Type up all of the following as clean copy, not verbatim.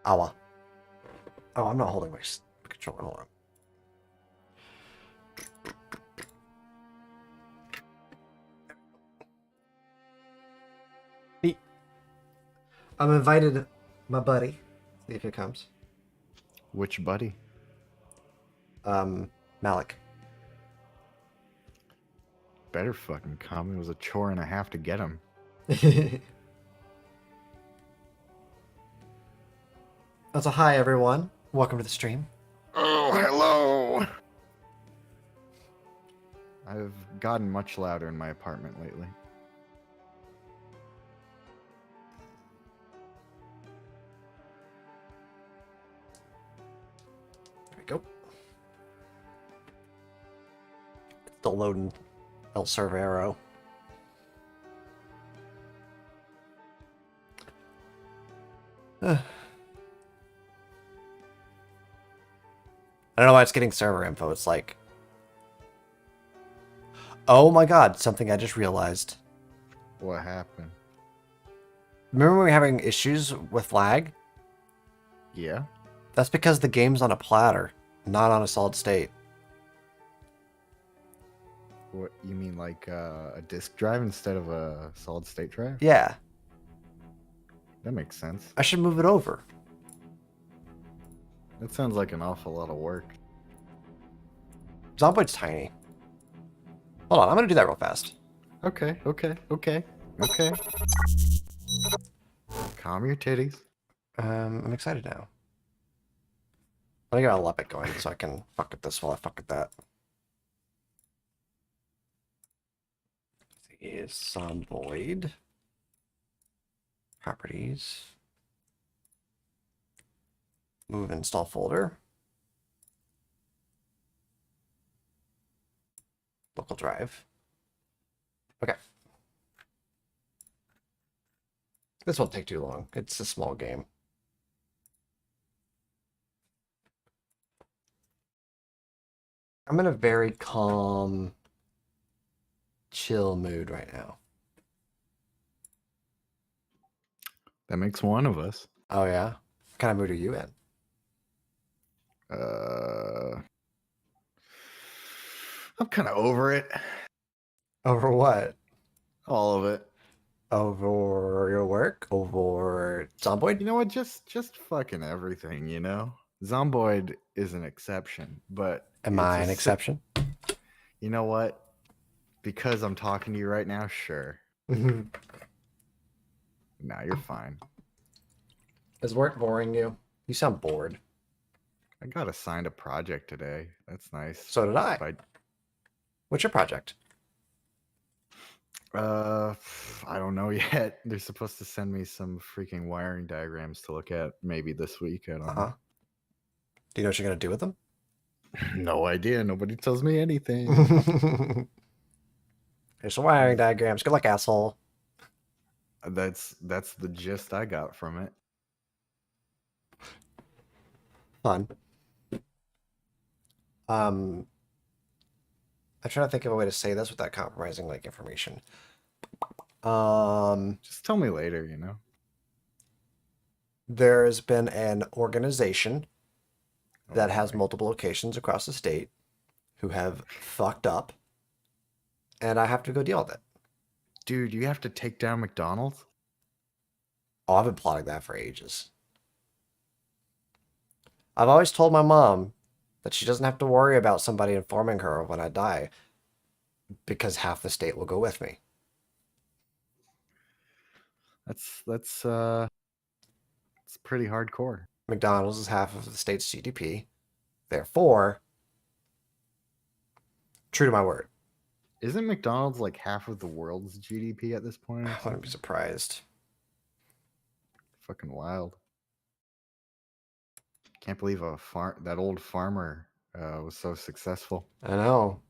Awa. Oh, I'm not holding my controller. Hold on. Neat. I'm invited my buddy. See if it comes. Which buddy? Malik. Better fucking come. It was a chore and a half to get him. So hi everyone. Welcome to the stream. Oh, hello. I've gotten much louder in my apartment lately. There we go. Still loading El Cervero. I don't know why it's getting server info. It's like, oh my god, something I just realized. What happened? Remember when we were having issues with lag? Yeah? That's because the game's on a platter, not on a solid state. What you mean, like a disk drive instead of a solid state drive? Yeah, That makes sense. I should move it over. That sounds like an awful lot of work. Zomboid's tiny. Hold on, I'm gonna do that real fast. Okay. Calm your titties. I'm excited now. Let me get my Leopard going so I can fuck at this while I fuck at that. Is Zomboid. Properties. Move install folder. Local drive. Okay. This won't take too long. It's a small game. I'm in a very calm, chill mood right now. That makes one of us. Oh yeah? What kind of mood are you in? I'm kind of over it. Over what? All of it. Over your work? Over Zomboid? You know what? Just fucking everything, you know? Zomboid is an exception, but Am I an exception? You know what? Because I'm talking to you right now, sure. Nah, you're fine. Is work boring you? You sound bored. I got assigned a project today. That's nice. So did I. What's your project? I don't know yet. They're supposed to send me some freaking wiring diagrams to look at maybe this week. I don't know. Do you know what you're gonna do with them? No idea. Nobody tells me anything. Here's some wiring diagrams. Good luck, asshole. That's the gist I got from it. Fun. I'm trying to think of a way to say this without compromising like information. Just tell me later, you know. There's been an organization that has multiple locations across the state who have fucked up, and I have to go deal with it. Dude, you have to take down McDonald's? Oh, I've been plotting that for ages. I've always told my mom that she doesn't have to worry about somebody informing her when I die, because half the state will go with me. That's pretty hardcore. McDonald's is half of the state's GDP. Therefore, true to my word. Isn't McDonald's like half of the world's GDP at this point? I wouldn't be surprised. Fucking wild. Can't believe that old farmer was so successful. I know.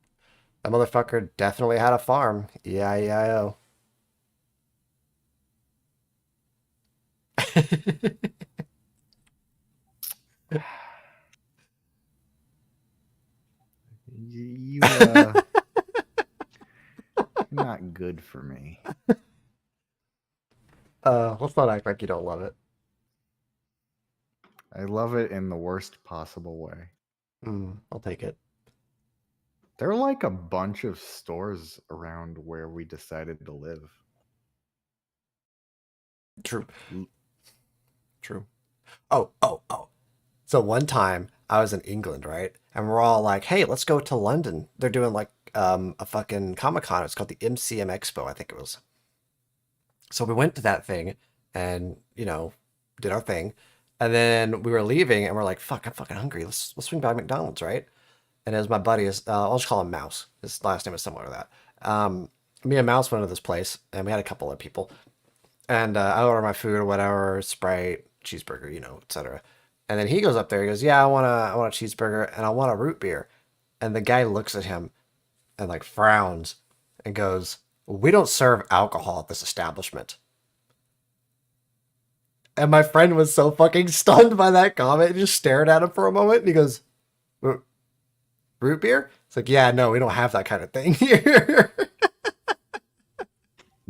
That motherfucker definitely had a farm. E-I-E-I-O. You're not good for me. Let's not act like you don't love it. I love it in the worst possible way. I'll take it. There are like a bunch of stores around where we decided to live. True. True. Oh. So one time I was in England, right? And we're all like, "Hey, let's go to London." They're doing like a fucking Comic-Con. It's called the MCM Expo, I think it was. So we went to that thing and, did our thing. And then we were leaving and we're like, "Fuck, I'm fucking hungry. Let's swing by McDonald's," right? And as my buddy is, I'll just call him Mouse. His last name is similar to that. Me and Mouse went to this place and we had a couple of people. And I order my food or whatever, Sprite, cheeseburger, etc. And then he goes up there. He goes, "Yeah, I want a cheeseburger and I want a root beer." And the guy looks at him and like frowns and goes, "We don't serve alcohol at this establishment." And my friend was so fucking stunned by that comment, he just stared at him for a moment. And he goes, "Root beer?" It's like, "Yeah, no, we don't have that kind of thing here."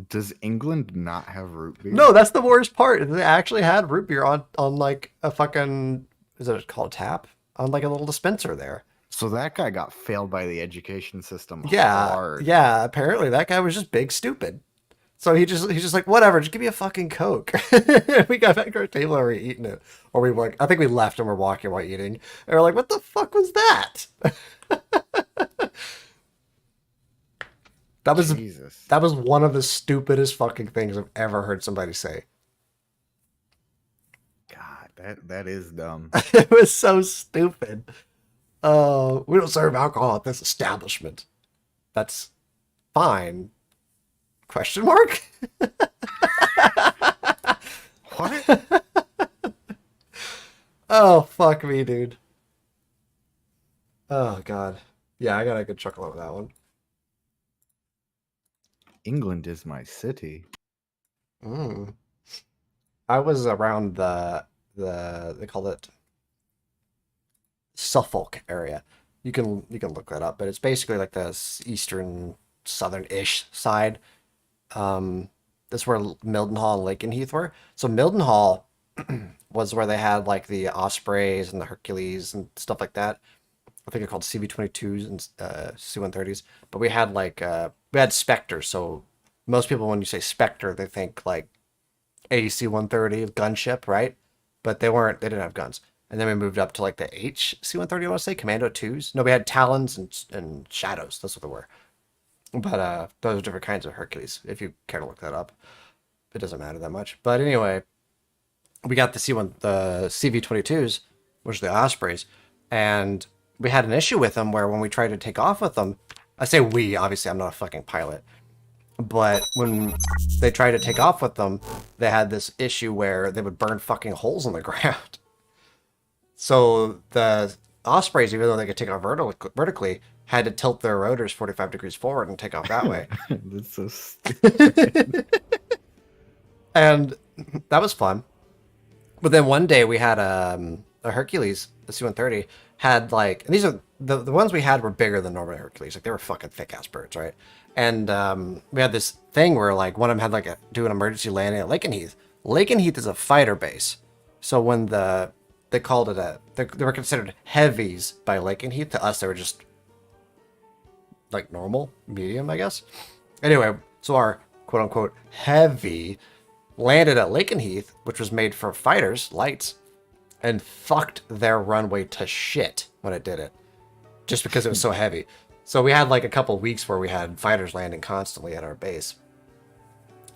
Does England not have root beer? No, that's the worst part. They actually had root beer on like a fucking, is it called tap? On like a little dispenser there. So that guy got failed by the education system Yeah, hard. yeah. Apparently that guy was just big stupid. So he's just like, whatever, just give me a fucking Coke. We got back to our table and we're eating it. Or we like, I think we left and we're walking while eating. And we're like, what the fuck was that? That was Jesus. that was one of the stupidest fucking things I've ever heard somebody say. God, that is dumb. It was so stupid. We don't serve alcohol at this establishment. That's fine. Question mark? What? Oh, fuck me, dude. Oh, God. Yeah, I got a good chuckle over that one. England is my city. Mm. I was around they call it Suffolk area. You can look that up, but it's basically like the eastern southern-ish side. That's where Mildenhall and Lakenheath were. So Mildenhall was where they had like the Ospreys and the Hercules and stuff like that. I think they're called CV-22s and C-130s. But we had Spectres. So most people, when you say Spectre, they think like AC-130 gunship, right? But they weren't. They didn't have guns. And then we moved up to like the HC-130. I want to say Commando 2s. No, we had Talons and Shadows. That's what they were. But those are different kinds of Hercules. If you care to look that up, it doesn't matter that much. But anyway, we got the CV-22s, which are the Ospreys, and we had an issue with them where when we tried to take off with them, I say we, obviously I'm not a fucking pilot, but when they tried to take off with them, they had this issue where they would burn fucking holes in the ground. So the Ospreys, even though they could take off vertically, had to tilt their rotors 45 degrees forward and take off that way. That's so stupid. And that was fun. But then one day we had a Hercules, the C-130, had like, and these are the ones we had were bigger than normal Hercules. Like they were fucking thick ass birds, right? And we had this thing where like one of them had like do an emergency landing at Lakenheath. Lakenheath is a fighter base. So when they called it they were considered heavies by Lakenheath. To us, they were just like normal, medium, I guess. Anyway, so our quote unquote heavy landed at Lakenheath, which was made for fighters, lights, and fucked their runway to shit when it did it, just because it was so heavy. So we had like a couple weeks where we had fighters landing constantly at our base.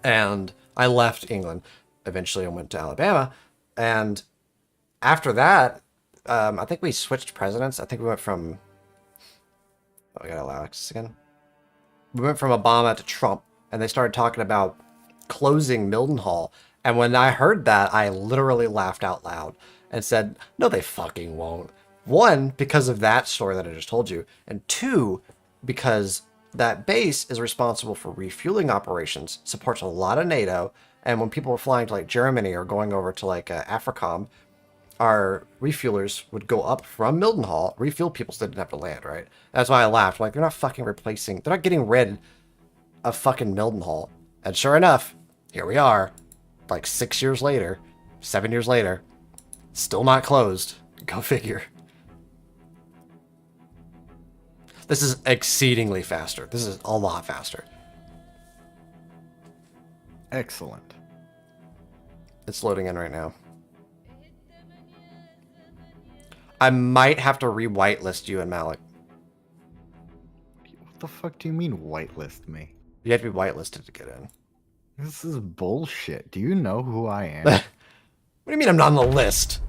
And I left England eventually and went to Alabama. And after that, I think we switched presidents. I think we went from, oh, I gotta allow access again. We went from Obama to Trump, and they started talking about closing Mildenhall. And when I heard that, I literally laughed out loud and said, no, they fucking won't. One, because of that story that I just told you. And two, because that base is responsible for refueling operations, supports a lot of NATO. And when people were flying to like Germany or going over to like AFRICOM, our refuelers would go up from Mildenhall, refuel people so they didn't have to land, right? That's why I laughed. Like, they're not fucking replacing, they're not getting rid of fucking Mildenhall. And sure enough, here we are, like 6 years later, 7 years later, still not closed. Go figure. This is exceedingly faster. This is a lot faster. Excellent. It's loading in right now. I might have to re-whitelist you and Malik. What the fuck do you mean whitelist me? You have to be whitelisted to get in. This is bullshit. Do you know who I am? What do you mean I'm not on the list?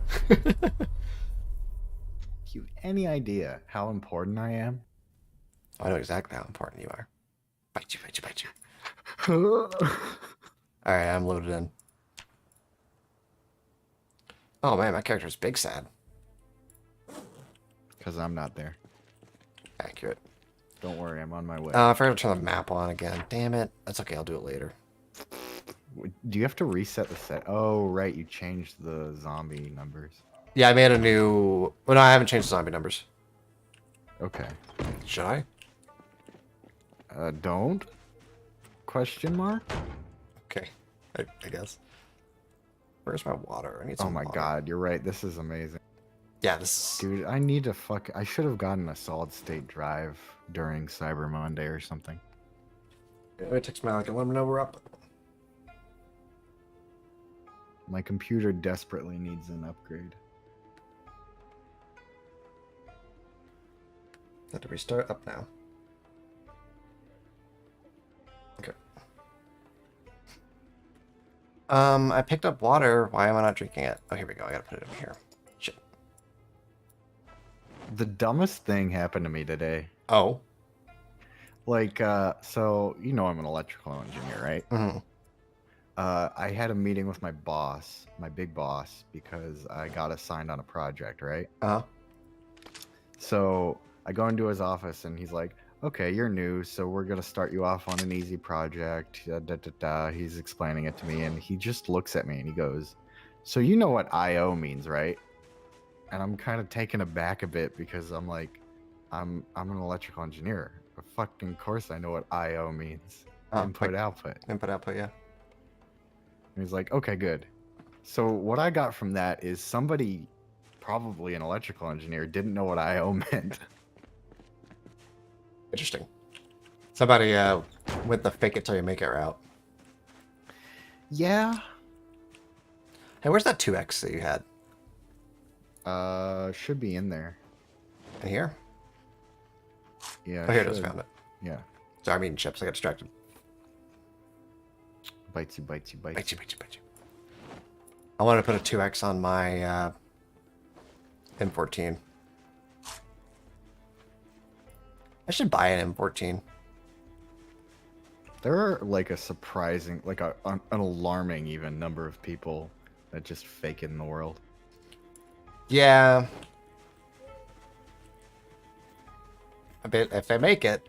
You any idea how important I am? I know exactly how important you are. Bite you, bite you, bite you. Alright, I'm loaded in. Oh man, my character's big sad. Because I'm not there. Accurate. Don't worry, I'm on my way. I forgot to turn the map on again. Damn it. That's okay, I'll do it later. Do you have to reset the set? Oh, right, you changed the zombie numbers. Yeah, I made a new... Well, no, I haven't changed the zombie numbers. Okay. Should I? Don't? Question mark? Okay, I guess. Where's my water? I need some Oh my water. god, you're right. This is amazing. Yeah, this is... Dude, I need to I should have gotten a solid state drive during Cyber Monday or something. Let me text Malik and let him know we're up. My computer desperately needs an upgrade. Have to restart up now. Okay. I picked up water. Why am I not drinking it? Oh, here we go. I gotta put it in here. Shit. The dumbest thing happened to me today. Oh. Like, so, you know I'm an electrical engineer, right? Mm-hmm. I had a meeting with my boss, my big boss, because I got assigned on a project, right? Uh-huh. So I go into his office and he's like, okay, you're new, so we're going to start you off on an easy project. He's explaining it to me and he just looks at me and he goes, so you know what IO means, right? And I'm kind of taken aback a bit because I'm like, I'm an electrical engineer. Of fucking course I know what IO means. Input, output. Input, output, yeah. And he's like, okay, good. So what I got from that is somebody, probably an electrical engineer, didn't know what IO meant. Interesting. Somebody went the fake it till you make it route. Yeah. Hey, where's that 2x that you had? Should be in there. In here? Yeah. Oh, here it is. Found it. Yeah. Sorry, I'm eating chips. I got distracted. Bites you, bites you, bites Bite you, bite you, bite you. I wanted to put a 2x on my M14. I should buy an M14. There are like a surprising, like an alarming even number of people that just fake it in the world. Yeah. I bet if they make it,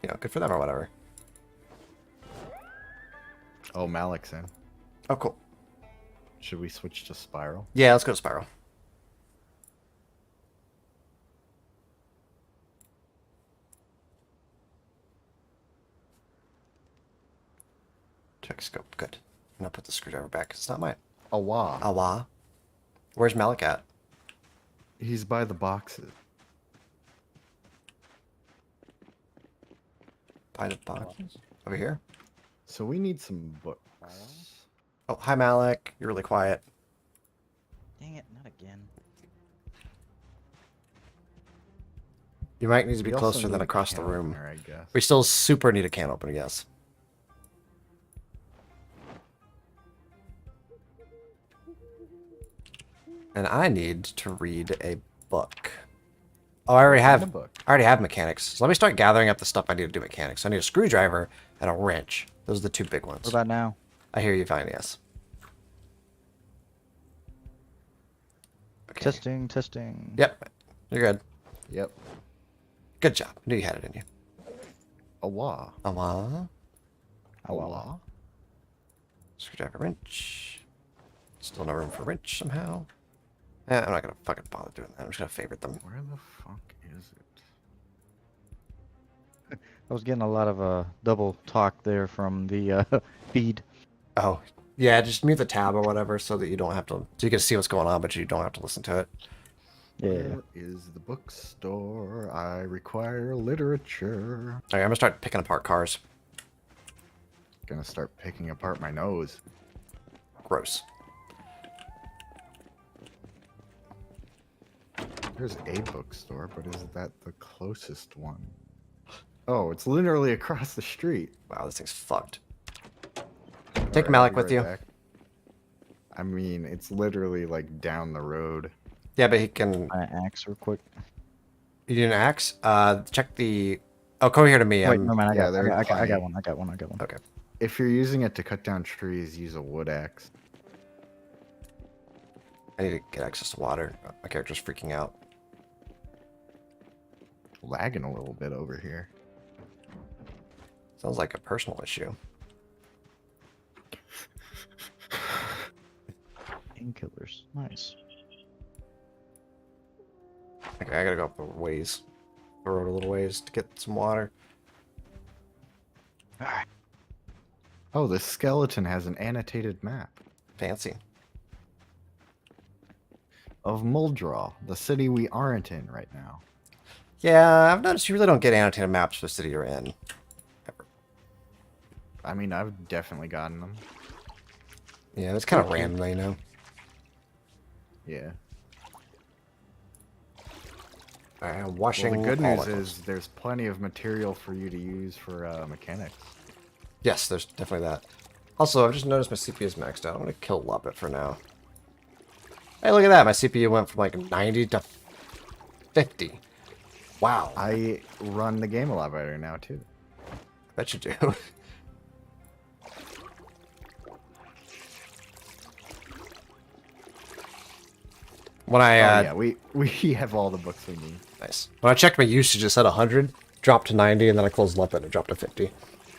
you know, good for them or whatever. Oh, Malik's in. Oh, cool. Should we switch to Spiral? Yeah, let's go to Spiral. Check scope. Good. And I'll put the screwdriver back. It's not mine. Awa. Awa. Where's Malik at? He's by the boxes. By the boxes? Over here? So we need some books. Oh, hi Malik. You're really quiet. Dang it, not again. You might need to be We also closer than need a across the can room. opener, I guess. We still super need a can opener, yes. And I need to read a book. Oh, I already have. a book. I already have mechanics. So let me start gathering up the stuff I need to do mechanics. I need a screwdriver and a wrench. Those are the two big ones. What about now? I hear you fine, yes. Okay. Testing, testing. Yep, you're good. Yep. Good job. I knew you had it in you. Awa. Awa. Awa. Screwdriver wrench. Still no room for wrench somehow. I'm not gonna fucking bother doing that. I'm just gonna favorite them. Where the fuck is it? I was getting a lot of double talk there from the feed. Oh, yeah, just mute the tab or whatever so that you don't have to, so you can see what's going on, but you don't have to listen to it. Yeah. Where is the bookstore? I require literature. All right, I'm gonna start picking apart cars. Gonna start picking apart my nose. Gross. There's a bookstore, but is that the closest one? Oh, it's literally across the street. Wow, this thing's fucked. Take Alright, Malik I'll be with you. back. I mean, it's literally like down the road. Yeah, but he can. My axe real quick. You need an axe? Check the. Oh, come here to me. Wait, never mind. yeah, I there are got plenty. one. I got one. Okay. If you're using it to cut down trees, use a wood axe. I need to get access to water. My character's freaking out. Lagging a little bit over here. Sounds like a personal issue. Painkillers. Nice. Okay, I gotta go up a ways. The road a little ways to get some water. Alright. Oh, this skeleton has an annotated map Fancy. of Muldraw, the city we aren't in right now. Yeah, I've noticed you really don't get annotated maps for the city you're in. Ever. I mean, I've definitely gotten them. Yeah, it's kind of random, you know. Yeah. Alright, I'm Well, washing. the good all news my is there's plenty of material for you to use for mechanics. Yes, there's definitely that. Also, I've just noticed my CPU is maxed out. I'm gonna kill Luppet for now. Hey, look at that! My CPU went from like 90 to 50. Wow. I run the game a lot better now too. Bet you do. When I yeah, we have all the books we need. nice. When I checked my usage, it said 100, dropped to 90, and then I closed Luppet and it dropped to 50.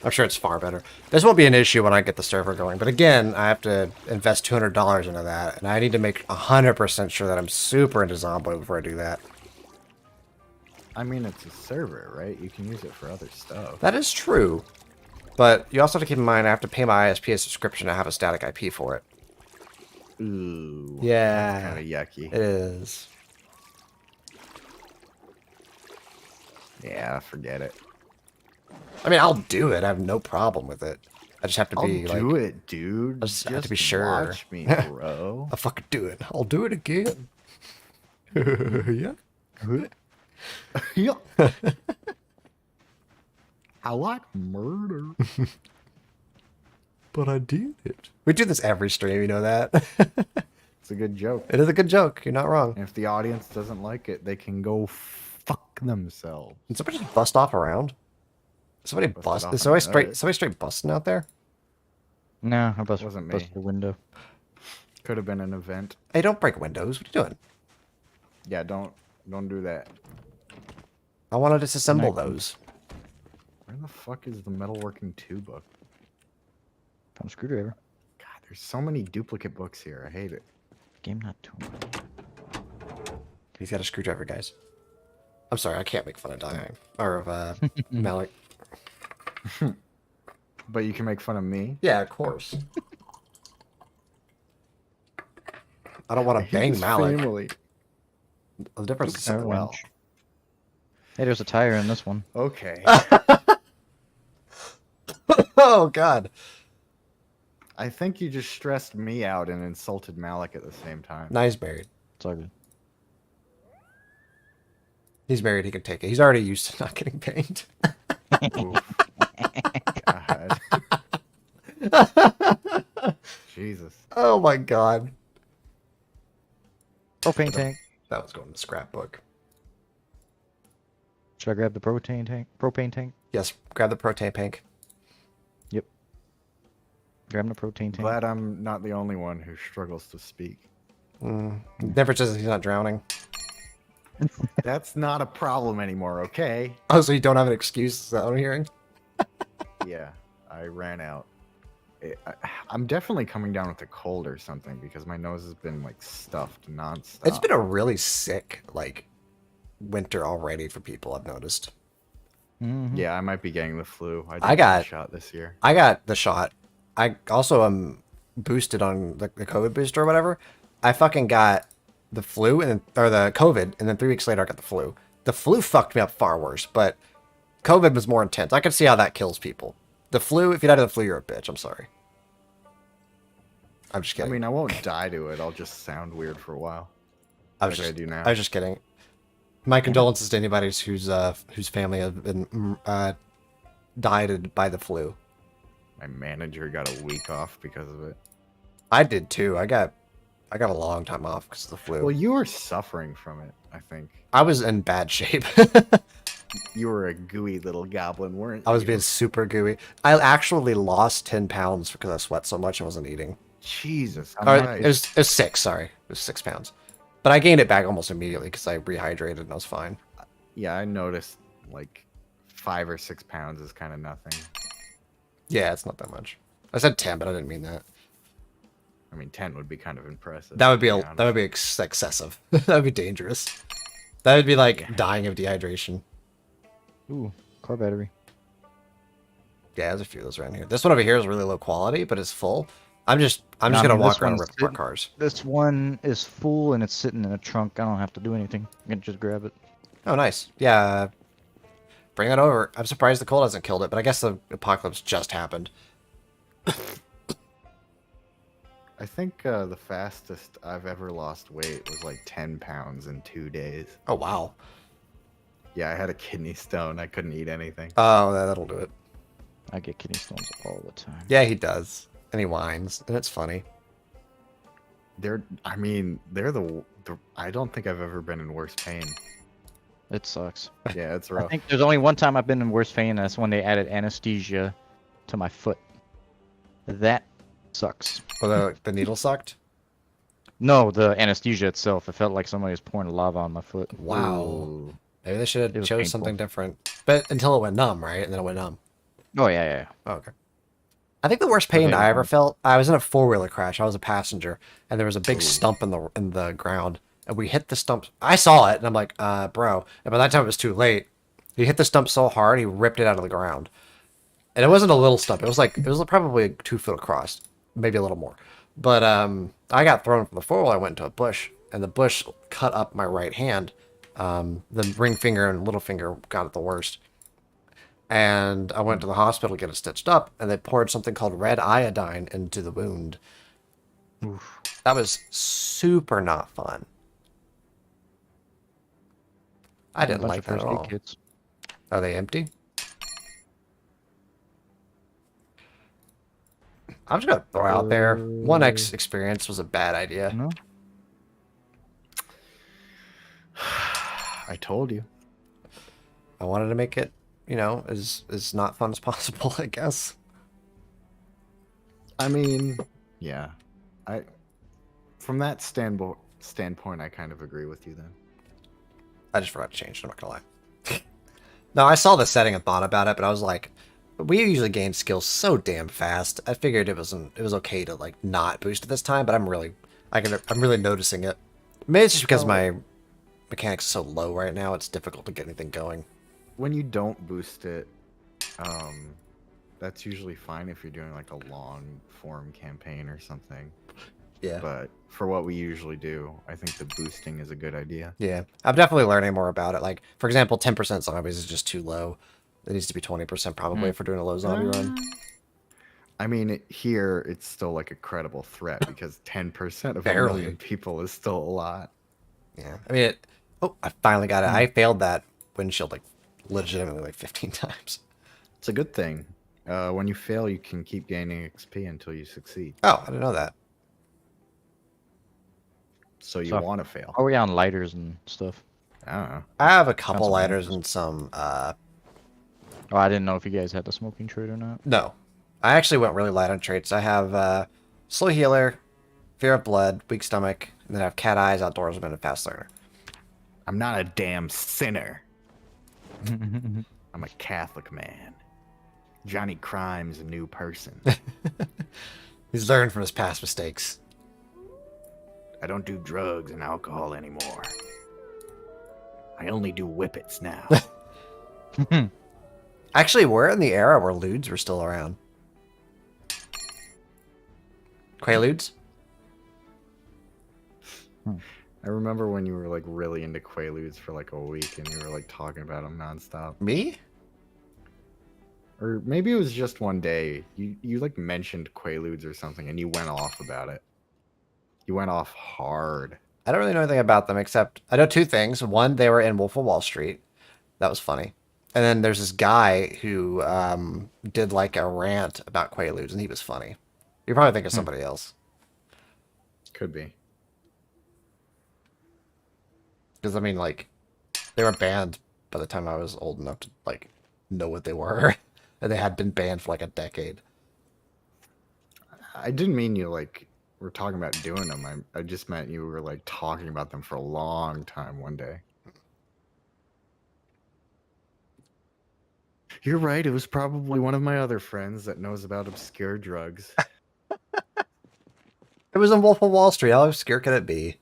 I'm sure it's far better. This won't be an issue when I get the server going, but again, I have to invest $200 into that, and I need to make 100% sure that I'm super into Zomboid before I do that. I mean, it's a server, right? You can use it for other stuff. That is true, but you also have to keep in mind I have to pay my ISP a subscription to have a static IP for it. Ooh. Yeah. Kind of yucky. It is. Yeah, forget it. I mean, I'll do it. I have no problem with it. I just have to I'll be like, do it, dude. I just have to be sure. Watch me, bro. I'll fucking do it. I'll do it again. Yeah. Yeah. I like murder. But I did it. We do this every stream, you know that? It's a good joke. It is a good joke. You're not wrong. And if the audience doesn't like it, they can go fuck themselves. Did somebody just bust off around? Somebody Busted bust? off Is on somebody straight busting out there? No, I Wasn't me. busted the window. Could have been an event. Hey, don't break windows. What are you doing? Yeah, don't do that. I want to disassemble Connect. those. Where the fuck is the metalworking 2 book? Found a screwdriver. God, there's so many duplicate books here. I hate it. Game not too much. He's got a screwdriver, guys. I'm sorry, I can't make fun of dying. Or of Malik. But you can make fun of me. Yeah, of course. I don't want to bang His Malik. family. The difference is Oh, well. Hey, there's a tire in this one. Okay. Oh, God. I think you just stressed me out and insulted Malik at the same time. Now he's married. It's all good. He's married, he can take it. He's already used to not getting paid. Oof. God. Jesus. Oh, my God. Propane tank. That was going in the scrapbook. Should I grab the propane tank? Propane tank? Yes, grab the protein tank. Yep. Grab the propane tank. Glad I'm not the only one who struggles to speak. The difference is he's not drowning. That's not a problem anymore, okay? Oh, so you don't have an excuse? Is that what I'm hearing? Yeah, I ran out. I'm definitely coming down with a cold or something because my nose has been like stuffed nonstop. It's been a really sick, like, winter already for people, I've noticed. Mhm. Yeah, I might be getting the flu. I, I did get got- a shot this year. I got the shot. I also am boosted on the COVID booster or whatever. I fucking got the flu or the COVID, and then 3 weeks later I got the flu. The flu fucked me up far worse, but COVID was more intense. I could see how that kills people. The flu, if you die to the flu, you're a bitch. I'm sorry. I'm just I kidding. mean, I won't die to it. I'll just sound weird for a while. I was like just, I do now. I was just kidding. My condolences to anybody whose family have been died by the flu. My manager got a week off because of it. I did too. I got a long time off because of the flu. Well, you were suffering from it, I think. I was in bad shape. You were a gooey little goblin, weren't you? I was being super gooey. I actually lost 10 pounds because I sweat so much and wasn't eating. Jesus. Or, it was 6, sorry. It was 6 pounds. But I gained it back almost immediately because I rehydrated and I was fine. Yeah, I noticed like 5 or 6 pounds is kind of nothing. Yeah, it's not that much. I said 10, but I didn't mean that. I mean, 10 would be kind of impressive. That would be to that would be excessive. That would be dangerous. That would be like Yeah. dying of dehydration. Ooh, car battery. Yeah, there's a few of those around here. This one over here is really low quality, but it's full. I'm just No, I gonna mean, walk this around and one's rip apart sitting- cars. This one is full and it's sitting in a trunk. I don't have to do anything. I can just grab it. Oh, nice. Yeah, bring that over. I'm surprised the cold hasn't killed it, but I guess the apocalypse just happened. I think the fastest I've ever lost weight was like 10 pounds in 2 days. Oh wow. Yeah, I had a kidney stone. I couldn't eat anything. Oh, that'll do it. I get kidney stones all the time. Yeah, he does, and he whines, and it's funny. I mean, they're the I don't think I've ever been in worse pain. It sucks. Yeah, it's I rough. think there's only one time I've been in worse pain, and that's when they added anesthesia to my foot. That sucks. Well, the needle sucked. No, the anesthesia itself. It felt like somebody was pouring lava on my foot. Wow. Ooh. Maybe they should It have was chose painful. something different. But until it went numb, right? And then it went numb. Oh, yeah. Oh, okay. I think the worst pain Okay, I ever fine. felt, I was in a 4-wheeler crash. I was a passenger, and there was a big stump in the ground, and we hit the stump. I saw it, and I'm like, bro. And by that time, it was too late. He hit the stump so hard, he ripped it out of the ground. And it wasn't a little stump. It was probably 2 foot across, maybe a little more. But I got thrown from the 4-wheeler. I went into a bush, and the bush cut up my right hand. The ring finger and little finger got it the worst. And I went to the hospital to get it stitched up, and they poured something called red iodine into the wound. Oof. That was super not fun. I didn't like that at all. Kits. Are they empty? I'm just gonna throw out there, 1x experience was a bad idea. No? I told you. I wanted to make it, as not fun as possible, I guess. I mean, yeah. From that standpoint, I kind of agree with you then. I just forgot to change it, I'm not gonna lie. No, I saw the setting and thought about it, but I was like, we usually gain skills so damn fast. I figured it was okay to like not boost it this time, but I'm really noticing it. Maybe it's just because my mechanics are so low right now, it's difficult to get anything going. When you don't boost it, that's usually fine if you're doing like a long form campaign or something. Yeah. But for what we usually do, I think the boosting is a good idea. Yeah. I'm definitely learning more about it. Like, for example, 10% zombies is just too low. It needs to be 20% probably if we're doing a low zombie run. I mean, here it's still like a credible threat because 10% of Barely. a million people is still a lot. Yeah. I mean, I finally got it. I failed that windshield like legitimately like 15 times. It's a good thing. When you fail, you can keep gaining XP until you succeed. Oh, I didn't know that. So you So- want to fail. Are we on lighters and stuff? I don't know. I have a couple some lighters lighters. and some, Oh, I didn't know if you guys had the smoking trait or not. no. I actually went really light on traits. I have slow healer, fear of blood, weak stomach, and then I have cat eyes, outdoorsman, and fast learner. I'm not a damn sinner. I'm a Catholic man. Johnny Crime's a new person. He's learned from his past mistakes. I don't do drugs and alcohol anymore. I only do whippets now. Actually, we're in the era where lewds were still around. Quaaludes? I remember when you were like really into Quaaludes for like a week and you were like talking about them nonstop. Me? Or maybe it was just one day. You like mentioned Quaaludes or something and you went off about it. You went off hard. I don't really know anything about them except I know two things. One, they were in Wolf of Wall Street. That was funny. And then there's this guy who did like a rant about Quaaludes, and he was funny. You probably think of somebody else. Could be. Because, I mean, like, they were banned by the time I was old enough to, like, know what they were. And they had been banned for, like, a decade. I didn't mean you like were talking about doing them. I just meant you were like talking about them for a long time one day. You're right. It was probably one of my other friends that knows about obscure drugs. It was in Wolf of Wall Street. How obscure could it be?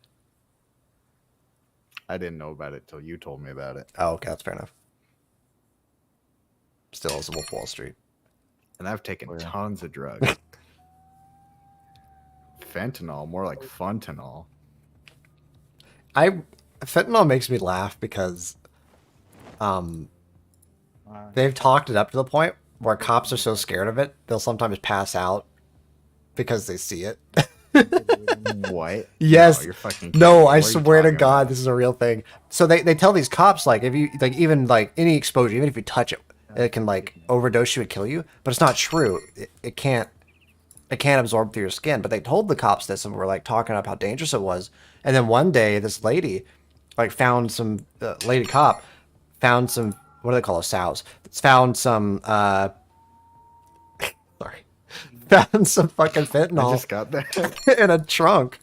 I didn't know about it till you told me about it. Oh, okay, that's fair enough. Still, it's Wolf of Wall Street. And I've taken Oh, yeah. tons of drugs. Fentanyl, more like funtanol. Fentanyl makes me laugh because they've talked it up to the point where cops are so scared of it, they'll sometimes pass out because they see it. What? Yes. No, you're fucking No, kidding. I What are you swear to talking God, about? this is a real thing. So they tell these cops, like, if you, like, even, like, any exposure, even if you touch it, it can, like, overdose you and kill you. But it's not true. It can't absorb through your skin. But they told the cops this and were, like, talking about how dangerous it was. And then one day, this lady, like, found some, lady cop, found some, what do they call those, sows? Found some, sorry. Found some fucking I fentanyl just got that. in a trunk,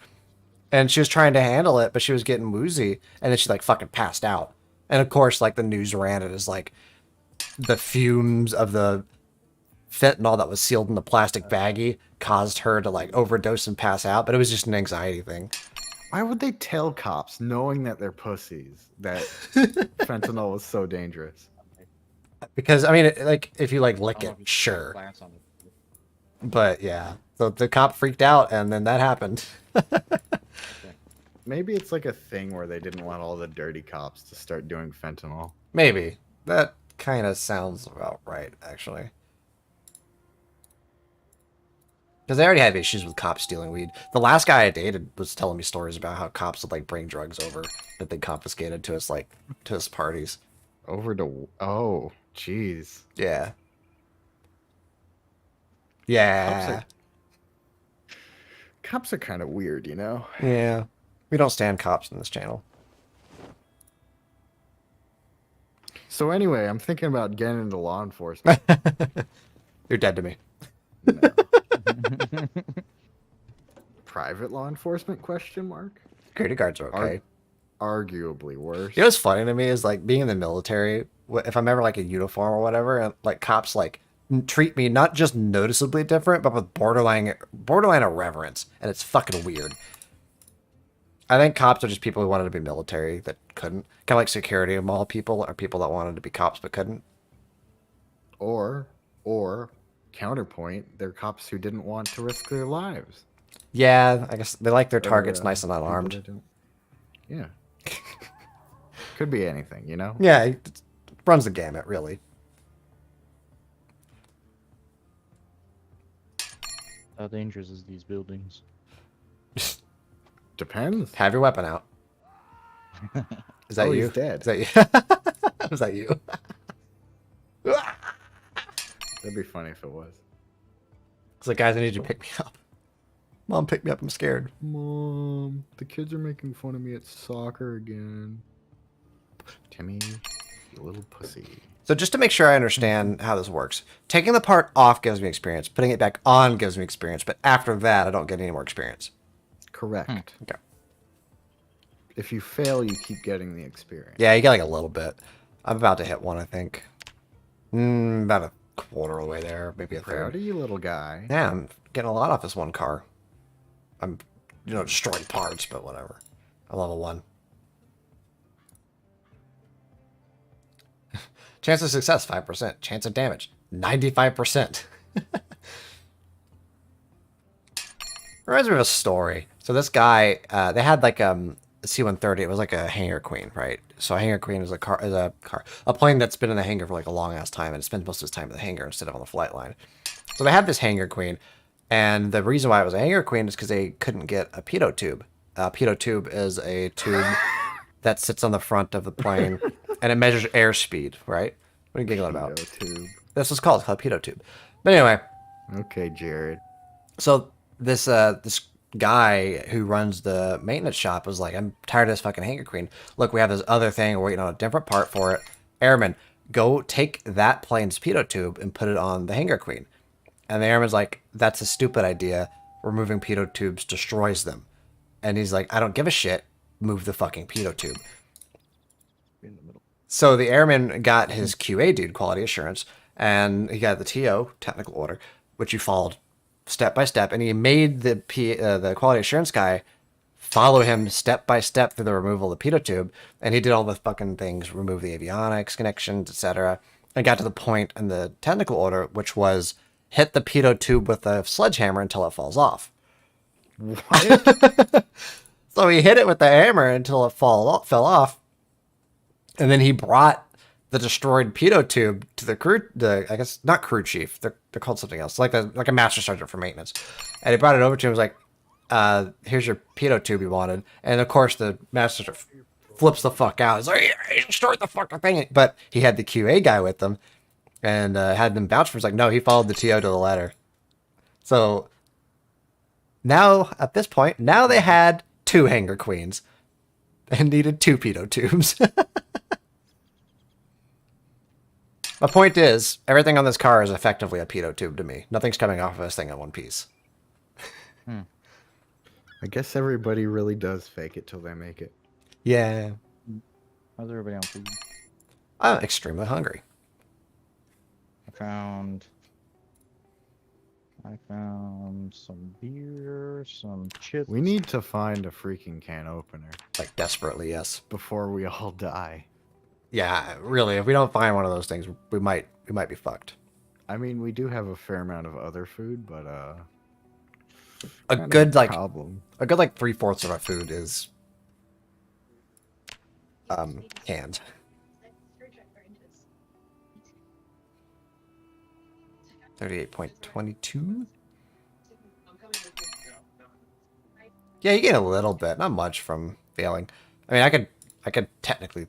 and she was trying to handle it, but she was getting woozy, and then she like fucking passed out. And of course, like the news ran it as like the fumes of the fentanyl that was sealed in the plastic baggie caused her to like overdose and pass out, but it was just an anxiety thing. Why would they tell cops, knowing that they're pussies, that fentanyl is so dangerous? Because I mean, like if you like lick it, sure, but yeah. So the cop freaked out, and then that happened. Maybe it's like a thing where they didn't want all the dirty cops to start doing fentanyl. Maybe that kind of sounds about right, actually. Because they already have issues with cops stealing weed. The last guy I dated was telling me stories about how cops would like bring drugs over that they confiscated to us, like to his parties. Over to oh, jeez. Yeah. Yeah. Cops are kind of weird, you know. Yeah. We don't stand cops in this channel. So anyway, I'm thinking about getting into law enforcement. You're dead to me. No. Private law enforcement? Question mark. Security guards are okay. Arguably worse. You know what's funny to me is like being in the military. If I'm ever like a uniform or whatever, and like cops like treat me not just noticeably different, but with borderline irreverence, and it's fucking weird. I think cops are just people who wanted to be military that couldn't. Kind of like security mall people are people that wanted to be cops but couldn't. Or counterpoint, they're cops who didn't want to risk their lives. Yeah, I guess they like their targets Or, nice and people unarmed. that don't- Yeah. Could be anything, you know? Yeah, it runs the gamut, really. How dangerous is these buildings? Depends. Have your weapon out. Is that Oh, you? he's dead. Is that you? Is that you? That'd be funny if it was. It's like, guys, I need you to pick me up. Mom, pick me up. I'm scared. Mom, the kids are making fun of me at soccer again. Timmy, you little pussy. So just to make sure I understand how this works, taking the part off gives me experience. Putting it back on gives me experience. But after that, I don't get any more experience. Correct. Okay. If you fail, you keep getting the experience. Yeah, you get like a little bit. I'm about to hit one, I think. About a quarter of the way there, maybe a Proud third. of you, little guy. Yeah, I'm getting a lot off this one car. I'm, destroying parts, but whatever. I'm level 1. Chance of success, 5%. Chance of damage, 95%. Reminds me of a story. So this guy, they had like C-130, it was like a hangar queen, right? So a hangar queen is a plane that's been in the hangar for like a long ass time, and it spends most of its time in the hangar instead of on the flight line. So they had this hangar queen, and the reason why it was a hangar queen is because they couldn't get a pitot tube. A pitot tube is a tube that sits on the front of the plane, and it measures airspeed, right? What are you giggling about? Tube. That's what's called. It's called a pitot tube. But anyway, Okay, Jared. so this guy who runs the maintenance shop was like, I'm tired of this fucking hangar queen. Look, we have this other thing. We're waiting on a different part for it. Airman, go take that plane's pitot tube and put it on the hangar queen. And the airman's like, that's a stupid idea. Removing pitot tubes destroys them. And he's like, I don't give a shit. Move the fucking pitot tube. In the middle. So the airman got his QA dude, quality assurance, and he got the TO, technical order, which he followed step by step, and he made the quality assurance guy follow him step by step through the removal of the pitot tube, and he did all the fucking things, remove the avionics connections, etc., and got to the point in the technical order, which was hit the pitot tube with a sledgehammer until it falls off. What? So he hit it with the hammer until it fell off, and then he brought the destroyed pitot tube to I guess not crew chief. They're called something else, like a master sergeant for maintenance. And he brought it over to him. He was like, "Here's your pitot tube you wanted." And of course, the master sergeant flips the fuck out. He's like, "Yeah, destroyed the fucking thing." But he had the QA guy with him, and had them vouch for him. He's like, "No, he followed the TO to the letter." So now, at this point, now they had 2 hangar queens and needed 2 pitot tubes. My point is, everything on this car is effectively a pitot tube to me. Nothing's coming off of this thing in one piece. I guess everybody really does fake it till they make it. Yeah. How's everybody on food? I'm extremely hungry. I found some beer, some chips. We need to find a freaking can opener Like, desperately, yes. before we all die. Yeah, really, if we don't find one of those things, we might be fucked. I mean, we do have a fair amount of other food, but A kind of good, like, problem. a good, like, 3/4 of our food is canned. 38.22. Yeah, you get a little bit, not much from failing. I mean, I could technically.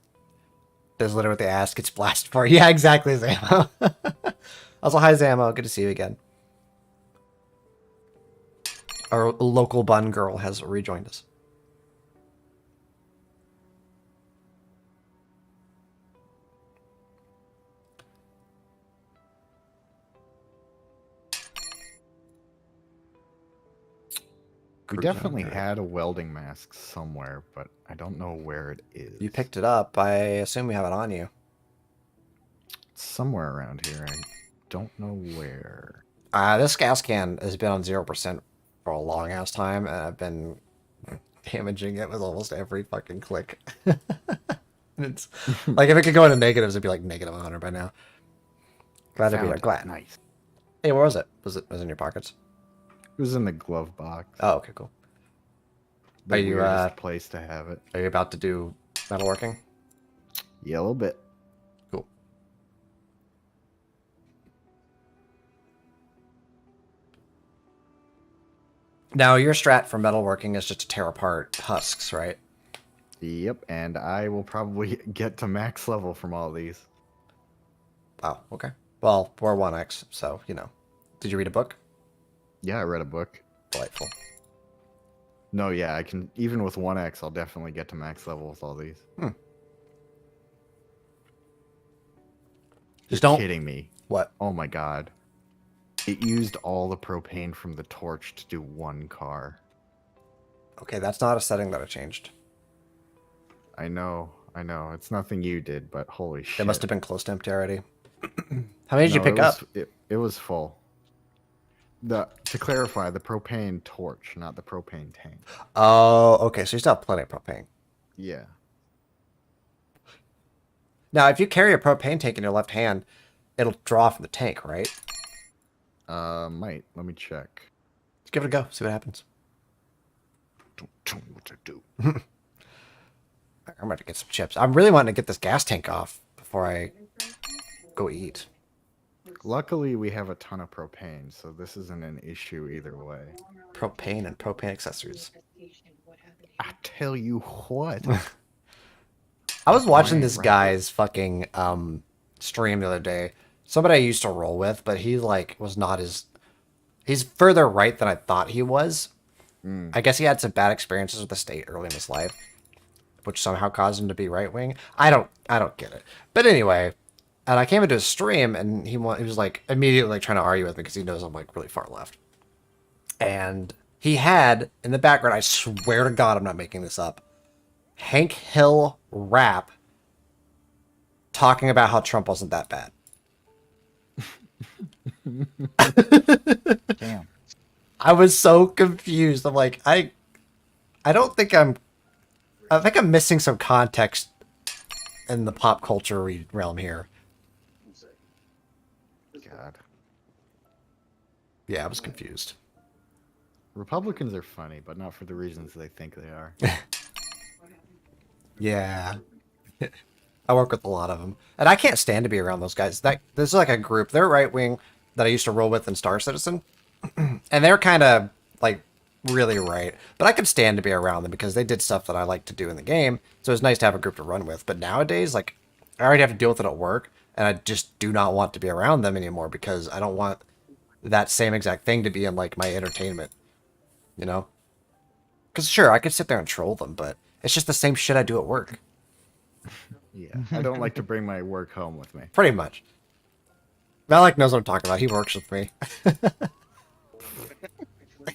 That's literally what they ask. It's blasted for. Yeah, exactly, Zamo. Also, hi, Zamo. Good to see you again. Our local bun girl has rejoined us. We definitely had a welding mask somewhere, but I don't know where it is. You picked it up. I assume you have it on you. It's somewhere around here. I don't know where. This gas can has been on 0% for a long ass time, and I've been damaging it with almost every fucking click. It's like if it could go into negatives, it'd be like negative 100 by now. Glad to be there. Glad. Nice. Hey, where was it? Was it in your pockets? It was in the glove box. Oh, okay, cool. The Are you weirdest place to have it? Are you about to do metalworking? Yeah, a little bit. Cool. Now, your strat for metalworking is just to tear apart husks, right? Yep, and I will probably get to max level from all these. Oh, okay. Well, we're 1x, so, you know. Did you read a book? Yeah, I read a book. Delightful. No, yeah, I can. Even with 1x, I'll definitely get to max level with all these. Just don't. Kidding me. What? Oh my god. It used all the propane from the torch to do one car. Okay, that's not a setting that I changed. I know. It's nothing you did, but holy shit. It must have been close to empty already. How many did you No, pick it was, up? It was full. To clarify, the propane torch, not the propane tank. Oh, okay, so you still have plenty of propane. Yeah. Now, if you carry a propane tank in your left hand, it'll draw from the tank, right? Might. Let me check. Let's give it a go. See what happens. Don't tell me what to do. I'm about to get some chips. I'm really wanting to get this gas tank off before I go eat. Luckily, we have a ton of propane, so this isn't an issue either way. Propane and propane accessories. I tell you what. I was watching Alright, this right. guy's fucking stream the other day. Somebody I used to roll with, but he like was not as he's further right than I thought he was. I guess he had some bad experiences with the state early in his life, which somehow caused him to be right wing. I don't get it. But anyway, and I came into his stream and he was like immediately like trying to argue with me because he knows I'm like really far left. And he had in the background, I swear to God, I'm not making this up, Hank Hill rap talking about how Trump wasn't that bad. Damn. I was so confused. I'm like, I think I'm missing some context in the pop culture realm here. God. Yeah, I was confused. Republicans are funny, but not for the reasons they think they are. Yeah. I work with a lot of them. And I can't stand to be around those guys. There's like a group, they're right wing that I used to roll with in Star Citizen. And they're kind of like really right. But I could stand to be around them because they did stuff that I like to do in the game. So it's nice to have a group to run with. But nowadays, like, I already have to deal with it at work. And I just do not want to be around them anymore because I don't want that same exact thing to be in like my entertainment. You know? Because sure, I could sit there and troll them, but it's just the same shit I do at work. Yeah, I don't like to bring my work home with me. Pretty much. Malik knows what I'm talking about. He works with me.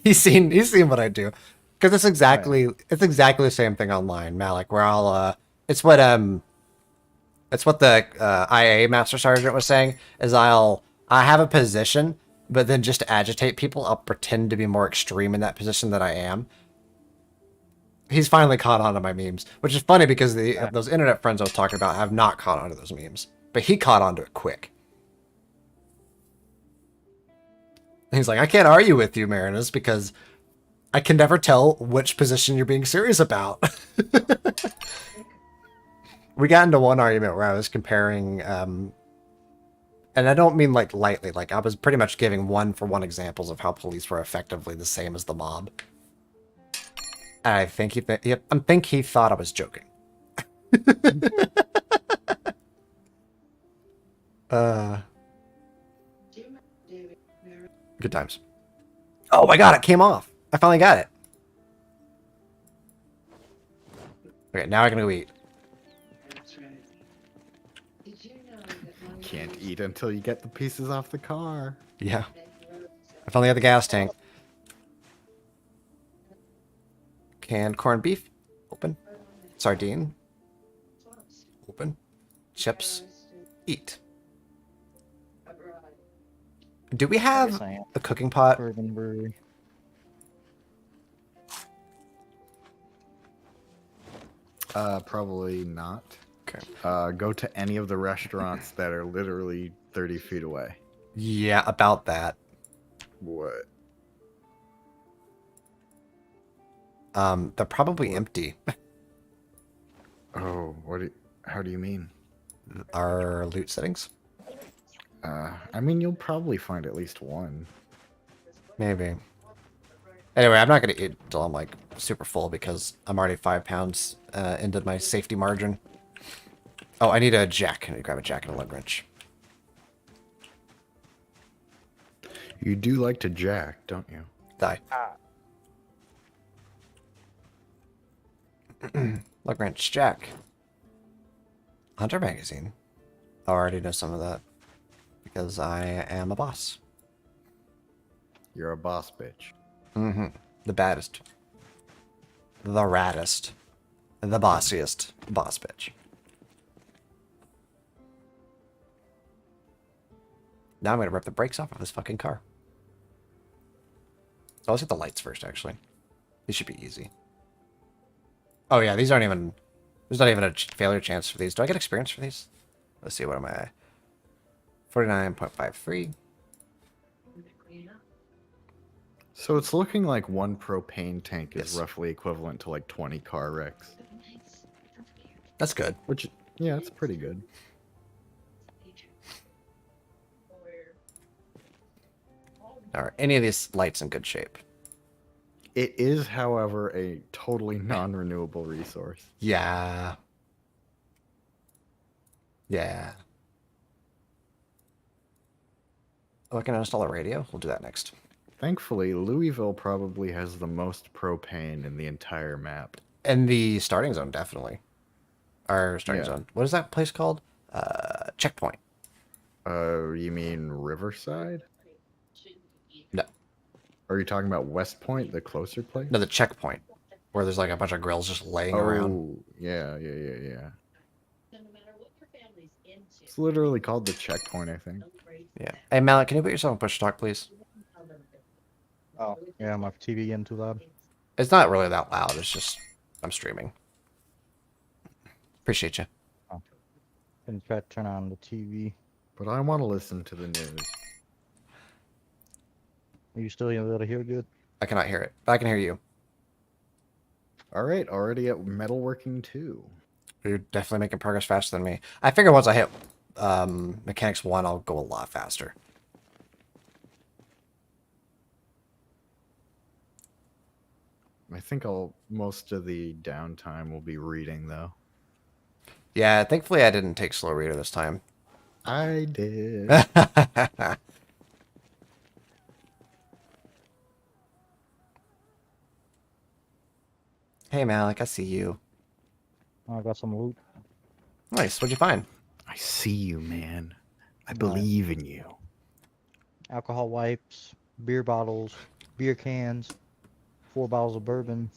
he's seen what I do. Because it's exactly the same thing online, Malik, where I'll it's what the IA Master Sergeant was saying, is I have a position, but then just to agitate people, I'll pretend to be more extreme in that position than I am. He's finally caught on to my memes, which is funny because those internet friends I was talking about have not caught on to those memes. But he caught on to it quick. And he's like, I can't argue with you, Marinus, because I can never tell which position you're being serious about. We got into one argument where I was comparing, and I don't mean like lightly, like I was pretty much giving one-for-one examples of how police were effectively the same as the mob. And I think he thought I was joking. Good times. Oh my god, it came off. I finally got it. Okay, now I can go eat. Can't eat until you get the pieces off the car. Yeah. I finally got the gas tank. Canned corned beef. Open. Sardine. Open. Chips. Eat. Do we have Yes, I am. a cooking pot? Bourbon brewery. Probably not. Okay. Go to any of the restaurants that are literally 30 feet away. Yeah, about that. What? They're probably empty. Oh, how do you mean? Our loot settings? I mean, you'll probably find at least one. Maybe. Anyway, I'm not going to eat until I'm, like, super full because I'm already 5 pounds into my safety margin. Oh, I need a jack. I need to grab a jack and a leg wrench. You do like to jack, don't you? Die. Leg wrench, jack. Hunter magazine. I already know some of that because I am a boss. You're a boss bitch. Mm-hmm. The baddest. The raddest. The bossiest. Boss bitch. Now I'm gonna rip the brakes off of this fucking car. Oh, let's get the lights first, actually. These should be easy. Oh yeah, these aren't even... There's not even a failure chance for these. Do I get experience for these? Let's see, what am I? 49.53. So it's looking like one propane tank is Yes. roughly equivalent to like 20 car wrecks. That's good. Which, yeah, it's pretty good. Are any of these lights in good shape? It is, however, a totally non-renewable resource. Yeah. Yeah. Oh, I can install a radio? We'll do that next. Thankfully, Louisville probably has the most propane in the entire map. And the starting zone, definitely. Our starting Yeah. zone. What is that place called? Checkpoint. You mean Riverside? No. Are you talking about West Point, the closer place? No, the checkpoint. Where there's like a bunch of grills just laying around. Oh, yeah. It's literally called the checkpoint, I think. Yeah. Hey, Malik, can you put yourself on push talk, please? Oh, yeah, my TV getting too loud. It's not really that loud. It's just I'm streaming. Appreciate you. Can try to turn on the TV. But I want to listen to the news. Are you still able to hear good? I cannot hear it, but I can hear you. All right, already at metalworking 2. You're definitely making progress faster than me. I figure once I hit mechanics 1, I'll go a lot faster. I think most of the downtime will be reading, though. Yeah, thankfully I didn't take slow reader this time. I did. Hey, Malik, I see you. Oh, I got some loot. Nice. What'd you find? I see you, man. I believe in you. Alcohol wipes, beer bottles, beer cans, 4 bottles of bourbon,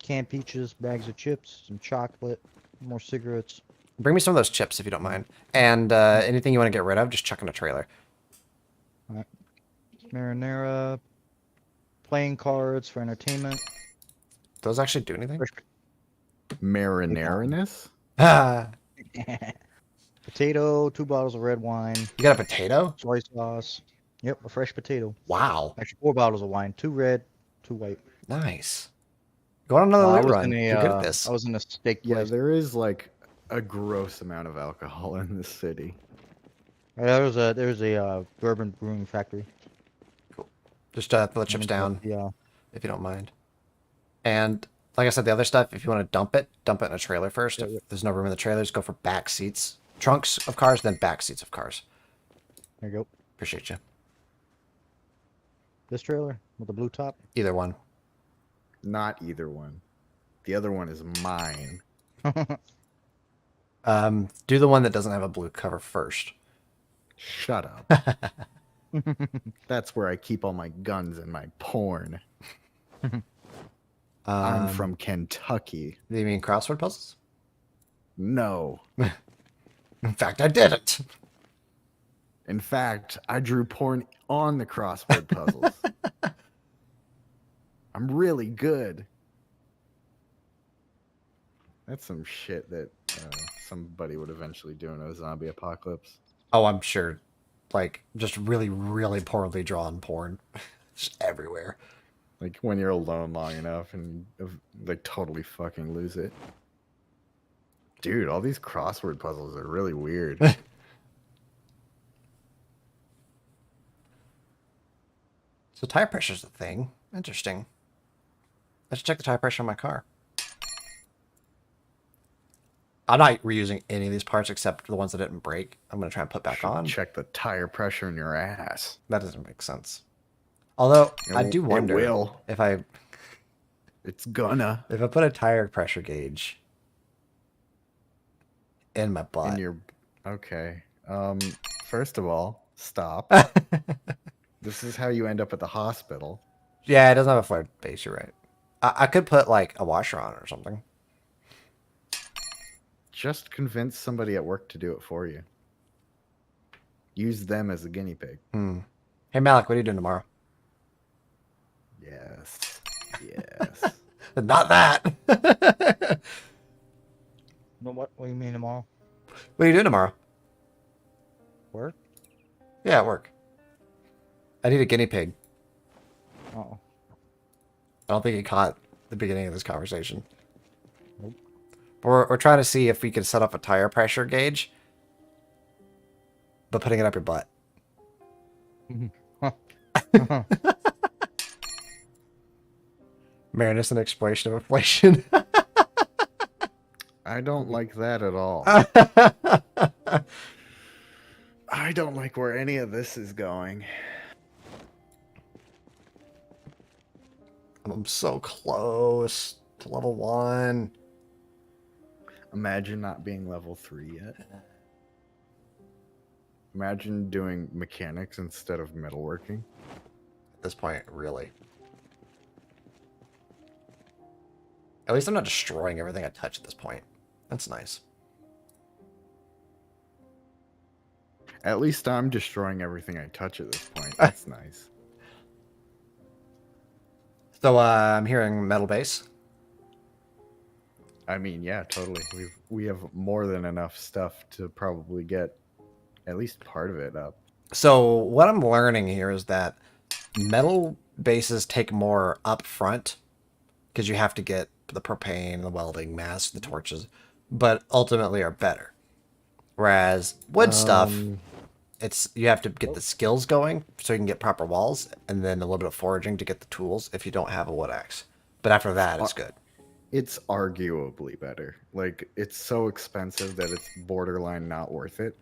canned peaches, bags of chips, some chocolate, more cigarettes. Bring me some of those chips if you don't mind. And anything you want to get rid of, just chuck in a trailer. Alright. Marinara, playing cards for entertainment. Those actually do anything? Marinariness? Ah, Potato, 2 bottles of red wine, you got a potato? soy sauce. Yep, a fresh potato. Wow. Actually, 4 bottles of wine, 2 red, 2 white. Nice. Go on another I loot was run. in a, You're good at this. I was in a steak Yeah, place. there is like a gross amount of alcohol in this city. There's a bourbon brewing factory. Just throw the chips down, Yeah. if you don't mind. And like I said, the other stuff, if you want to dump it in a trailer first. Yeah, If yeah. there's no room in the trailers, go for back seats. Trunks of cars, then back seats of cars. There you go. Appreciate you. This trailer with the blue top. Either one. Not either one. The other one is mine. Do the one that doesn't have a blue cover first. Shut up. That's where I keep all my guns and my porn. I'm from Kentucky. Do you mean crossword puzzles? No. In fact, I didn't. In fact, I drew porn on the crossword puzzles. I'm really good. That's some shit that somebody would eventually do in a zombie apocalypse. Oh, I'm sure. Like, just really, really poorly drawn porn. Just everywhere. Like when you're alone long enough and like totally fucking lose it. Dude, all these crossword puzzles are really weird. So tire pressure's a thing. Interesting. I should check the tire pressure on my car. I'm not reusing any of these parts except the ones that didn't break. I'm going to try and put back Should on. check the tire pressure in your ass. That doesn't make sense. Although, I It- do wonder It will. if I It's gonna. put a tire pressure gauge in my butt. In your. Okay. First of all, stop. This is how you end up at the hospital. Yeah, it doesn't have a flared base, you're right. I could put like a washer on it or something. Just convince somebody at work to do it for you. Use them as a guinea pig. Hey Malik, what are you doing tomorrow? Yes. Yes. Not that. No, what do you mean tomorrow? What are you doing tomorrow? Work? Yeah, at work. I need a guinea pig. Oh. I don't think he caught the beginning of this conversation. Nope. We're trying to see if we can set up a tire pressure gauge, but putting it up your butt. Man, it's an explosion of inflation. I don't like that at all. I don't like where any of this is going. I'm so close to level 1. Imagine not being level 3 yet. Imagine doing mechanics instead of metalworking. At this point, really. At least I'm not destroying everything I touch at this point. That's nice. At least I'm destroying everything I touch at this point. That's nice. So I'm hearing metal base. I mean, yeah, totally. We have more than enough stuff to probably get at least part of it up. So what I'm learning here is that metal bases take more up front because you have to get the propane, the welding mask, the torches, but ultimately are better. Whereas wood stuff, you have to get the skills going so you can get proper walls, and then a little bit of foraging to get the tools if you don't have a wood axe. But after that, it's good. It's arguably better. Like, it's so expensive that it's borderline not worth it.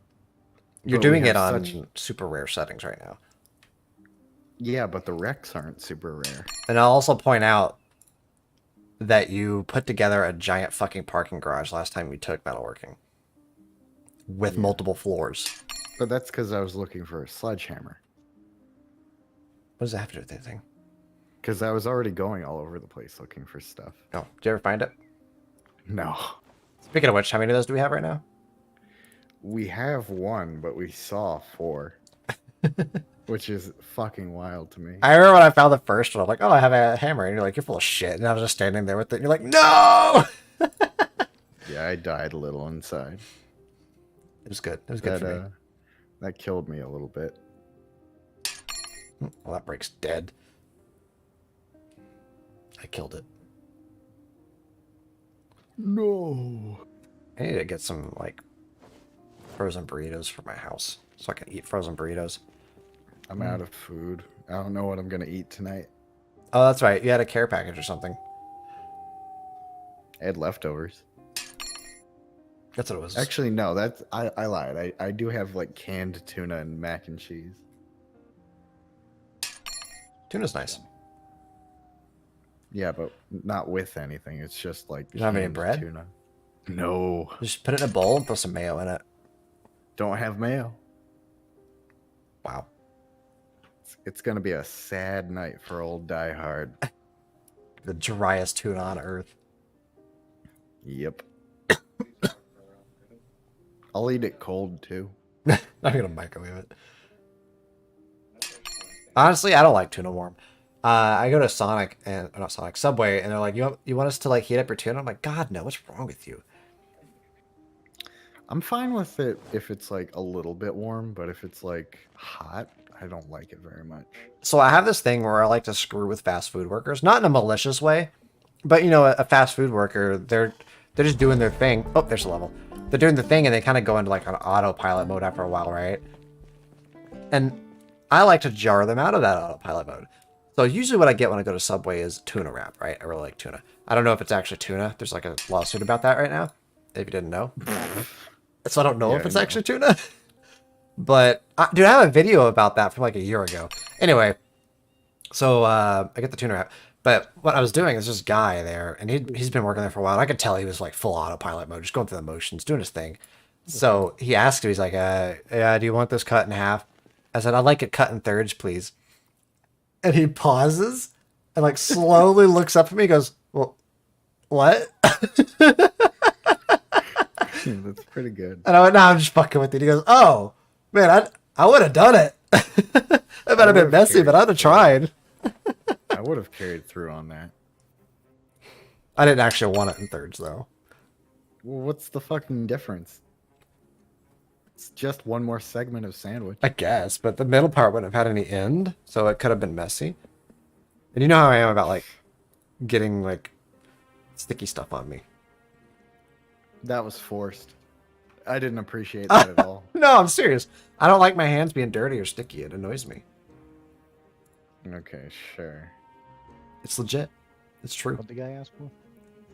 You're But we doing it have on super rare settings right now. Yeah, but the wrecks aren't super rare. And I'll also point out that you put together a giant fucking parking garage last time we took metalworking. With multiple floors. But that's because I was looking for a sledgehammer. What does that have to do with anything? Because I was already going all over the place looking for stuff. Oh, did you ever find it? No. Speaking of which, how many of those do we have right now? We have 1, but we saw 4. Which is fucking wild to me. I remember when I found the first one, I'm like, oh, I have a hammer. And you're like, you're full of shit. And I was just standing there with it. And you're like, no! Yeah, I died a little inside. It was good. It was good for me. That killed me a little bit. Well, that break's dead. I killed it. No. I need to get some, like, frozen burritos for my house so I can eat frozen burritos. I'm out of food. I don't know what I'm going to eat tonight. Oh, that's right. You had a care package or something. I had leftovers. That's what it was. Actually, no, that's I lied. I do have like canned tuna and mac and cheese. Tuna's nice. Yeah, but not with anything. It's just like You don't have any canned bread? tuna. No. Just put it in a bowl and throw some mayo in it. Don't have mayo. Wow. It's gonna be a sad night for old Die Hard. The driest tuna on earth. Yep. I'll eat it cold too. I'm gonna microwave it. Honestly, I don't like tuna warm. I go to Sonic and not Sonic Subway, and they're like, "You want us to like heat up your tuna?" I'm like, "God, no! What's wrong with you?" I'm fine with it if it's like a little bit warm, but if it's like hot, I don't like it very much. So I have this thing where I like to screw with fast food workers, not in a malicious way, but you know, a fast food worker, they're just doing their thing. Oh, there's a level. They're doing the thing, and they kind of go into like an autopilot mode after a while, right? And I like to jar them out of that autopilot mode. So usually what I get when I go to Subway is tuna wrap, right? I really like tuna. I don't know if it's actually tuna. There's like a lawsuit about that right now, if you didn't know. So I don't know if it's actually tuna. But, dude, I have a video about that from like a year ago. Anyway, so I get the tuna wrap. But what I was doing is this guy there, and he's been working there for a while. And I could tell he was like full autopilot mode, just going through the motions, doing his thing. So he asked me, he's like, yeah, do you want this cut in half? I said, I'd like it cut in thirds, please. And he pauses and like slowly looks up at me and goes, well, what? That's pretty good. And I went, no, I'm just fucking with you. He goes, oh, man, I would have done it. It might have been messy, but I'd have tried. I would have carried through on that. I didn't actually want it in thirds, though. Well, what's the fucking difference? It's just one more segment of sandwich. I guess, but the middle part wouldn't have had any end, so it could have been messy. And you know how I am about, like, getting, like, sticky stuff on me. That was forced. I didn't appreciate that at all. No, I'm serious. I don't like my hands being dirty or sticky. It annoys me. Okay, sure. It's legit. It's true. What the guy asked for? He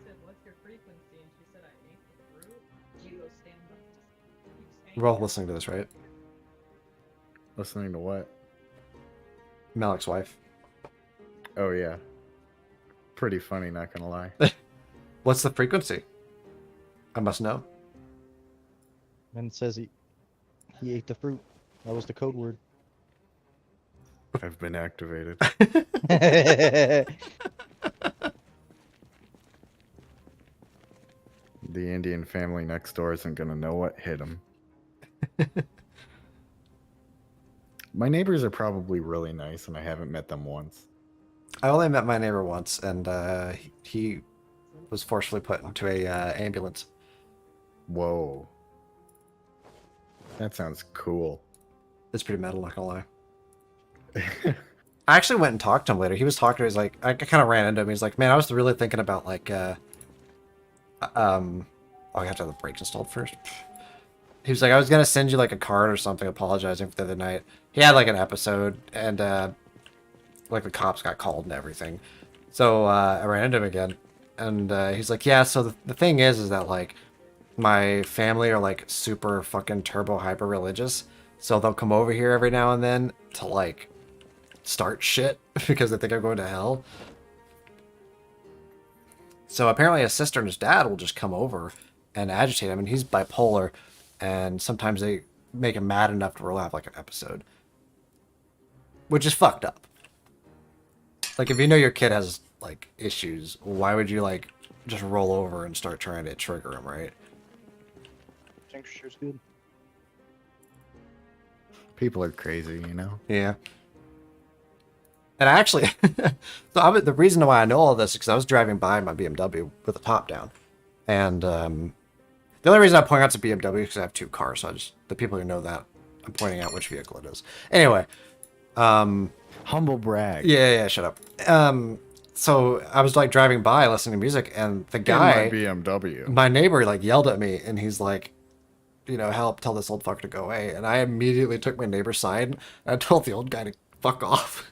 said, "What's your frequency?" And she said, "I ate the fruit." You go stand up. You stand We're all there. listening to this, right? Listening to what? Malik's wife. Oh yeah. Pretty funny, not gonna lie. What's the frequency? I must know. And it says he ate the fruit. That was the code word. I've been activated. The Indian family next door isn't gonna know what hit them. My neighbors are probably really nice, and I haven't met them once. I only met my neighbor once, and he was forcefully put into a ambulance. Whoa. That sounds cool. It's pretty metal, not gonna lie. I actually went and talked to him later. He was talking to me. He's like, I kind of ran into him. He's like, man, I was really thinking about like, oh, I have to have the brakes installed first. He was like, I was gonna send you like a card or something apologizing for the other night. He had like an episode, and like the cops got called and everything. So I ran into him again, and he's like, yeah. So the thing is that like my family are like super fucking turbo hyper religious, so they'll come over here every now and then to like start shit because they think I'm going to hell. So apparently his sister and his dad will just come over and agitate him, and he's bipolar, and sometimes they make him mad enough to roll out like an episode, which is fucked up. Like, if you know your kid has like issues, why would you like just roll over and start trying to trigger him, right? Tincture's good. People are crazy, you know? Yeah. And I actually, the reason why I know all this is because I was driving by my BMW with the top down, and the only reason I point out it's a BMW is because I have two cars. So the people who know that, I'm pointing out which vehicle it is. Anyway, Humble brag. yeah, shut up. So I was like driving by listening to music, and the In guy, my BMW. my neighbor, like yelled at me, and he's like, you know, help, tell this old fucker to go away. And I immediately took my neighbor's side, and I told the old guy to fuck off.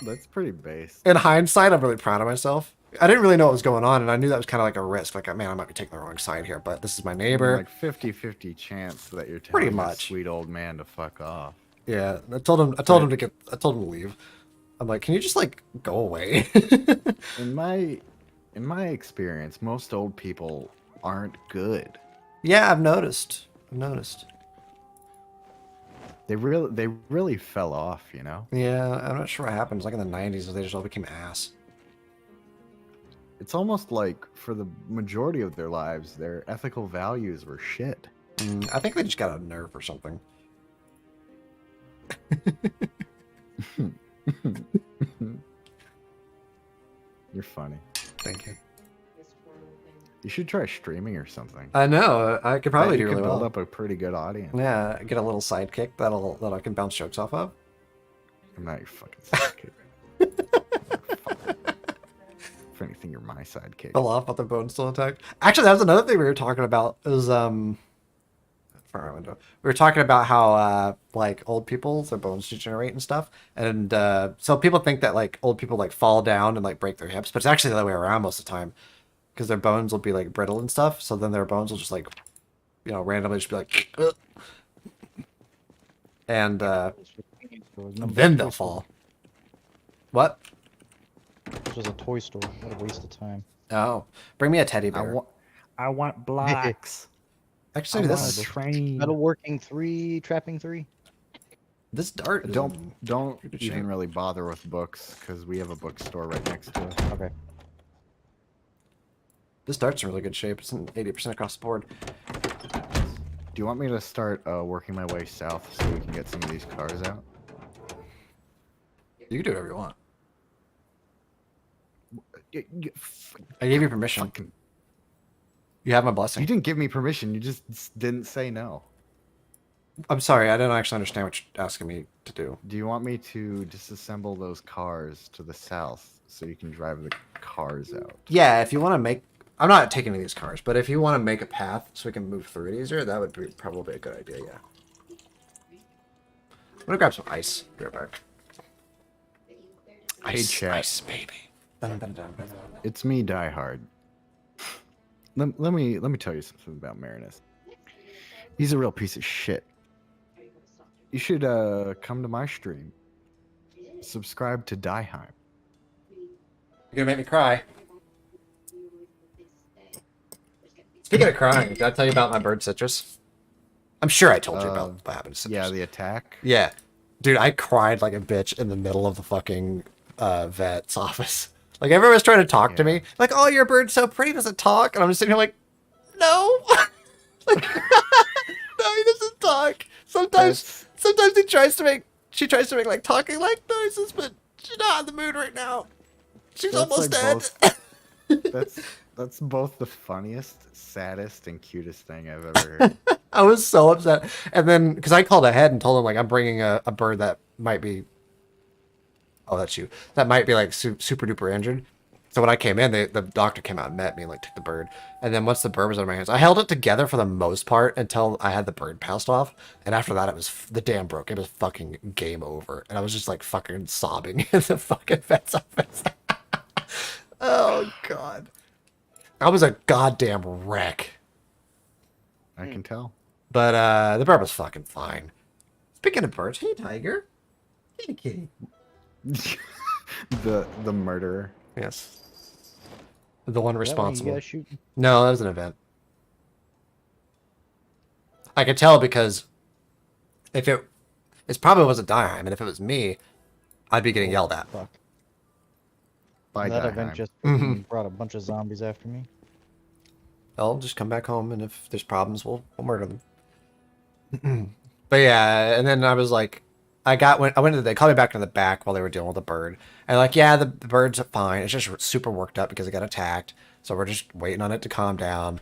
That's pretty base. In hindsight, I'm really proud of myself. I didn't really know what was going on, and I knew that was kind of like a risk. Like, man, I might be taking the wrong side here, but this is my neighbor. Like 50-50 chance that you're telling Pretty this much. sweet old man to fuck off. Yeah, I told him to leave. I'm like, can you just like go away? In my experience, most old people aren't good. Yeah, I've noticed. They really fell off, you know? Yeah, I'm not sure what happens. Like in the 90s, they just all became ass. It's almost like for the majority of their lives, their ethical values were shit. I think they just got a nerve or something. You're funny. Thank you. This squirrel thing. You should try streaming or something. I know. I could probably Bet you do could really build well. up a pretty good audience. Yeah, get a little sidekick that I can bounce jokes off of. I'm not your fucking sidekick. If anything, you're my sidekick. Fell off, but their bones still intact. Actually, that was another thing we were talking about. Is from our window. We were talking about how like old people, their bones degenerate and stuff, and so people think that like old people like fall down and like break their hips, but it's actually the other way around most of the time, because their bones will be like brittle and stuff. So then their bones will just like, you know, randomly just be like, ugh. And then they'll fall. What? This was a toy store. What a waste of time. Oh, bring me a teddy bear. I want blocks. Actually, I this want a is train. Metalworking 3, trapping 3. this dart. Is Don't in don't pretty good even shape. really bother with books because we have a bookstore right next to us. Okay. This dart's in really good shape. It's in 80% across the board. Do you want me to start working my way south so we can get some of these cars out? You can do whatever you want. You I gave you permission. You have my blessing. didn't give me permission. You just didn't say no. I'm sorry, I don't actually understand what you're asking me to do. Do you want me to disassemble those cars to the south so you can drive the cars out? Yeah, if you want to make I'm not taking any of these cars, but if you want to make a path so we can move through it easier, that would be probably a good idea, yeah. I'm gonna grab some ice. Be right back. Hey, chat. Ice, baby. Dun, dun, dun, dun, dun. It's me, Die Hard. Let me tell you something about Marinus. He's a real piece of shit. You should come to my stream. Subscribe to Dieheim. You're gonna make me cry. Speaking of crying, did I tell you about my bird citrus? I'm sure I told you about what happened to citrus. Yeah, the attack. Yeah. Dude, I cried like a bitch in the middle of the fucking vet's office. Like, everyone's trying to talk to me. Like, oh, your bird's so pretty, does it talk? And I'm just sitting here like, no. Like, no, he doesn't talk. Sometimes she tries to make like talking like noises, but she's not in the mood right now. She's That's almost like dead. That's both the funniest, saddest, and cutest thing I've ever heard. I was so upset. And then, because I called ahead and told him, like, I'm bringing a bird that might be, oh, that's you, that might be, like, super duper injured. So when I came in, the doctor came out and met me and, like, took the bird. And then once the bird was out of my hands, I held it together for the most part until I had the bird passed off. And after that, it was, the dam broke. It was fucking game over. And I was just, like, fucking sobbing in the fucking vet's office. Oh, God. I was a goddamn wreck. I can tell. But the bird was fucking fine. Speaking of birds, hey Tiger. Hey kitty. The murderer. Yes. The one Is that what you responsible. guys shooting? No, that was an event. I could tell because if it probably wasn't Dieheim, and if it was me, I'd be getting yelled at. Fuck. By That Dieheim. event just Mhm. brought a bunch of zombies after me. I'll just come back home, and if there's problems, we'll murder them. But yeah, and then I was like, I went to they called me back to the back while they were dealing with the bird. And like, yeah, the bird's fine. It's just super worked up because it got attacked. So we're just waiting on it to calm down,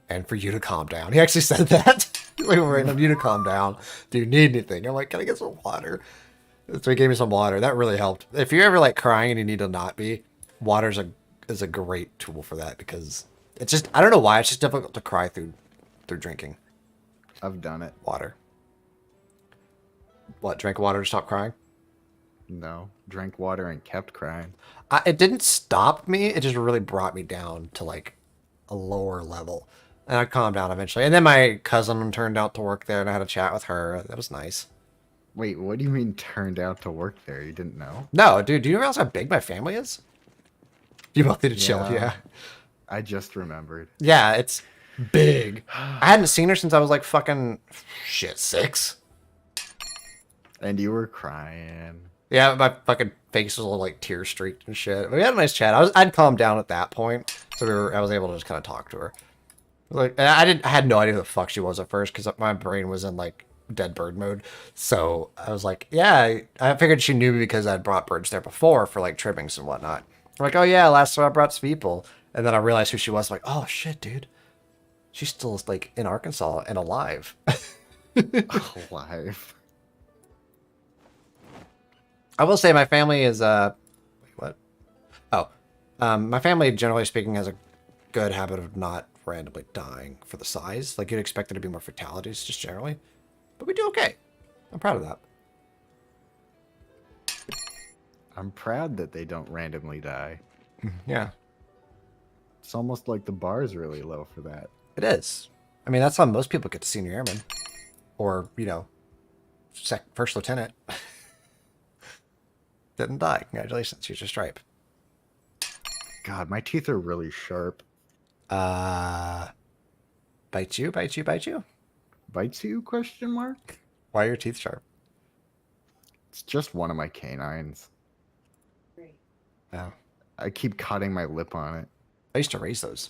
and for you to calm down. He actually said that. Like, we're waiting on you to calm down. Do you need anything? I'm like, can I get some water? So he gave me some water. That really helped. If you're ever like crying and you need to not be, water is a great tool for that because it's just, I don't know why, it's just difficult to cry through drinking I've done it. water. What, drank water to stop crying? No. Drank water and kept crying. It didn't stop me. It just really brought me down to like a lower level. And I calmed down eventually. And then my cousin turned out to work there and I had a chat with her. That was nice. Wait, what do you mean turned out to work there? You didn't know? No, dude, do you realize how big my family is? You both need to chill, yeah. I just remembered. Yeah, it's big. I hadn't seen her since I was like fucking, shit, 6. And you were crying. Yeah, my fucking face was all like tear streaked and shit. But we had a nice chat. I'd calmed down at that point, so I was able to just kind of talk to her. Like, I had no idea who the fuck she was at first because my brain was in like dead bird mode. So I was like, yeah, I figured she knew me because I'd brought birds there before for like trimmings and whatnot. I'm like, oh yeah, last time I brought some people, and then I realized who she was. I'm like, oh shit, dude, she's still like in Arkansas and alive. Alive. I will say my family is wait, what? Oh, my family generally speaking has a good habit of not randomly dying for the size. Like you'd expect there to be more fatalities just generally, but we do okay. I'm proud of that. I'm proud that they don't randomly die. Yeah, It's almost like the bar is really low for that. it is. I mean, that's how most people get to senior airman, or you know, first lieutenant. Didn't die. Congratulations, here's your stripe. God, my teeth are really sharp. Bite you, bite you, bite you. Bites you? Question mark. Why are your teeth sharp? It's just one of my canines. Oh, I keep cutting my lip on it. I used to raise those.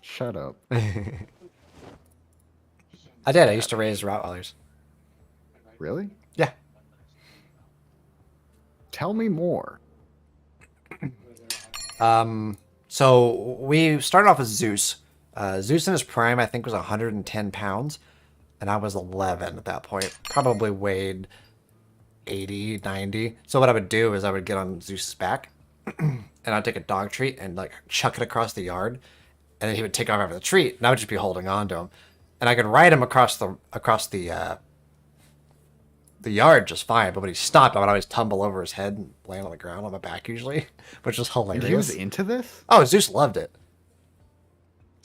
Shut up. I did. I used to raise Rottweilers. Really? Yeah. Tell me more. So we started off with Zeus. Zeus in his prime, I think, was 110 pounds, and I was 11 at that point. Probably weighed 80, 90. So what I would do is I would get on Zeus's back, and I'd take a dog treat and like chuck it across the yard, and then he would take off after the treat, and I would just be holding on to him, and I could ride him across the yard just fine. But when he stopped, I would always tumble over his head and land on the ground on my back usually, which was hilarious. And he was into this? Oh, Zeus loved it.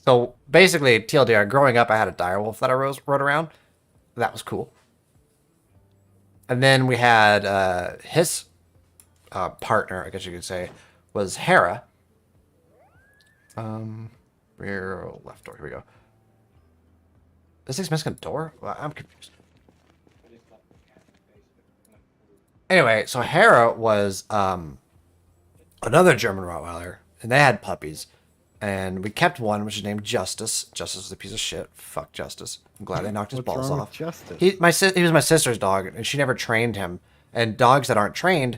So basically, TLDR, growing up, I had a direwolf that I rode around. That was cool. And then we had his partner, I guess you could say, was Hera. Rear left door. Here we go. This thing's missing a door? Well, I'm confused. Anyway, so Hera was another German Rottweiler, and they had puppies. And we kept one, which is named Justice. Justice is a piece of shit. Fuck Justice. I'm glad they knocked his What's balls wrong off. with Justice? He was my sister's dog, and she never trained him. And dogs that aren't trained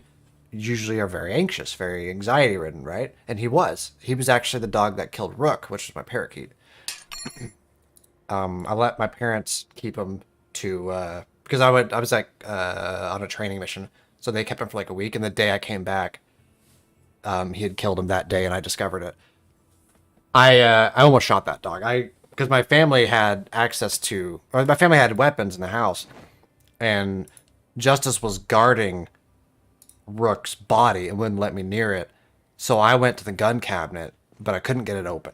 usually are very anxious, very anxiety-ridden, right? And he was. He was actually the dog that killed Rook, which was my parakeet. I let my parents keep him to because I was like on a training mission, so they kept him for like a week. And the day I came back, he had killed him that day, and I discovered it. I almost shot that dog. Because my family had my family had weapons in the house, and Justice was guarding Rook's body and wouldn't let me near it. So I went to the gun cabinet, but I couldn't get it open.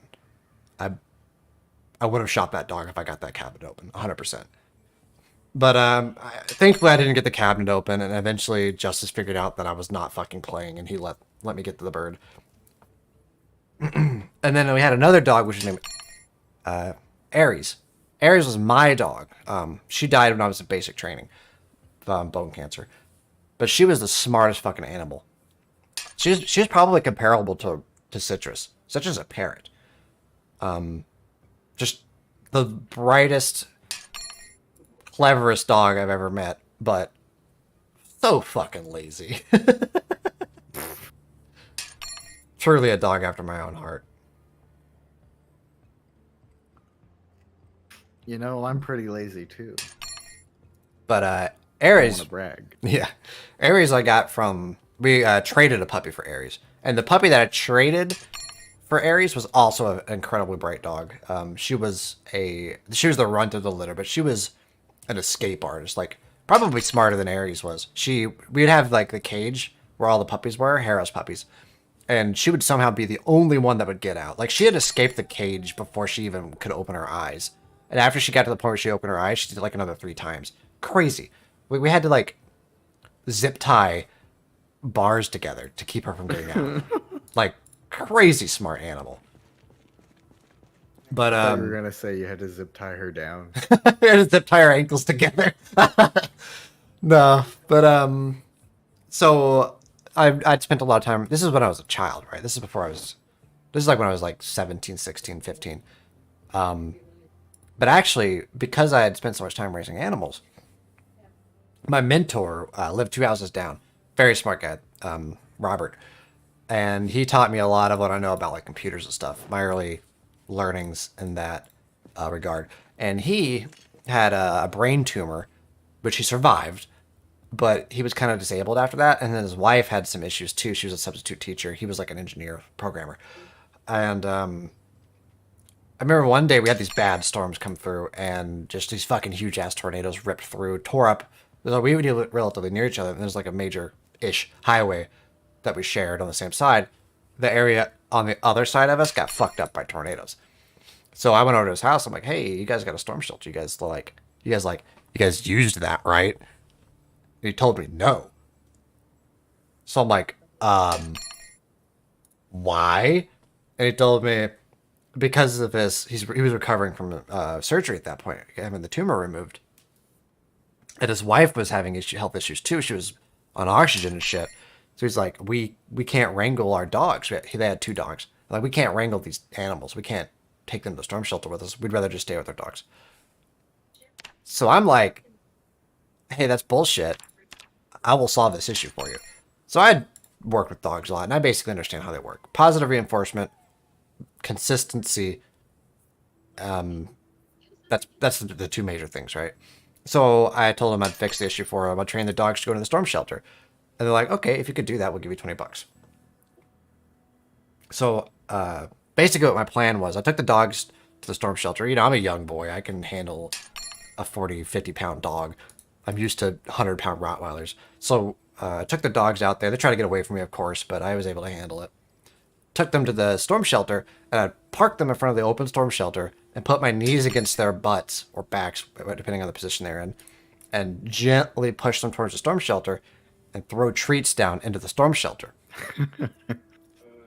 I would have shot that dog if I got that cabinet open, 100%. But thankfully I didn't get the cabinet open, and eventually Justice figured out that I was not fucking playing, and he let me get to the bird. And then we had another dog, which was named Aries. Aries was my dog. She died when I was in basic training, bone cancer. But she was the smartest fucking animal. She was probably comparable to Citrus. Citrus is a parrot. Just the brightest, cleverest dog I've ever met, but so fucking lazy. Truly a dog after my own heart. You know, I'm pretty lazy too. But I Aries, want to brag. yeah, Aries I got from, we traded a puppy for Aries, and the puppy that I traded for Aries was also an incredibly bright dog. She was the runt of the litter, but she was an escape artist, like probably smarter than Aries was. We'd have like the cage where all the puppies were, Hera's puppies, and she would somehow be the only one that would get out. Like she had escaped the cage before she even could open her eyes. And after she got to the point where she opened her eyes, she did like another 3 times. Crazy. We had to like zip tie bars together to keep her from getting out. Like crazy smart animal. But I thought you were gonna say you had to zip tie her down. we had to zip tie our ankles together. No, but so I'd spent a lot of time. This is when I was a child, right? This is like when I was like 17, 16, 15. But actually, because I had spent so much time raising animals, my mentor lived 2 houses down. Very smart guy, Robert. And he taught me a lot of what I know about like computers and stuff. My early learnings in that regard. And he had a brain tumor, which he survived, but he was kind of disabled after that. And then his wife had some issues too. She was a substitute teacher. He was like an engineer, programmer. And I remember one day we had these bad storms come through, and just these fucking huge ass tornadoes ripped through, tore up. We were relatively near each other, and there's like a major-ish highway that we shared on the same side. The area on the other side of us got fucked up by tornadoes. So I went over to his house. I'm like, "Hey, you guys got a storm shelter? You guys used that, right?" And he told me no. So I'm like, why? And he told me, because of this, he was recovering from surgery at that point, having the tumor removed. And his wife was having health issues too. She was on oxygen and shit. So he's like, we can't wrangle our dogs. They had 2 dogs. Like, we can't wrangle these animals. We can't take them to the storm shelter with us. We'd rather just stay with our dogs. So I'm like, hey, that's bullshit. I will solve this issue for you. So I'd worked with dogs a lot, and I basically understand how they work. Positive reinforcement, consistency. That's the 2 major things, right? So I told him I'd fix the issue for him. I'd train the dogs to go to the storm shelter. And they're like, okay, if you could do that, we'll give you $20. So basically what my plan was, I took the dogs to the storm shelter. You know, I'm a young boy. I can handle a 40, 50-pound dog. I'm used to 100-pound Rottweilers. So I took the dogs out there. They tried to get away from me, of course, but I was able to handle it. Took them to the storm shelter, and I parked them in front of the open storm shelter and put my knees against their butts or backs, depending on the position they're in, and gently push them towards the storm shelter and throw treats down into the storm shelter.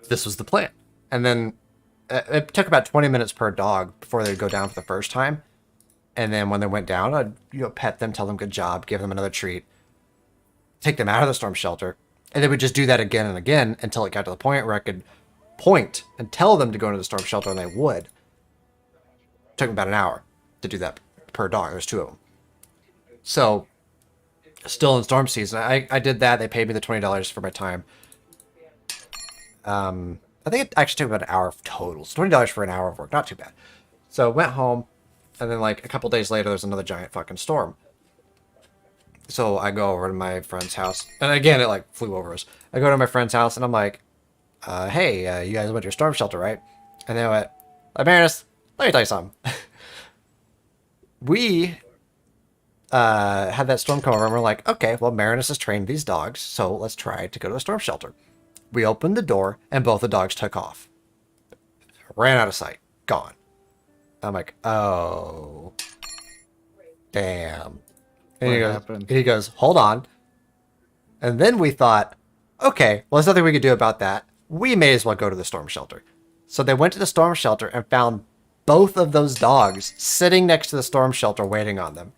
This was the plan. And then it took about 20 minutes per dog before they'd go down for the first time. And then when they went down, I'd pet them, tell them good job, give them another treat, take them out of the storm shelter, and they would just do that again and again until it got to the point where I could point and tell them to go into the storm shelter, and they would. It took me about an hour to do that per dog. There's 2 of them. So, still in storm season, I did that. They paid me the $20 for my time. I think it actually took about an hour total. So $20 for an hour of work, not too bad. So went home, and then like a couple days later, there's another giant fucking storm. So I go over to my friend's house, and again, it like flew over us. I go to my friend's house, and I'm like, hey, you guys went to your storm shelter, right? And they went, Marinus, let me tell you something. We had that storm come over, and we're like, okay, well, Marinus has trained these dogs, so let's try to go to the storm shelter. We opened the door, and both the dogs took off. Ran out of sight. Gone. I'm like, oh. Damn. And happened? he goes, hold on. And then we thought, okay, well, there's nothing we could do about that. We may as well go to the storm shelter. So they went to the storm shelter and found both of those dogs sitting next to the storm shelter waiting on them.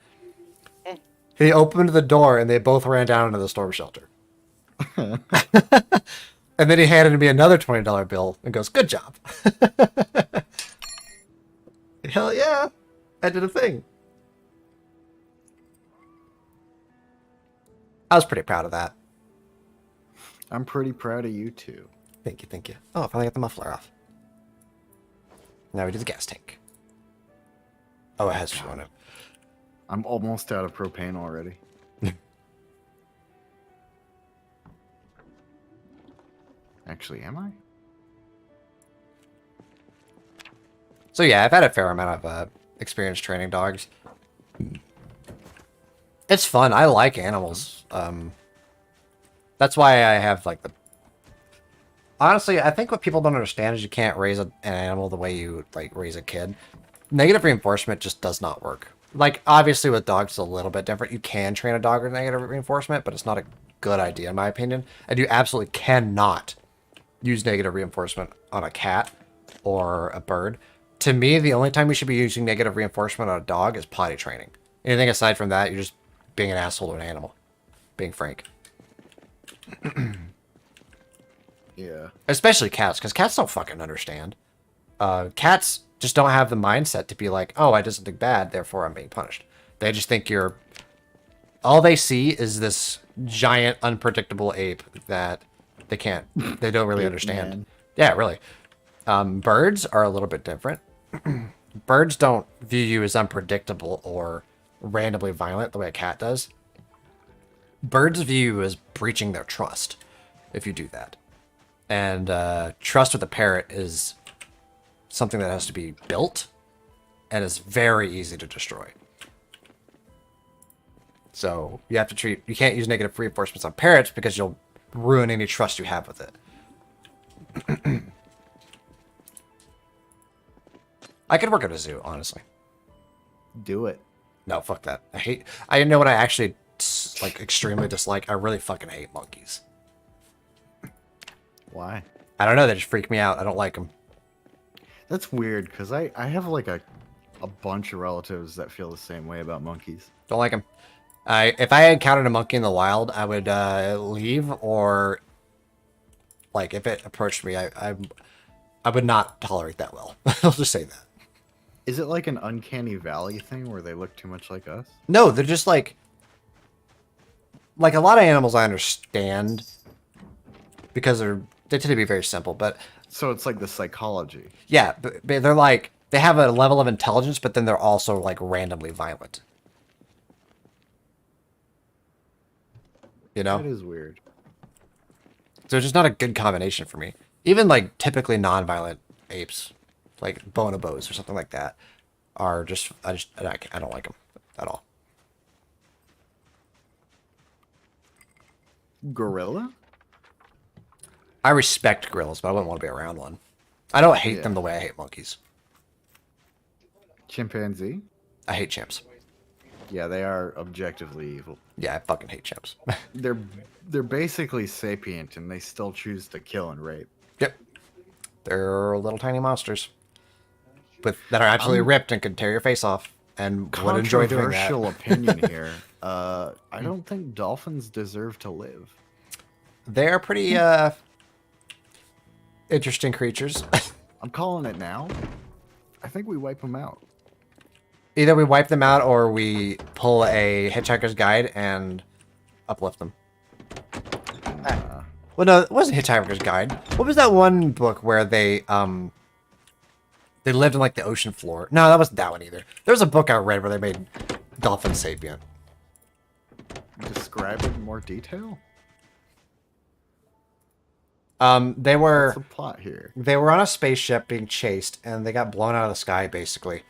He opened the door, and they both ran down into the storm shelter. And then he handed me another $20 bill and goes, good job. Hell yeah. I did a thing. I was pretty proud of that. I'm pretty proud of you too. Thank you, thank you. Oh, I finally got the muffler off. Now we do the gas tank. Oh, it has fuel in it. I'm almost out of propane already. Actually, am I? So yeah, I've had a fair amount of experience training dogs. It's fun. I like animals. That's why I have like the... Honestly, I think what people don't understand is you can't raise an animal the way you like raise a kid. Negative reinforcement just does not work. Like, obviously with dogs it's a little bit different. You can train a dog with negative reinforcement, but it's not a good idea in my opinion. And you absolutely cannot use negative reinforcement on a cat or a bird. To me, the only time you should be using negative reinforcement on a dog is potty training. Anything aside from that, you're just being an asshole to an animal. Being frank. Yeah. Especially cats, because cats don't fucking understand. Cats just don't have the mindset to be like, oh, I did something bad, therefore I'm being punished. They just think you're... All they see is this giant, unpredictable ape that they can't... They don't really understand. Man. Yeah, really. Birds are a little bit different. Birds don't view you as unpredictable or randomly violent the way a cat does. Birds view you as breaching their trust if you do that. And trust with a parrot is something that has to be built and is very easy to destroy. So you have to treat... You can't use negative reinforcements on parrots because you'll ruin any trust you have with it. I could work at a zoo, honestly. Do it. No, fuck that. I know what I actually like extremely dislike. I really fucking hate monkeys. Why? I don't know. They just freak me out. I don't like them. That's weird, because I have like a bunch of relatives that feel the same way about monkeys. Don't like them. If I encountered a monkey in the wild, I would leave, or like if it approached me, I would not tolerate that well. I'll just say that. Is it like an uncanny valley thing where they look too much like us? No, they're just like a lot of animals I understand because they tend to be very simple, but So it's like the psychology. yeah, but they're like, they have a level of intelligence, but then they're also like randomly violent. You know? That is weird. So it's just not a good combination for me. Even like typically non-violent apes, like bonobos or something like that, are just I don't like them at all. Gorilla? I respect gorillas, but I wouldn't want to be around one. I don't hate them Yeah. the way I hate monkeys. Chimpanzee? I hate chimps. Yeah, they are objectively evil. Yeah, I fucking hate chimps. They're they're basically sapient, and they still choose to kill and rape. Yep. They're little tiny monsters. That are absolutely I'm- ripped and could tear your face off and would enjoy doing that. Controversial opinion here. I don't think dolphins deserve to live. They're pretty interesting creatures. I'm calling it now. I think we wipe them out. Either we wipe them out or we pull a Hitchhiker's Guide and uplift them. Well, no, it wasn't Hitchhiker's Guide. What was that one book where they lived in like the ocean floor? No, that wasn't that one either. There was a book I read where they made dolphins sapient. Describe it in more detail. They were What's the plot here? they were on a spaceship being chased, and they got blown out of the sky basically,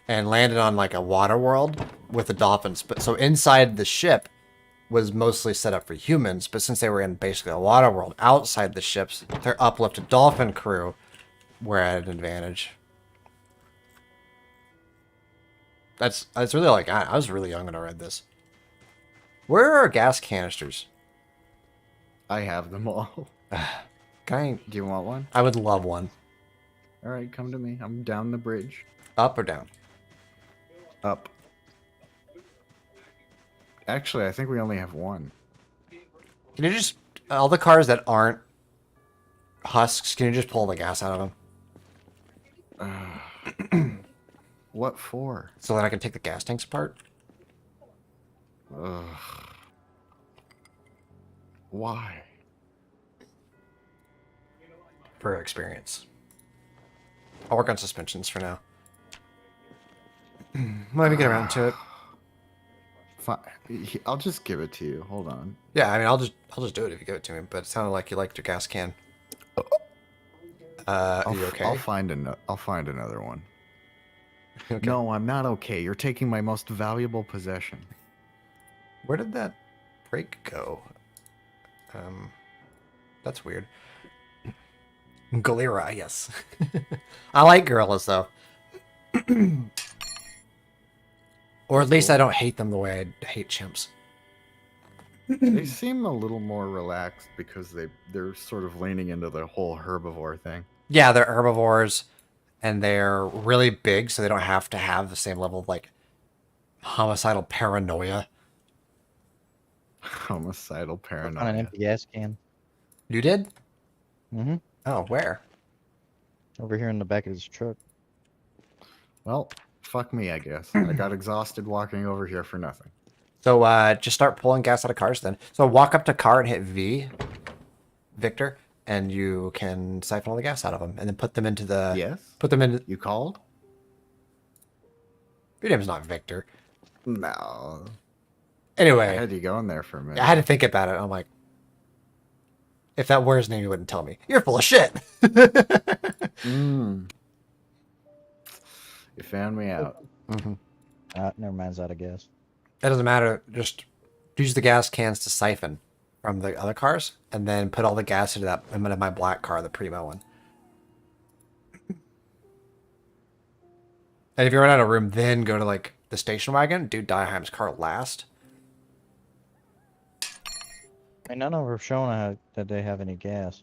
and landed on like a water world with the dolphins. But so inside the ship was mostly set up for humans, but since they were in basically a water world outside the ships, their uplifted dolphin crew were at an advantage. That's really like I was really young when I read this. Where are our gas canisters? I have them all. Can Do you want one? I would love one. All right, come to me. I'm down the bridge. Up or down? Up. Actually, I think we only have one. Can you just all the cars that aren't husks? Can you just pull the gas out of them What for? so that I can take the gas tanks apart? Ugh. Why? For experience. I'll work on suspensions for now. Maybe get around to it. Fine. I'll just give it to you. Hold on. Yeah, I mean, I'll just do it if you give it to me. But it sounded like you liked your gas can. Are you okay? I'll find another one. Okay. No, I'm not okay. You're taking my most valuable possession. Where did that brake go? That's weird. Galera, yes. I like gorillas though. Or at least I don't hate them the way I hate chimps. They seem a little more relaxed because they're sort of leaning into the whole herbivore thing. Yeah, they're herbivores and they're really big, so they don't have to have the same level of like homicidal paranoia. Homicidal On an paranoia. empty gas can. You did? Mm-hmm. Oh, where? Over here in the back of his truck. Well, fuck me, I guess. I got exhausted walking over here for nothing. So just start pulling gas out of cars then. So walk up to car and hit V, Victor, and you can siphon all the gas out of them, and then put them into the. Yes? Put them into. You called? Your name's not Victor. No. I Anyway, had you going there for a minute. I had to think about it. I'm like, if that were his name, you wouldn't tell me. You're full of shit. Mm. You found me out. Mm-hmm. Never mind's out of gas. That doesn't matter. Just use the gas cans to siphon from the other cars, and then put all the gas into my black car, the Primo one. And if you run out of room, then go to like the station wagon. Do Diheim's car last. I mean, none of them have shown that they have any gas.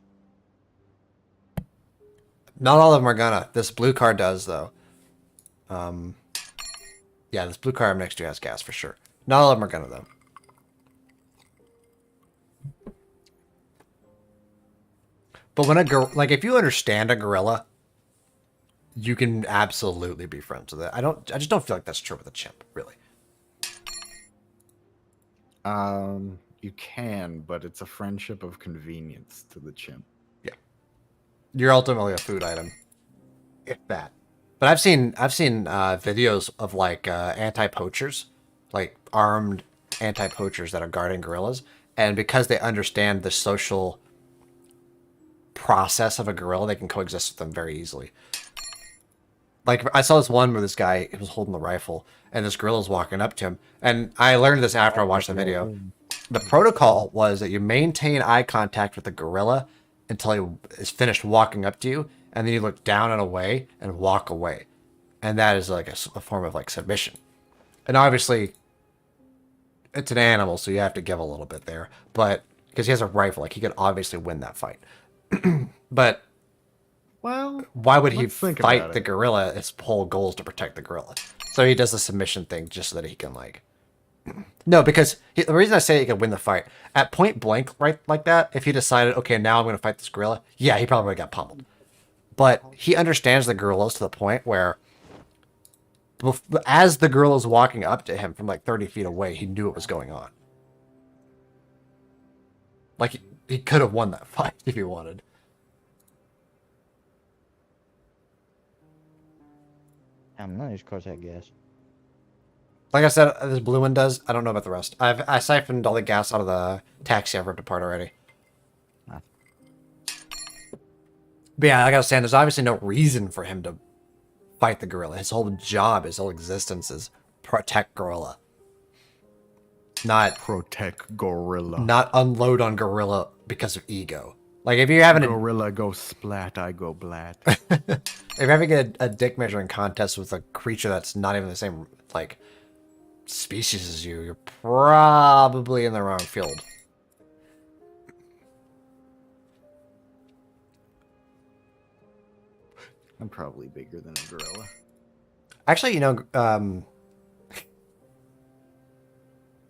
Not all of them are gonna. This blue car does though. Yeah, this blue car I'm next to has gas for sure. Not all of them are gonna though. But when like if you understand a gorilla, you can absolutely be friends with it. I just don't feel like that's true with a chimp, really. You can, but it's a friendship of convenience to the chimp. You're ultimately a food item, if that. But I've seen videos of like anti-poachers, like armed anti-poachers that are guarding gorillas, and because they understand the social process of a gorilla, they can coexist with them very easily. Like, I saw this one where this guy was holding the rifle, and this gorilla was walking up to him. And I learned this after I watched the video. The protocol was that you maintain eye contact with the gorilla until he is finished walking up to you, and then you look down and away and walk away. And that is like a form of like submission. And obviously, it's an animal, so you have to give a little bit there. But because he has a rifle, like he could obviously win that fight. But Well, why would he let's think fight about the it. gorilla? His whole goal is to protect the gorilla. So he does the submission thing just so that he can like. No, because the reason I say he could win the fight at point blank, right, like that. If he decided, okay, now I'm going to fight this gorilla, yeah, he probably would have got pummeled. But he understands the gorillas to the point where, as the gorilla's walking up to him from like 30 feet away, he knew what was going on. Like he could have won that fight if he wanted. None of these cars had gas. Like I said, this blue one does. I don't know about the rest. I siphoned all the gas out of the taxi I've ripped apart already. Ah. But yeah, like I was saying, there's obviously no reason for him to fight the gorilla. His whole job, his whole existence is protect gorilla. Not Protect gorilla. not unload on gorilla because of ego. Like if you're having a Gorilla go splat, I go blat. if you're having a dick measuring contest with a creature that's not even the same like species as you, you're probably in the wrong field. I'm probably bigger than a gorilla. Actually, you know,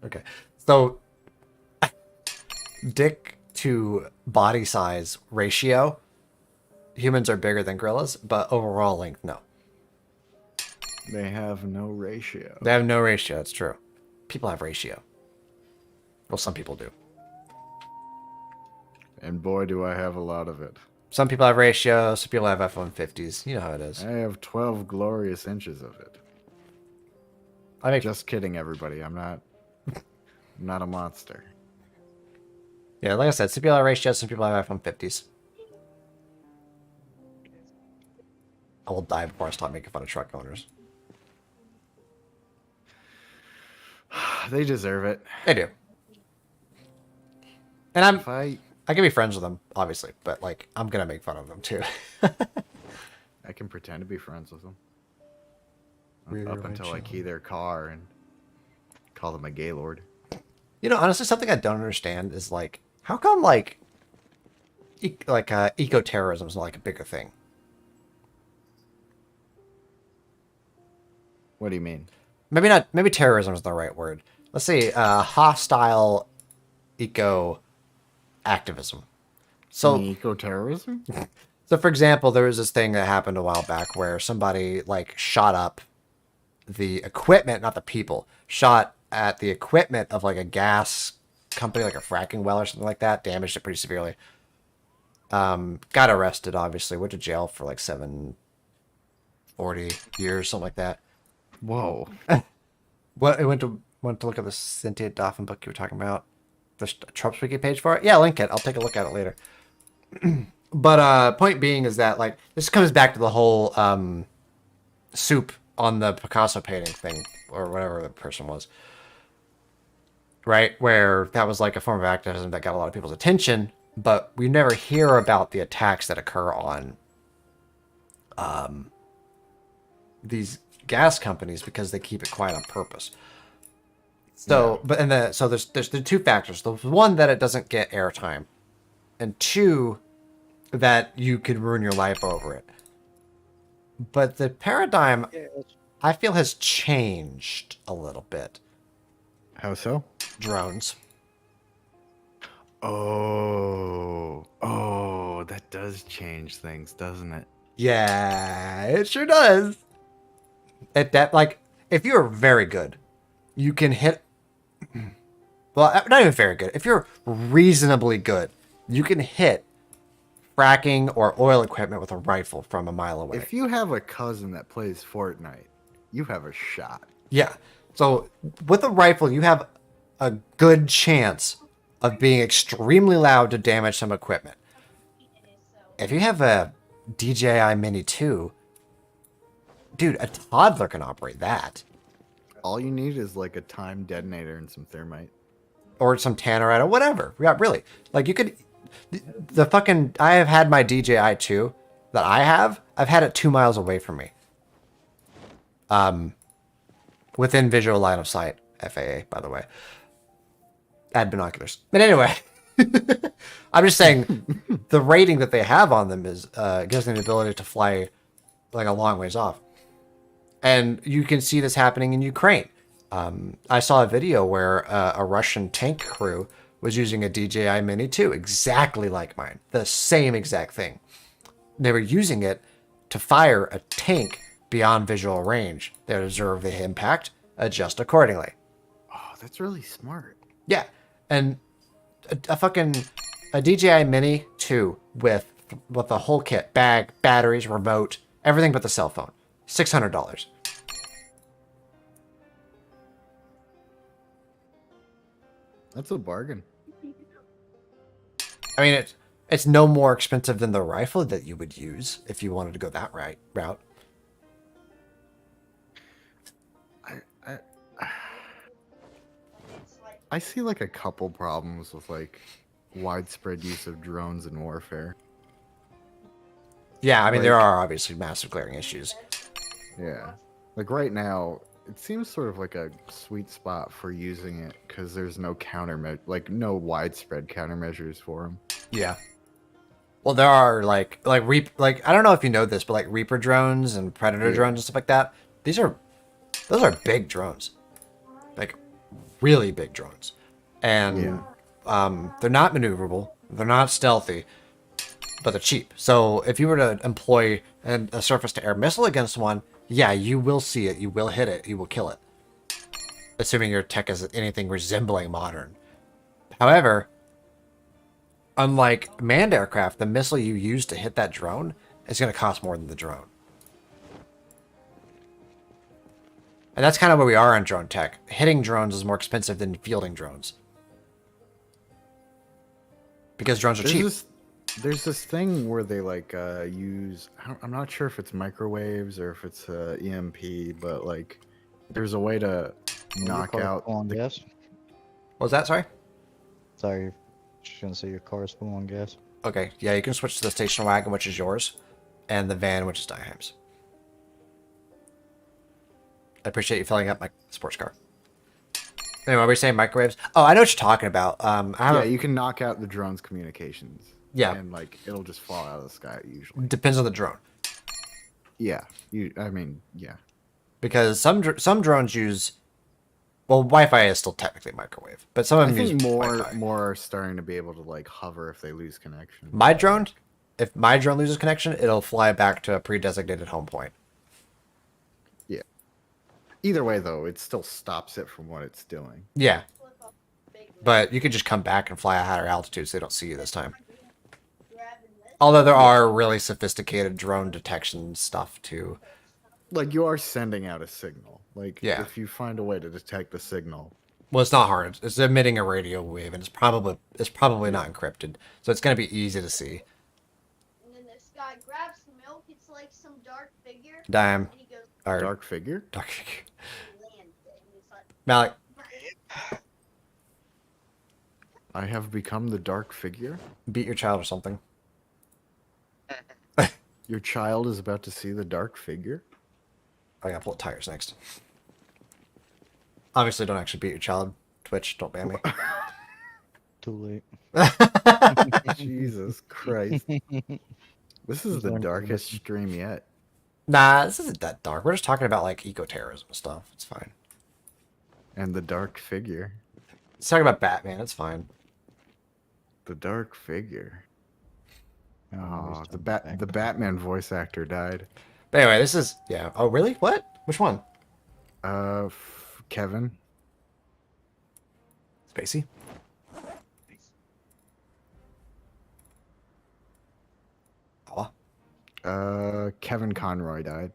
okay. So dick to body size ratio, humans are bigger than gorillas, but overall length, no. They have no ratio. They have no ratio, that's true. People have ratio. Well, some people do. And boy, do I have a lot of it. Some people have ratio, some people have F-150s. You know how it is. I have 12 glorious inches of it. I make Just kidding, everybody. I'm not a monster. Yeah, like I said, some people have ratio, some people have F-150s. I will die before I stop making fun of truck owners. They deserve it. They do. And If I I can be friends with them, obviously, but like I'm gonna make fun of them too. can pretend to be friends with them. We're Up until I key their car and call them a gaylord. You know, honestly, something I don't understand is like, how come like, eco-terrorism is not like a bigger thing? What do you mean? Maybe not. Maybe terrorism is the right word. Let's see, hostile eco activism. So, Eco-terrorism? so for example, there was this thing that happened a while back where somebody like shot up the equipment, not the people, shot at the equipment of like a gas company, like a fracking well or something like that, damaged it pretty severely. Got arrested, obviously, went to jail for like 740 years, something like that. Whoa. What, I went to look at the Cynthia Doffin book you were talking about. The Trump's wiki page for it. Yeah, link it. I'll take a look at it later. But point being is that like this comes back to the whole soup on the Picasso painting thing or whatever the person was, right? Where that was like a form of activism that got a lot of people's attention, but we never hear about the attacks that occur on these gas companies because they keep it quiet on purpose. So, but so there's the two factors. The one that it doesn't get airtime, and two that you could ruin your life over it. But the paradigm, I feel, has changed a little bit. How so? Drones. Oh, that does change things, doesn't it? Yeah, it sure does. That like, if you're very good, you can hit. Well, not even very good. If you're reasonably good, you can hit fracking or oil equipment with a rifle from a mile away. If you have a cousin that plays Fortnite, you have a shot. Yeah. So with a rifle, you have a good chance of being extremely loud to damage some equipment. if you have a DJI Mini 2, dude, a toddler can operate that. All you need is like a time detonator and some thermite. Or some tannerite or whatever. Yeah, really. Like you could, the fucking, I have had my DJI 2 that I've had it 2 miles away from me. Within visual line of sight. FAA, by the way. Add binoculars. But anyway, I'm just saying the rating that they have on them is gives them the ability to fly like a long ways off. And you can see this happening in Ukraine. I saw a video where a Russian tank crew was using a DJI Mini 2, exactly like mine, the same exact thing. They were using it to fire a tank beyond visual range. They would observe the impact, adjust accordingly. Oh, that's really smart. Yeah, and a DJI Mini 2 with the whole kit, bag, batteries, remote, everything but the cell phone, $600. That's a bargain. I mean, it's no more expensive than the rifle that you would use if you wanted to go that route. I see like a couple problems with like widespread use of drones in warfare. Yeah, I mean, there Like- are obviously massive glaring issues. Yeah. Like right now, it seems sort of like a sweet spot for using it because there's no no widespread countermeasures for them. Yeah. Well, there are like I don't know if you know this, but like Reaper drones and Predator Yeah. drones and stuff like that. Those are big drones, like really big drones, and they're not maneuverable. They're not stealthy, but they're cheap. So if you were to employ a surface-to-air missile against one, yeah, you will see it. You will hit it. You will kill it, assuming your tech is anything resembling modern. However, unlike manned aircraft, the missile you use to hit that drone is going to cost more than the drone. And that's kind of where we are on drone tech. Hitting drones is more expensive than fielding drones. Because drones are cheap. There's this thing where they like use. I'm not sure if it's microwaves or if it's EMP, but like there's a way to knock out. On The, gas. What was that? Sorry? Sorry, just gonna say your car's full on gas. Okay. Yeah, you can switch to the station wagon, which is yours, and the van, which is Diaham's. I appreciate you filling up my sports car. Anyway, are we saying microwaves? Oh, I know what you're talking about. you can knock out the drone's communications. Yeah. And like it'll just fall out of the sky usually. Depends on the drone. Yeah. Yeah. Because some drones use, well, Wi-Fi is still technically microwave, but some of I them think use more Wi-Fi. are starting to be able to like hover if they lose connection. My drone, if my drone loses connection, it'll fly back to a pre-designated home point. Yeah. Either way though, it still stops it from what it's doing. Yeah, but you could just come back and fly at higher altitudes so they don't see you this time. Although there are really sophisticated drone detection stuff too. Like you are sending out a signal. Like Yeah. if you find a way to detect the signal. Well, it's not hard. It's emitting a radio wave, and it's probably not encrypted, so it's going to be easy to see. And then this guy grabs the milk. It's like some dark figure. Damn. And he goes, Or Dark figure? dark. land it. And it's like, Malik, I have become the dark figure. beat your child or something. Your child is about to see the dark figure? I gotta pull up tires next. Obviously, don't actually beat your child. Twitch, don't ban me. Too late. Jesus Christ. This is the Learn from darkest stream yet. Nah, this isn't that dark. We're just talking about like eco-terrorism stuff. It's fine. And the dark figure. Let's talk about Batman. It's fine. The dark figure. I don't know Oh, who's the talking about the Batman voice actor died. But anyway, this is yeah. Oh, really? What? Which one? Kevin. Spacey. Oh, Kevin Conroy died.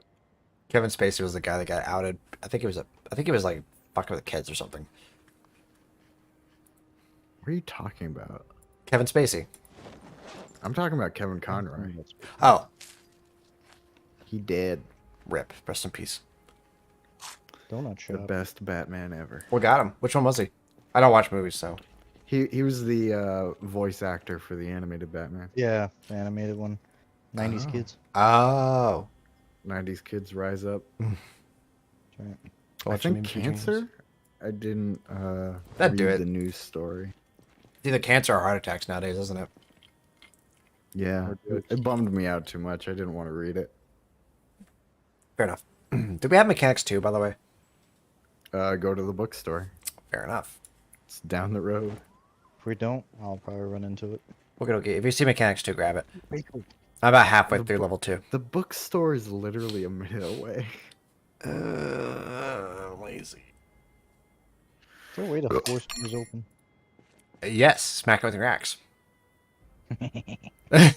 Kevin Spacey was the guy that got outed. I think he was like fucking with kids or something. What are you talking about? Kevin Spacey. I'm talking about Kevin Conroy. Oh, He did. rip. Rest in peace. Donut The shop. best Batman ever. We got him. Which one was he? I don't watch movies, so. He was the voice actor for the animated Batman. Yeah, the animated one. 90s Oh. kids. Oh. 90s kids rise up. That's right. I Watch think Memes for cancer. Genius. I didn't That'd do read it. the news story. It's either cancer or heart attacks nowadays, isn't it? Yeah, Or do it bummed me out too much. I didn't want to read it. Fair enough. Do we have mechanics too, by the way? Go to the bookstore. Fair enough. It's down the road. If we don't, I'll probably run into it. Okay. If you see mechanics too, grab it. Bakery. I'm about halfway The through book- level 2. The bookstore is literally a minute away. Lazy. Is there a way to force doors open? Yes, smack it with your axe. I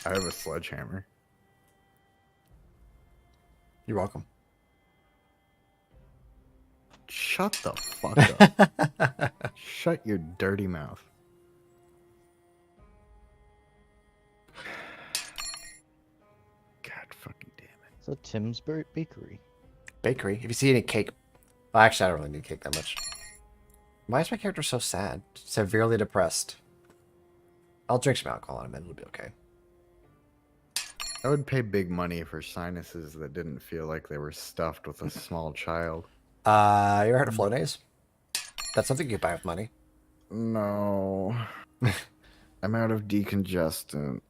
have a sledgehammer. You're welcome. Shut the fuck up. Shut your dirty mouth. God fucking damn it. It's a Tim's Bakery. Bakery. If you see any cake. Well, actually, I don't really need cake that much. Why is my character so sad? Severely depressed. I'll drink some alcohol in a minute. It'll be okay. I would pay big money for sinuses that didn't feel like they were stuffed with a small child. You ever heard of Flonase? That's something you can buy with money. No. I'm out of decongestant.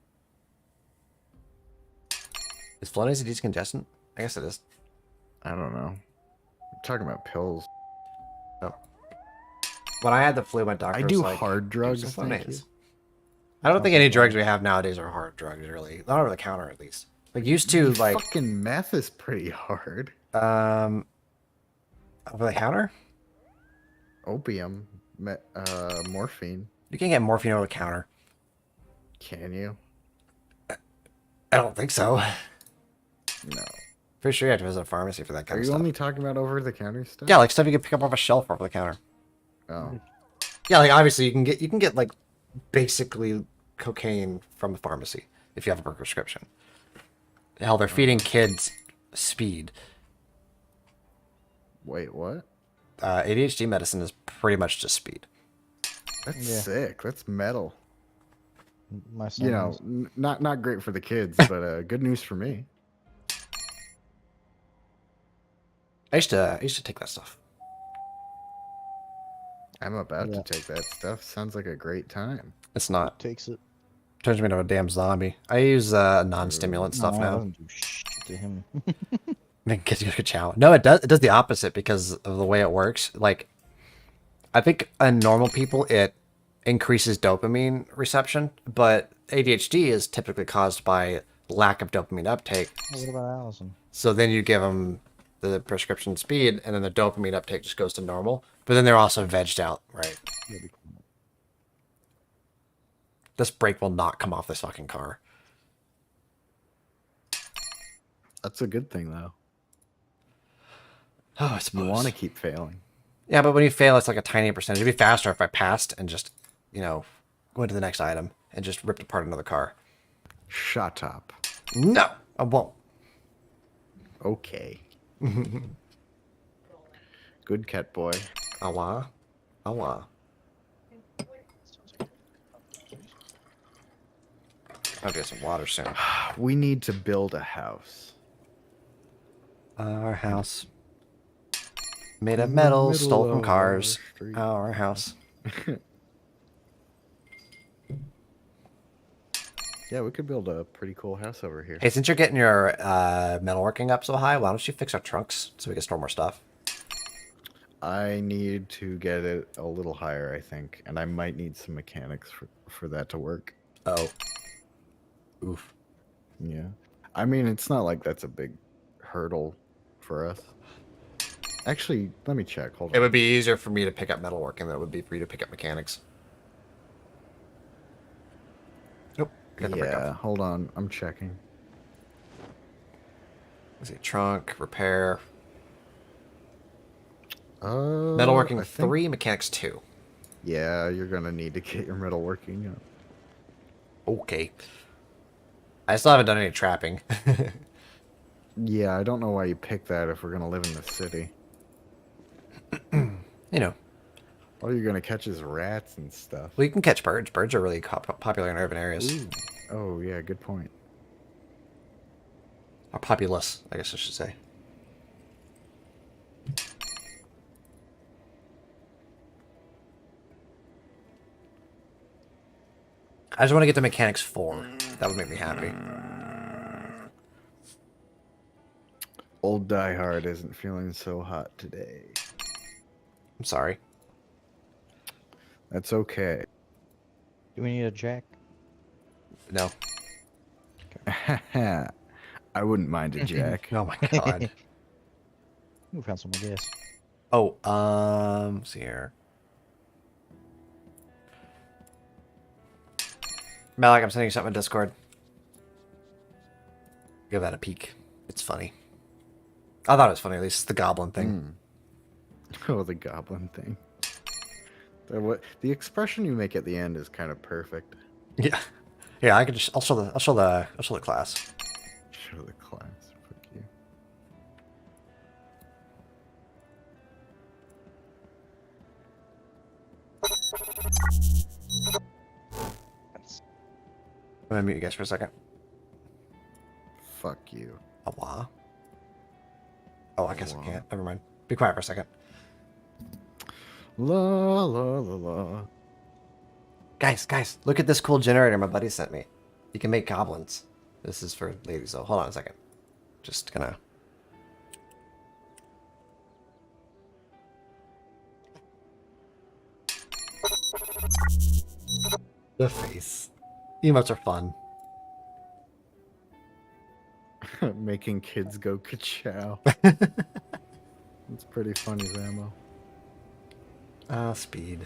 Is Flonase a decongestant? I guess it is. I don't know. I'm talking about pills. When I had the flu, my doctor I was do like, hard drugs, "Use some thank you." Flonase." I don't think any drugs we have nowadays are hard drugs, really. Not over the counter, at least. Like, used to, like, Fucking meth is pretty hard. over the counter? Opium, morphine. You can get morphine over the counter. Can you? I don't think so. No. Pretty sure you have to visit a pharmacy for that Are kind of you stuff. only talking about over-the-counter stuff? Yeah, like stuff you can pick up off a shelf over the counter. Oh. Yeah, like obviously you can get like basically cocaine from a pharmacy if you have a prescription. Hell, they're feeding kids speed. Wait, what? ADHD medicine is pretty much just speed. That's Yeah. sick. That's metal. My son You know, has- not great for the kids, but good news for me. I used to take that stuff. I'm about Yeah. to take that stuff. Sounds like a great time. It's not. takes it. Turns me into a damn zombie. I use non-stimulant stuff No, it now. doesn't do shit to him. Then gives you a chow. No, it does. It does the opposite because of the way it works. Like, I think in normal people it increases dopamine reception, but ADHD is typically caused by lack of dopamine uptake. What about Allison? So then you give them the prescription speed, and then the dopamine uptake just goes to normal. But then they're also vegged out, right? This brake will not come off this fucking car. That's a good thing, though. Oh, I You suppose. want to keep failing. Yeah, but when you fail, it's like a tiny percentage. It'd be faster if I passed and just, go into the next item and just ripped apart another car. Shut up. No, I won't. Okay. Good cat boy. Allah. Allah. I'll get some water soon. We need to build a house. Our house. Made of In the metal, middle stole from of cars. our street. Our house. Yeah, we could build a pretty cool house over here. Hey, since you're getting your metalworking up so high, why don't you fix our trunks so we can store more stuff? I need to get it a little higher, I think, and I might need some mechanics for that to work. Oh. Oof. Yeah. I mean, it's not like that's a big hurdle for us. Actually, let me check. Hold It on. would be easier for me to pick up metalworking than it would be for you to pick up mechanics. Nope. I got the brick Yeah, up. hold on. I'm checking. Let's see, trunk, repair. I Metalworking think 3, mechanics 2. Yeah, you're gonna need to get your metal working. Okay. I still haven't done any trapping. Yeah, I don't know why you picked that if we're gonna live in the city. You know, All you're gonna catch is rats and stuff. we can catch birds. Birds are really popular in urban areas. Ooh. Oh yeah, good point. Or populous, I guess I should say. I just want to get to Mechanics 4. That would make me happy. Old Die Hard isn't feeling so hot today. I'm sorry. That's okay. Do we need a jack? No. I wouldn't mind a jack. Oh my god. We found some more gas. Oh, let's see here. Malik, I'm sending you something in Discord. Give that a peek. It's funny. I thought it was funny, at least it's the goblin thing. Oh, the goblin thing. The expression you make at the end is kind of perfect. Yeah. Yeah, I could just I'll show the class. Show the class. Fuck you. I'm gonna mute you guys for a second. Fuck you. Awa. Oh, I guess I Awa. can't. Never mind. Be quiet for a second. La la la la. Guys, look at this cool generator my buddy sent me. You can make goblins. This is for ladies though. Hold on a second. Just gonna... The face. Emotes are fun. Making kids go ka-chow. It's pretty funny, Zammo. Speed.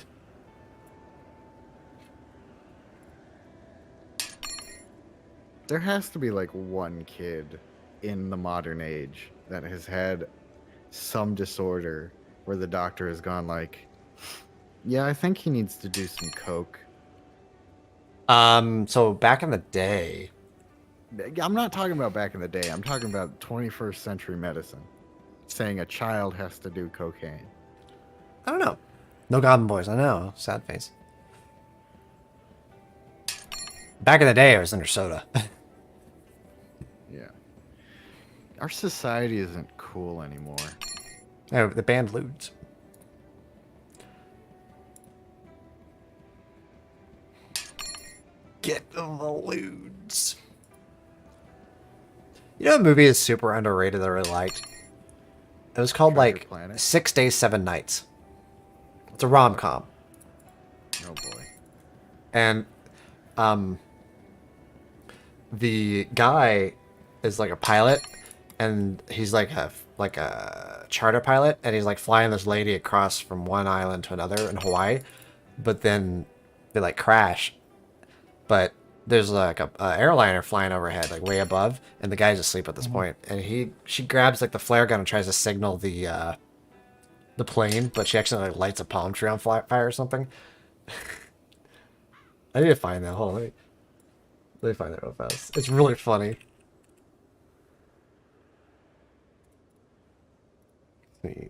There has to be like one kid in the modern age that has had some disorder where the doctor has gone like, yeah, I think he needs to do some coke. So back in the day... I'm not talking about back in the day. I'm talking about 21st century medicine. Saying a child has to do cocaine. I don't know. No Goblin Boys, I know. Sad face. Back in the day, I was under soda. Yeah. Our society isn't cool anymore. Oh, the band Ludes. Get the Ludes. You know, a movie is super underrated that I really liked. It was called Treasure like Planet? 6 Days, 7 Nights. It's a rom-com, Oh boy. and the guy is like a pilot, and he's like a charter pilot, and he's like flying this lady across from one island to another in Hawaii, but then they like crash. But there's like a airliner flying overhead, like way above, and the guy's asleep at this point, and she grabs like the flare gun and tries to signal the plane, but she accidentally lights a palm tree on fire or something. I need to find that. Hold on, let me find that real fast. It's really funny.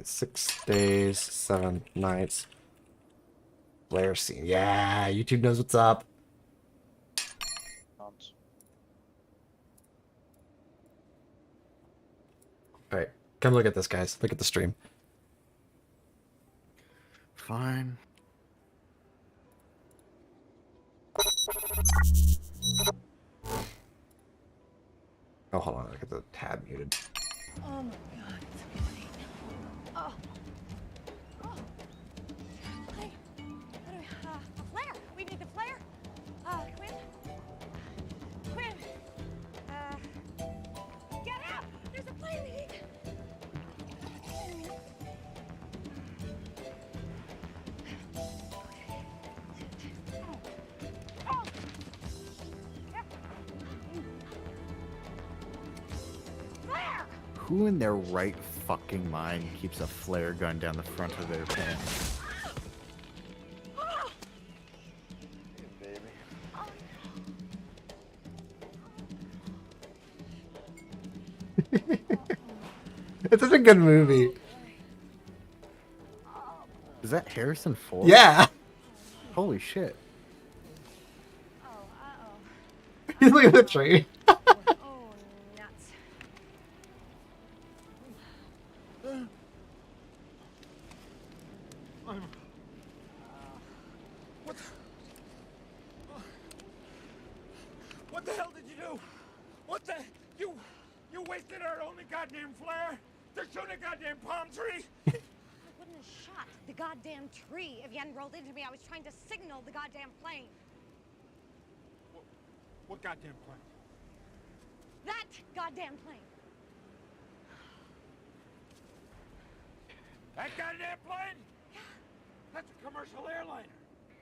6 days, 7 nights. Flare scene. Yeah, YouTube knows what's up. Alright, come look at this, guys. Look at the stream. Fine. Oh, hold on. I got the tab muted. Oh my god, it's bleeding. Oh. Oh. Hey, how do we, a flare? We need the flare. Quinn? Quinn! Get out! There's a flare leak! Oh. Flare! Who in their right fucking mind keeps a flare gun down the front of their pants? Oh. It's such a good movie. Is that Harrison Ford? Yeah. Holy shit. Oh, uh-oh. He's looking at the tree. Oh, nuts. What the hell did you do? What the? You wasted our only goddamn flare to shoot a goddamn palm tree? I wouldn't have shot the goddamn tree if you hadn't rolled into me. I was trying to signal the goddamn plane. What goddamn plane? That goddamn plane. That goddamn plane? That's a commercial airliner.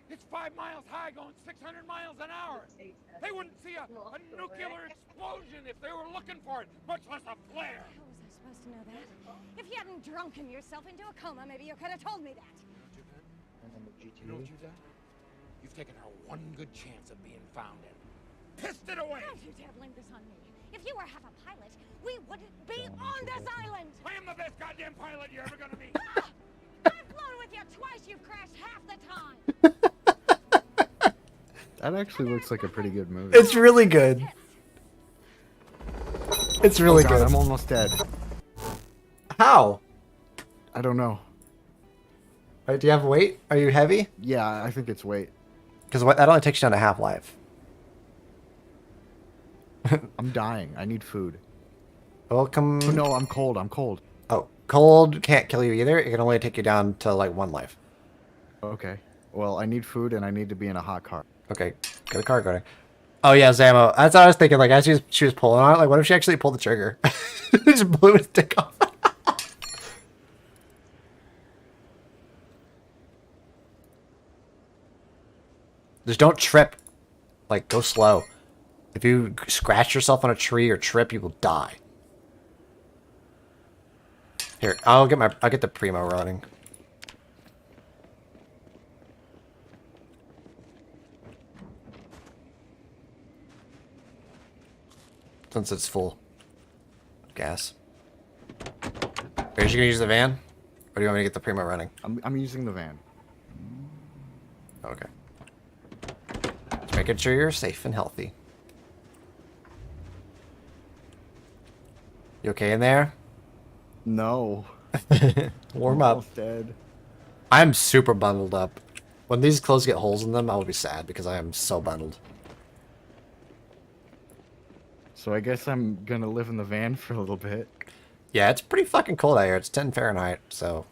It's 5 miles high going 600 miles an hour. They wouldn't see a nuclear explosion if they were looking for it, much less a flare. How was I supposed to know that? If you hadn't drunken yourself into a coma, maybe you could have told me that. And then the You know what GTA. you've done? You've taken our one good chance of being found and pissed it away. Don't you dare blame this on me. If you were half a pilot, we wouldn't be on this island. I am the best goddamn pilot you're ever gonna meet. Ah! I've flown with you twice. You've crashed half the time. That actually looks like a pretty good movie. It's really good. It's really Oh God, good. I'm almost dead. How? I don't know. Do you have weight? Are you heavy? Yeah, I think it's weight. Because that only takes you down to half life. I'm dying. I need food. Welcome. Oh, no, I'm cold. I'm cold. Oh, cold can't kill you either. It can only take you down to like 1 life. Okay. Well, I need food and I need to be in a hot car. Okay, get a car going. Oh yeah, Zamo. That's what I was thinking. Like as she was pulling on it, like what if she actually pulled the trigger? Just blew his dick off. Just don't trip. Like go slow. If you scratch yourself on a tree or trip, you will die. Here, I'll get the Primo running. Since it's full of gas. Are you gonna use the van? Or do you want me to get the Primo running? I'm using the van. Okay. Just making sure you're safe and healthy. You okay in there? No. Warm I'm up. almost dead. I'm super bundled up. When these clothes get holes in them, I will be sad because I am so bundled. So I guess I'm gonna live in the van for a little bit. Yeah, it's pretty fucking cold out here. It's 10 Fahrenheit, so...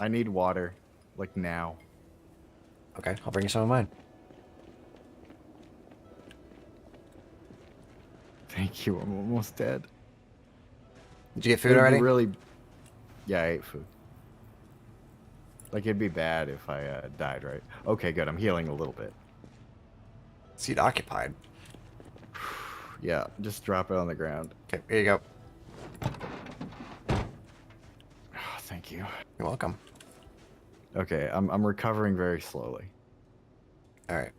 I need water. Like now. Okay, I'll bring you some of mine. Thank you. I'm almost dead. Did you get food It'd be already? really... Yeah, I ate food. Like, it'd be bad if I died, right? Okay, good. I'm healing a little bit. Seat occupied. Yeah, just drop it on the ground. Okay, here you go. Oh, thank you. You're welcome. Okay, I'm recovering very slowly. Alright.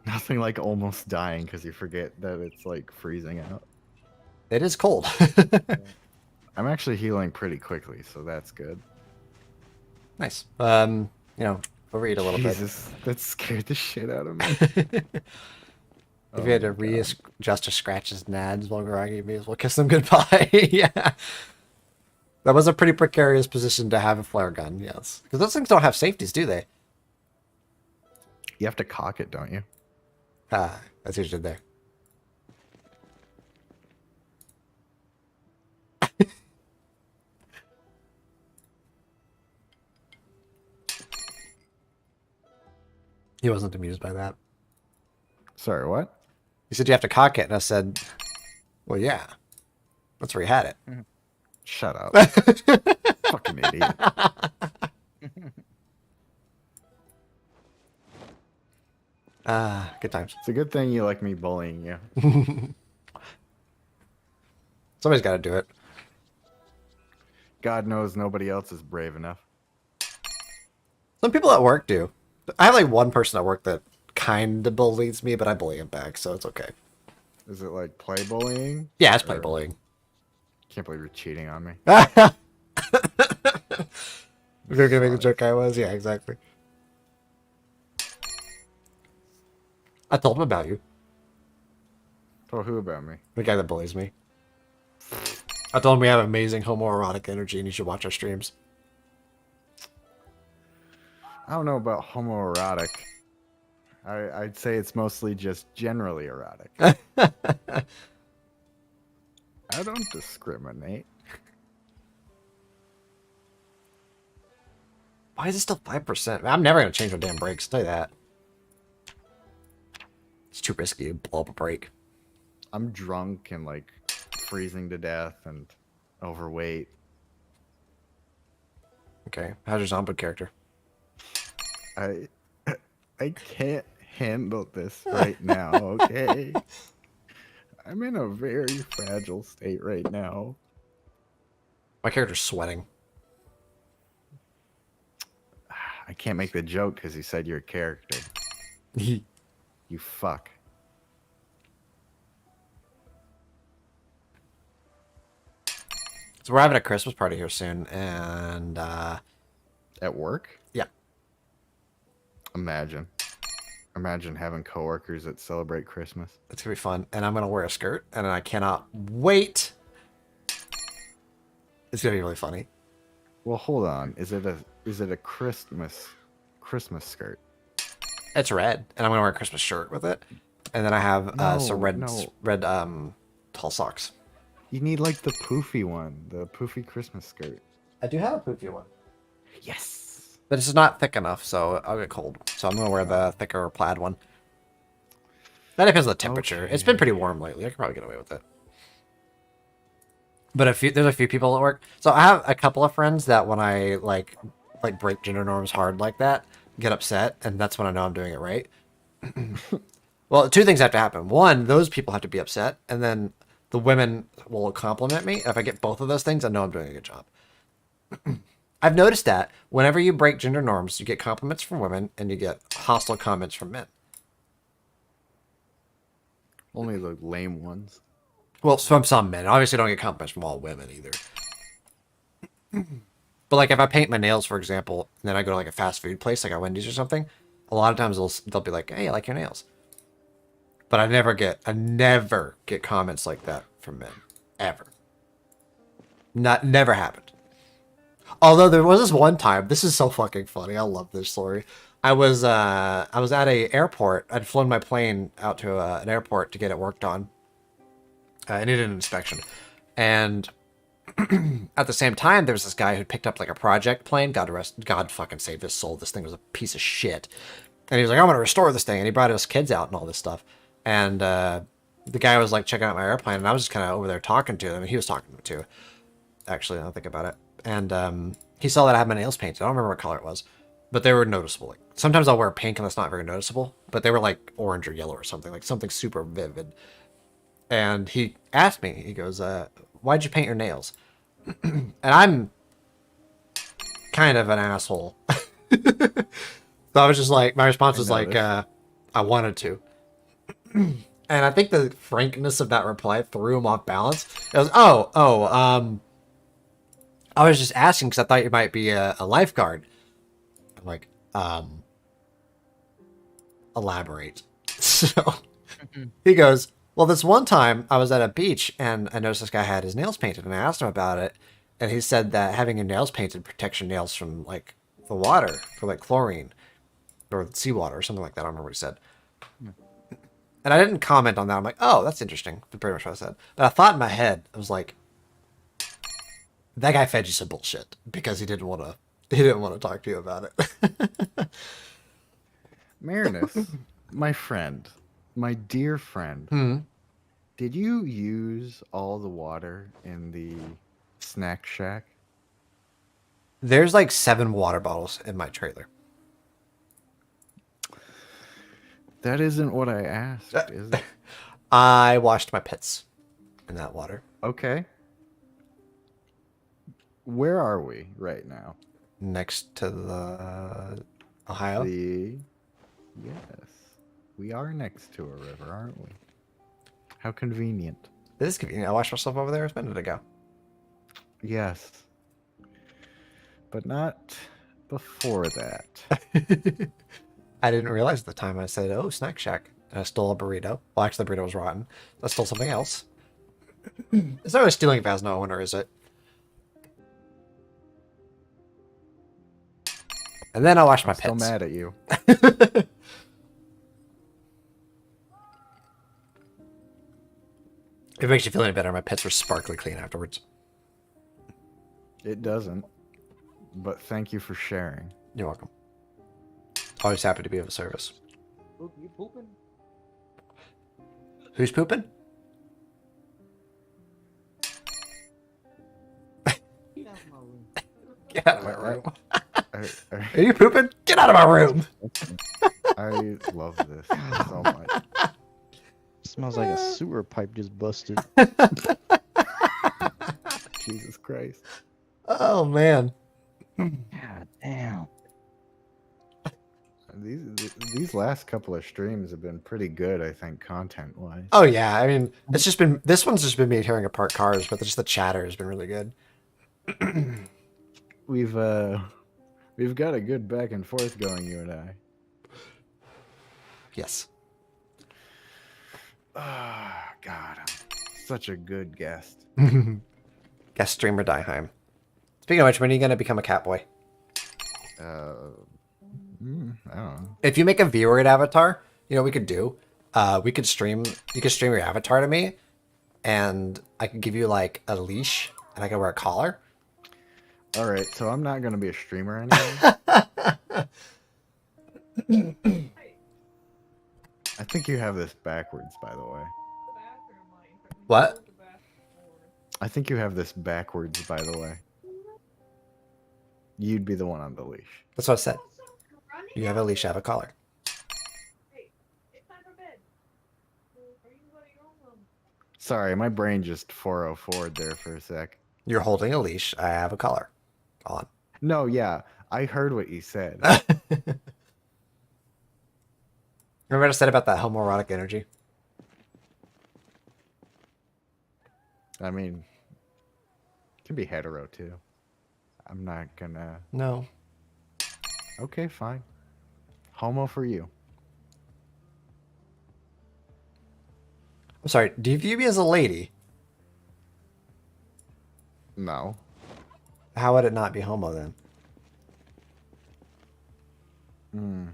Nothing like almost dying because you forget that it's like freezing out. It is cold. I'm actually healing pretty quickly, so that's good. Nice. You know, overeat a little Jesus, that scared the shit out of me. bit. If you had to readjust to Scratch's nads while groggy, you may as well kiss them goodbye. Yeah. That was a pretty precarious position to have a flare gun, yes. Because those things don't have safeties, do they? You have to cock it, don't you? Ah, that's what you did there. He wasn't amused by that. Sorry, what? He said you have to cock it, and I said, well, yeah. That's where he had it. Shut up. Fucking idiot. Ah, good times. It's a good thing you like me bullying you. Somebody's got to do it. God knows nobody else is brave enough. Some people at work do. I have like one person at work that kind of bullies me, but I bully him back, so it's okay. Is it like play bullying? Yeah, it's play Or- bullying. Can't believe you're cheating on me. You're gonna make the joke I was? Yeah, exactly. I told him about you. Told who about me? The guy that bullies me. I told him we have amazing homoerotic energy and you should watch our streams. I don't know about homoerotic. I'd say it's mostly just generally erotic. I don't discriminate. Why is it still 5%? I'm never gonna change my damn brakes, tell you that. It's too risky to blow up a brake. I'm drunk and like freezing to death and overweight. Okay, how's your zombie character? I can't handle this right now, okay? I'm in a very fragile state right now. My character's sweating. I can't make the joke because you said you're a character. You fuck. So we're having a Christmas party here soon, and At work? yeah. Imagine having coworkers that celebrate Christmas. It's gonna be fun, and I'm gonna wear a skirt, and I cannot wait. It's gonna be really funny. Well, hold on. Is it a Christmas skirt? It's red, and I'm gonna wear a Christmas shirt with it, and then I have some red no. tall socks. You need like the poofy one, the poofy Christmas skirt. I do have a poofy one, Yes. but it's not thick enough, so I'll get cold. So I'm gonna wear the thicker plaid one. That depends on the temperature. It's been pretty warm lately. I can probably get away with it. But there's a few people at work. So I have a couple of friends that when I like break gender norms hard like that, get upset, and that's when I know I'm doing it right. Well, two things have to happen. One, those people have to be upset, and then the women will compliment me. If I get both of those things, I know I'm doing a good job. I've noticed that whenever you break gender norms, you get compliments from women and you get hostile comments from men. Only the lame ones. Well, from some men. Obviously, I don't get compliments from all women either. But like if I paint my nails, for example, and then I go to like a fast food place, like a Wendy's or something, a lot of times they'll be like, "Hey, I like your nails." But I never get comments like that from men, ever. Never happened. Although there was this one time, this is so fucking funny. I love this story. I was at a airport. I'd flown my plane out to an airport to get it worked on. I needed an inspection, and at the same time, there was this guy who picked up like a project plane. God fucking save his soul. This thing was a piece of shit. And he was like, "I'm gonna restore this thing," and he brought his kids out and all this stuff. And the guy was like checking out my airplane, and I was just kind of over there talking to him. And he was talking to me too. Actually, I don't think about it. And he saw that I had my nails painted. I don't remember what color it was, but they were noticeable. Like sometimes I'll wear pink and that's not very noticeable, but they were like orange or yellow or something, like something super vivid. And he asked me, he goes, "Why'd you paint your nails?" And I'm kind of an asshole. So I was just like, my response was like, I wanted to. And I think the frankness of that reply threw him off balance. It was, I was just asking because I thought you might be a lifeguard. I'm like, elaborate. So he goes, "Well, this one time I was at a beach and I noticed this guy had his nails painted, and I asked him about it, and he said that having your nails painted protects your nails from like the water, for like chlorine or seawater or something like that." I don't remember what he said. And I didn't comment on that. I'm like, "Oh, that's interesting." That's pretty much what I said. But I thought in my head, I was like, that guy fed you some bullshit because he didn't want to talk to you about it. Marinus, my friend, my dear friend, did you use all the water in the snack shack? There's like 7 water bottles in my trailer. That isn't what I asked, is it? I washed my pits in that water. Okay. Where are we right now? Next to the Ohio. Yes. We are next to a river, aren't we? How convenient. It is convenient. I washed myself over there a minute ago. Yes. But not before that. I didn't realize at the time I said, oh, Snack Shack. And I stole a burrito. Well, actually, the burrito was rotten. I stole something else. It's not really stealing if it has no owner, is it? And then I wash my I'm still pets. mad at you. If it makes you feel any better, my pets were sparkly clean afterwards. It doesn't. But thank you for sharing. You're welcome. Always happy to be of service. Oop, you pooping? Who's pooping? Get out of my room. Are you pooping? Get out of my room. I love this so much. Smells like a sewer pipe just busted. Jesus Christ. Oh, man. God damn. These last couple of streams have been pretty good, I think, content-wise. Oh, yeah. I mean, it's just been... This one's just been me tearing apart cars, but just the chatter has been really good. We've got a good back and forth going, you and I. Yes. Ah, God, I'm such a good guest. Guest streamer Dieheim. Speaking of which, when are you going to become a catboy? I don't know. If you make a viewer avatar, you know what we could do? We could stream... You could stream your avatar to me, and I could give you, like, a leash, and I could wear a collar. All right, so I'm not going to be a streamer anymore. I think you have this backwards, by the way. What? I think you have this backwards, by the way. You'd be the one on the leash. That's what I said. You have a leash, I have a collar. Hey, it's time for bed. Are you going to your own room? Sorry, my brain just 404'd there for a sec. You're holding a leash, I have a collar on. No, yeah, I heard what you said. Remember what I said about that homoerotic energy? I mean, it can be hetero too. I'm not gonna. No. Okay, fine. Homo for you. I'm sorry, do you view me as a lady? No. How would it not be homo then? Hmm.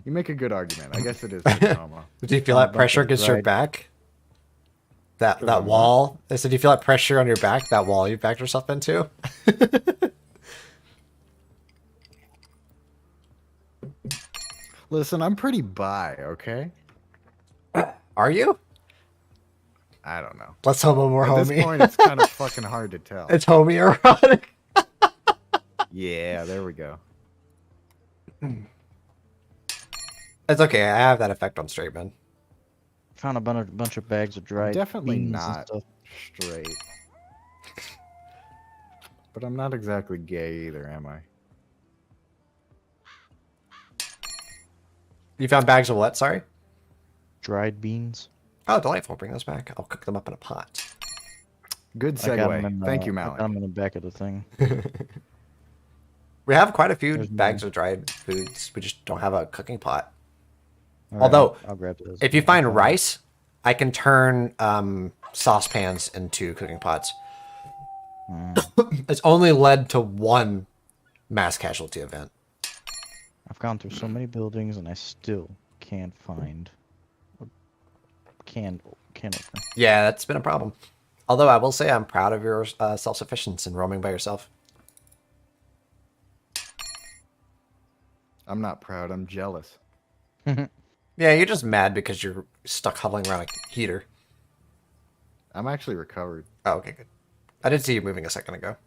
You make a good argument. I guess it is pretty homo. Do you feel On a that bunch pressure of against your dried- back? That Sure, that why wall? I said, do you feel that pressure on your back? That wall you backed yourself into? Listen, I'm pretty bi, okay? Are you? I don't know. Let's homo more At this homie. point, it's kind of fucking hard to tell. It's homoerotic. Yeah, there we go. It's okay. I have that effect on straight men. Found a bunch of bags of dried Definitely beans and not stuff. straight. But I'm not exactly gay either, am I? You found bags of what? Sorry. Dried beans. Oh, delightful. Bring those back. I'll cook them up in a pot. Good I got 'em segue. in the- Thank you, I got 'em Malik. in the back of the thing. We have quite a few There's bags more. of dried foods. We just don't have a cooking pot. All Although, I'll grab those. If you find rice, I can turn saucepans into cooking pots. It's only led to one mass casualty event. I've gone through so many buildings and I still can't find a can opener. Yeah, that's been a problem. Although I will say I'm proud of your self-sufficiency in roaming by yourself. I'm not proud. I'm jealous. Yeah, you're just mad because you're stuck huddling around a heater. I'm actually recovered. Oh, okay, good. I did see you moving a second ago.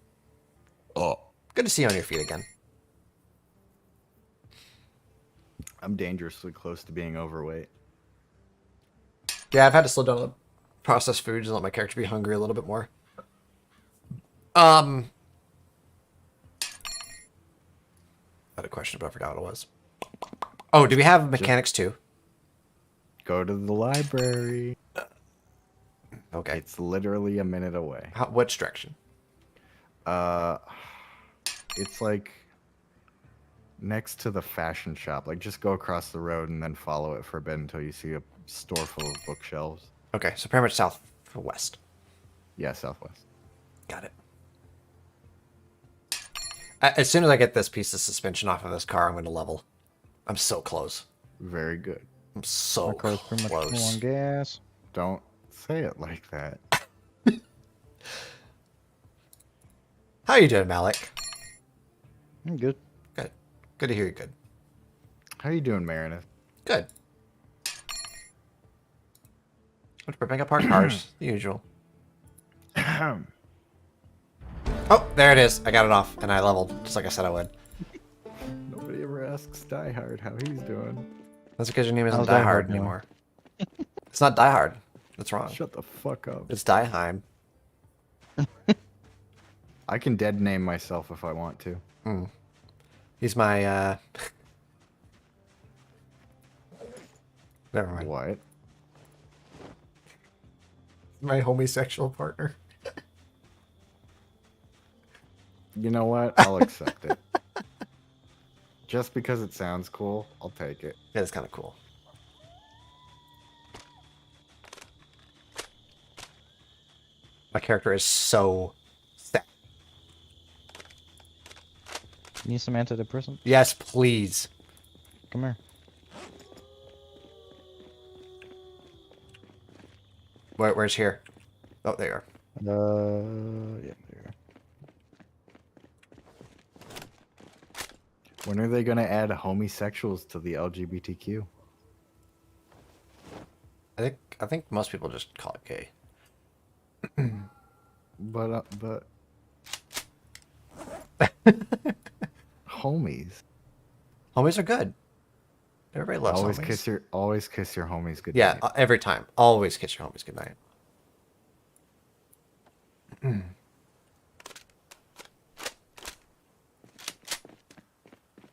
Oh. Good to see you on your feet again. I'm dangerously close to being overweight. Yeah, I've had to slow down on processed foods and let my character be hungry a little bit more. I had a question, but I forgot what it was. Oh, do we have mechanics too? Go to the library. Okay. It's literally a minute away. Which direction? It's like next to the fashion shop. Like just go across the road and then follow it for a bit until you see a store full of bookshelves. Okay, so pretty much southwest. Yeah, southwest. Got it. As soon as I get this piece of suspension off of this car, I'm going to level. I'm so close. Very good. I'm so My car's pretty much full close. on gas. Don't say it like that. How you doing, Malik? I'm good. Good. Good to hear you good. How you doing, Marinus? Good. We're ripping apart cars, the usual. Oh, there it is. I got it off, and I leveled, just like I said I would. Nobody ever asks Die Hard how he's doing. That's because your name isn't How's Die Die Hard Hard doing? anymore. It's not Die Hard. That's wrong. Shut the fuck up. It's Dieheim. I can dead name myself if I want to. He's my, Never mind. What? My homosexual partner. You know what? I'll accept it. Just because it sounds cool, I'll take it. Yeah, it's kind of cool. My character is so sad. Need some antidepressant? Yes, please. Come here. Where's here? Oh, there you are. Yeah, there. When are they going to add homosexuals to the LGBTQ? I think most people just call it gay. But homies. Homies are good. Everybody loves Always homies. kiss your homies good Yeah, night. every time. Always kiss your homies goodnight.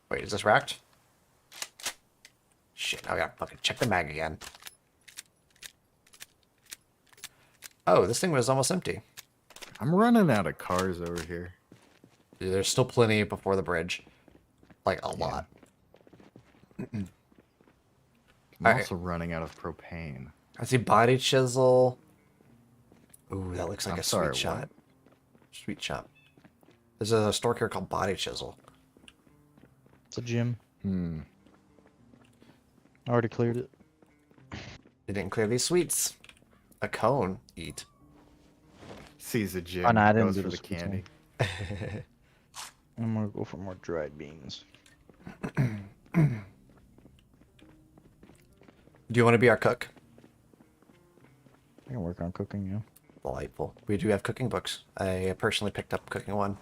Wait, is this racked? Shit, I gotta fucking check the mag again. Oh, this thing was almost empty. I'm running out of cars over here. There's still plenty before the bridge. Like, a lot. I'm Alright. also running out of propane. I see body chisel. Ooh, that looks like I'm a sorry, sweet shot. Sweet shot. There's a store here called Body Chisel. It's a gym. Hmm. I already cleared it. They didn't clear these sweets. A cone. Eat. Sees a gym. Oh, no, I didn't goes do for the the sweets candy. I'm gonna go for more dried beans. Do you want to be our cook? I can work on cooking, yeah. Delightful. We do have cooking books. I personally picked up cooking one.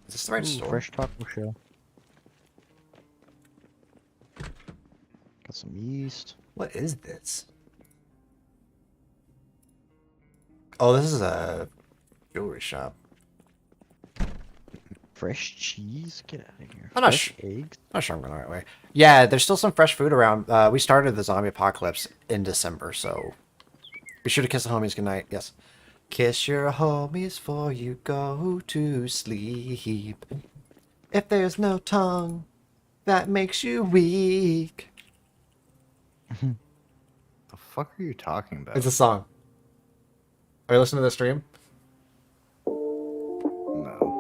Is this the right Ooh, store? fresh taco shell. Got some yeast. What is this? Oh, this is a jewelry shop. Fresh cheese? Get out of here. I'm not Fresh eggs? Not sure I'm going the right way. Yeah, there's still some fresh food around. We started the zombie apocalypse in December, so be sure to kiss the homies goodnight. Yes. Kiss your homies before you go to sleep. If there's no tongue, that makes you weak. The fuck are you talking about? It's a song. Are you listening to the stream? No.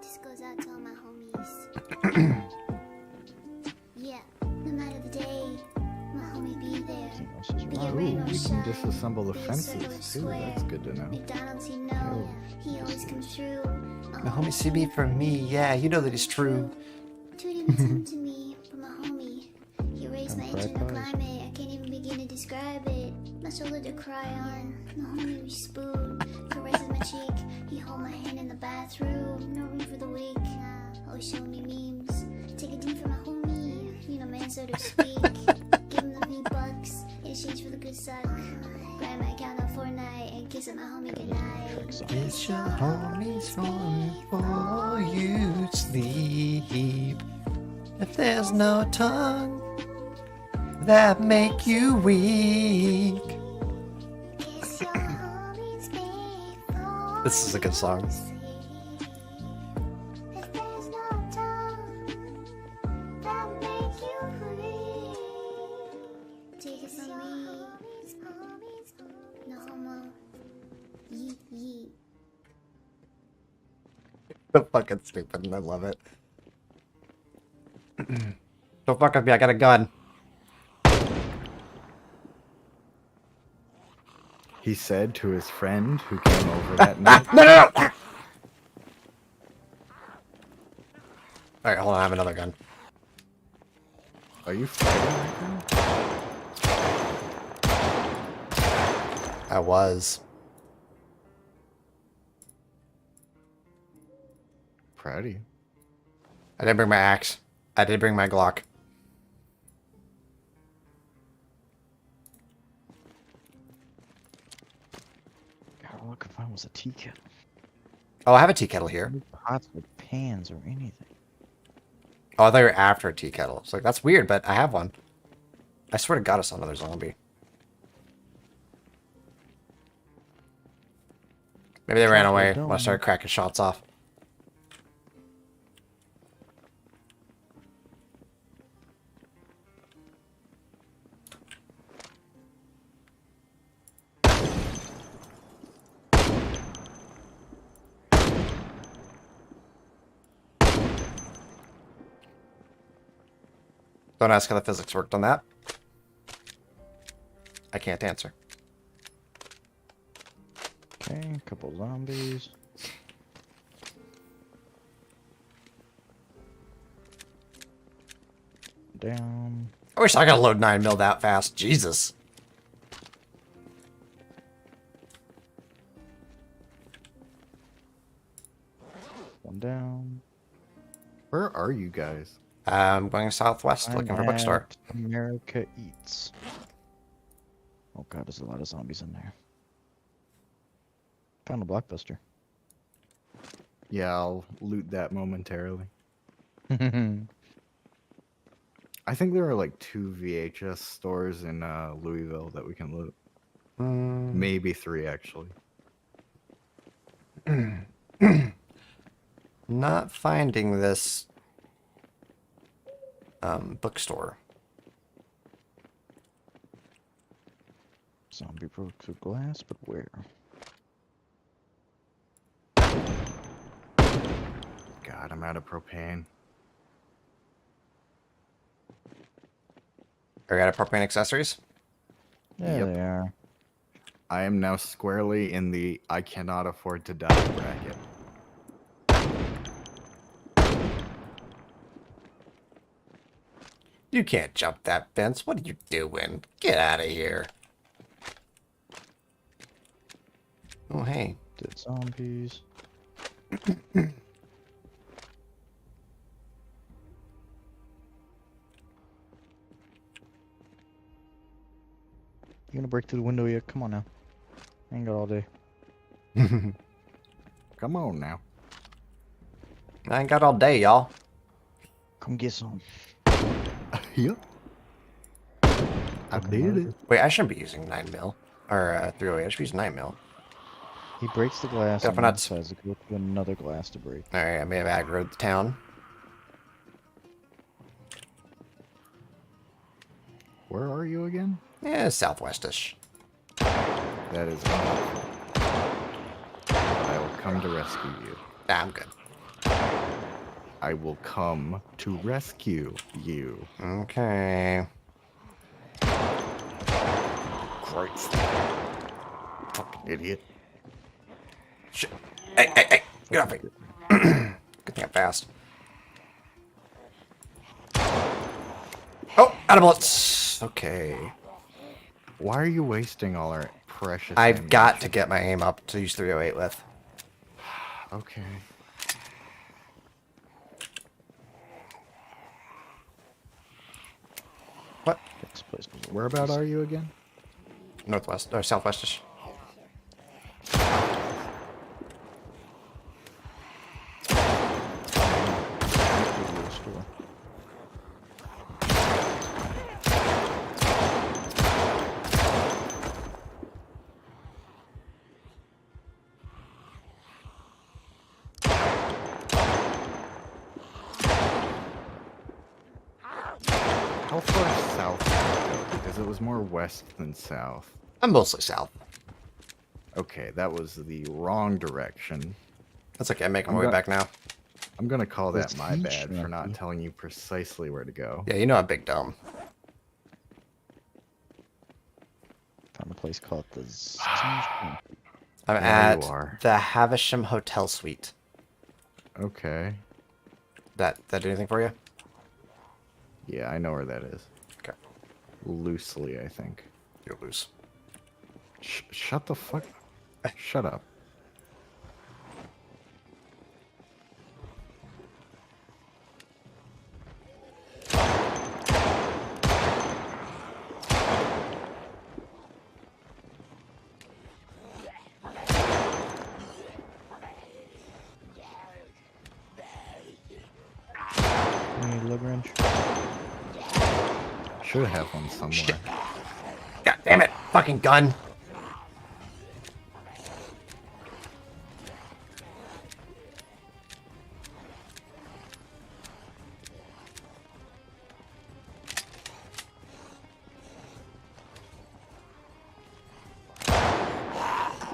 This goes out to all my homies. Yeah, no matter the day, my homie be there. Be Oh, it we rain or can shine. disassemble the be it fences circle or too. square. That's good to know. McDonald's, he know. He always comes through. My homie CB for me. Yeah, you know that he's true. Two didn't come to me, but my homie. He raised my And fried internal pies. climate. I can't even begin to describe it. My shoulder to cry on. My homie we spoon. Caresses my cheek. He hold my hand in the bathroom. No room for the weak. Always show me memes. Take a D for my homie. You know, man, so to speak. Give him the V-Bucks in exchange for the good suck. Grab my account on Fortnite and kiss at my homie goodnight. It's your homies falling for you to sleep. If there's no tongue that make you weak. This is a good song. So fucking stupid, and I love it. Don't fuck with me, I got a gun. He said to his friend who came over that night. No! Alright, hold on, I have another gun. Are you fighting right now? I was. Proud of you. I didn't bring my axe. I did bring my Glock. God, all I could find was a tea kettle. Oh, I have a tea kettle here. No pots or pans or anything. Oh, I thought you were after a tea kettle. It's like, that's weird, but I have one. I swear to God, I saw another zombie. Maybe they ran away when I started cracking shots off. Don't ask how the physics worked on that. I can't answer. Okay, a couple zombies. Down. I wish I could load 9mm that fast. Jesus. One down. Where are you guys? I'm going southwest looking for a bookstore. at America Eats. Oh god, there's a lot of zombies in there. Found a blockbuster. Yeah, I'll loot that momentarily. I think there are like 2 VHS stores in Louisville that we can loot. Maybe 3 actually. Not finding this bookstore. Zombie broke through glass, but where? God, I'm out of propane. Are you out of propane accessories? There Yep. they are. I am now squarely in the I cannot afford to die bracket. You can't jump that fence. What are you doing? Get out of here. Oh, hey. Dead zombies. You gonna break through the window yet? Come on now. I ain't got all day. Come on now. I ain't got all day, y'all. Come get some. Yep. I did it. Wait, I shouldn't be using 9mm. Or 308. I should be using 9mm. He breaks the glass Yeah, and for then nuts. decides to go to another glass to break. Alright, I may have aggroed the town. Where are you again? Yeah, southwestish. That is wonderful. I will come to rescue you. Nah, I'm good. I will come to rescue you. Okay. Christ. Fucking idiot. Shit. Hey, hey, hey! Get off me! Good thing I'm fast. Oh, out of bullets! Okay. Why are you wasting all our precious I've got to ammunition? get my aim up to use 308 with. Okay. What? This place was Whereabout are you again? Northwest, or southwestish. bookstore. How far south did it go? Because it was more west than south. I'm mostly south. Okay, that was the wrong direction. That's okay. I'm making I'm my way go- back now. I'm gonna call that Was my he bad for not trying? telling you precisely where to go. Yeah, you know I'm big dumb. Found a place called the I'm There at you are. the Havisham Hotel Suite. Okay. That do anything for you? Yeah, I know where that is. Okay. Loosely, I think. You're loose. Shut the fuck. Shut up. You need a lug wrench? Should have one somewhere. God damn it! Fucking gun!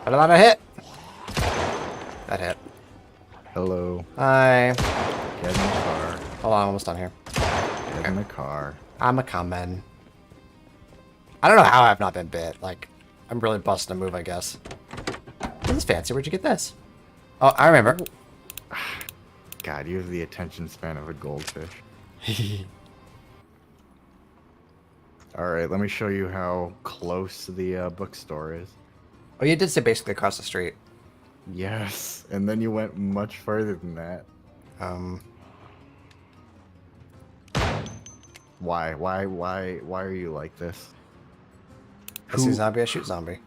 But not a hit. That hit. Hello. Hi. Get in the car. Hold on, I'm almost done here. Get in the car. I'm a coming. I don't know how I've not been bit. Like, I'm really busting a move, I guess. This is fancy. Where'd you get this? Oh, I remember. God, you have the attention span of a goldfish. Alright, let me show you how close the bookstore is. Oh, you did say basically across the street. Yes, and then you went much further than that. Why are you like this? I see zombie, I shoot zombie.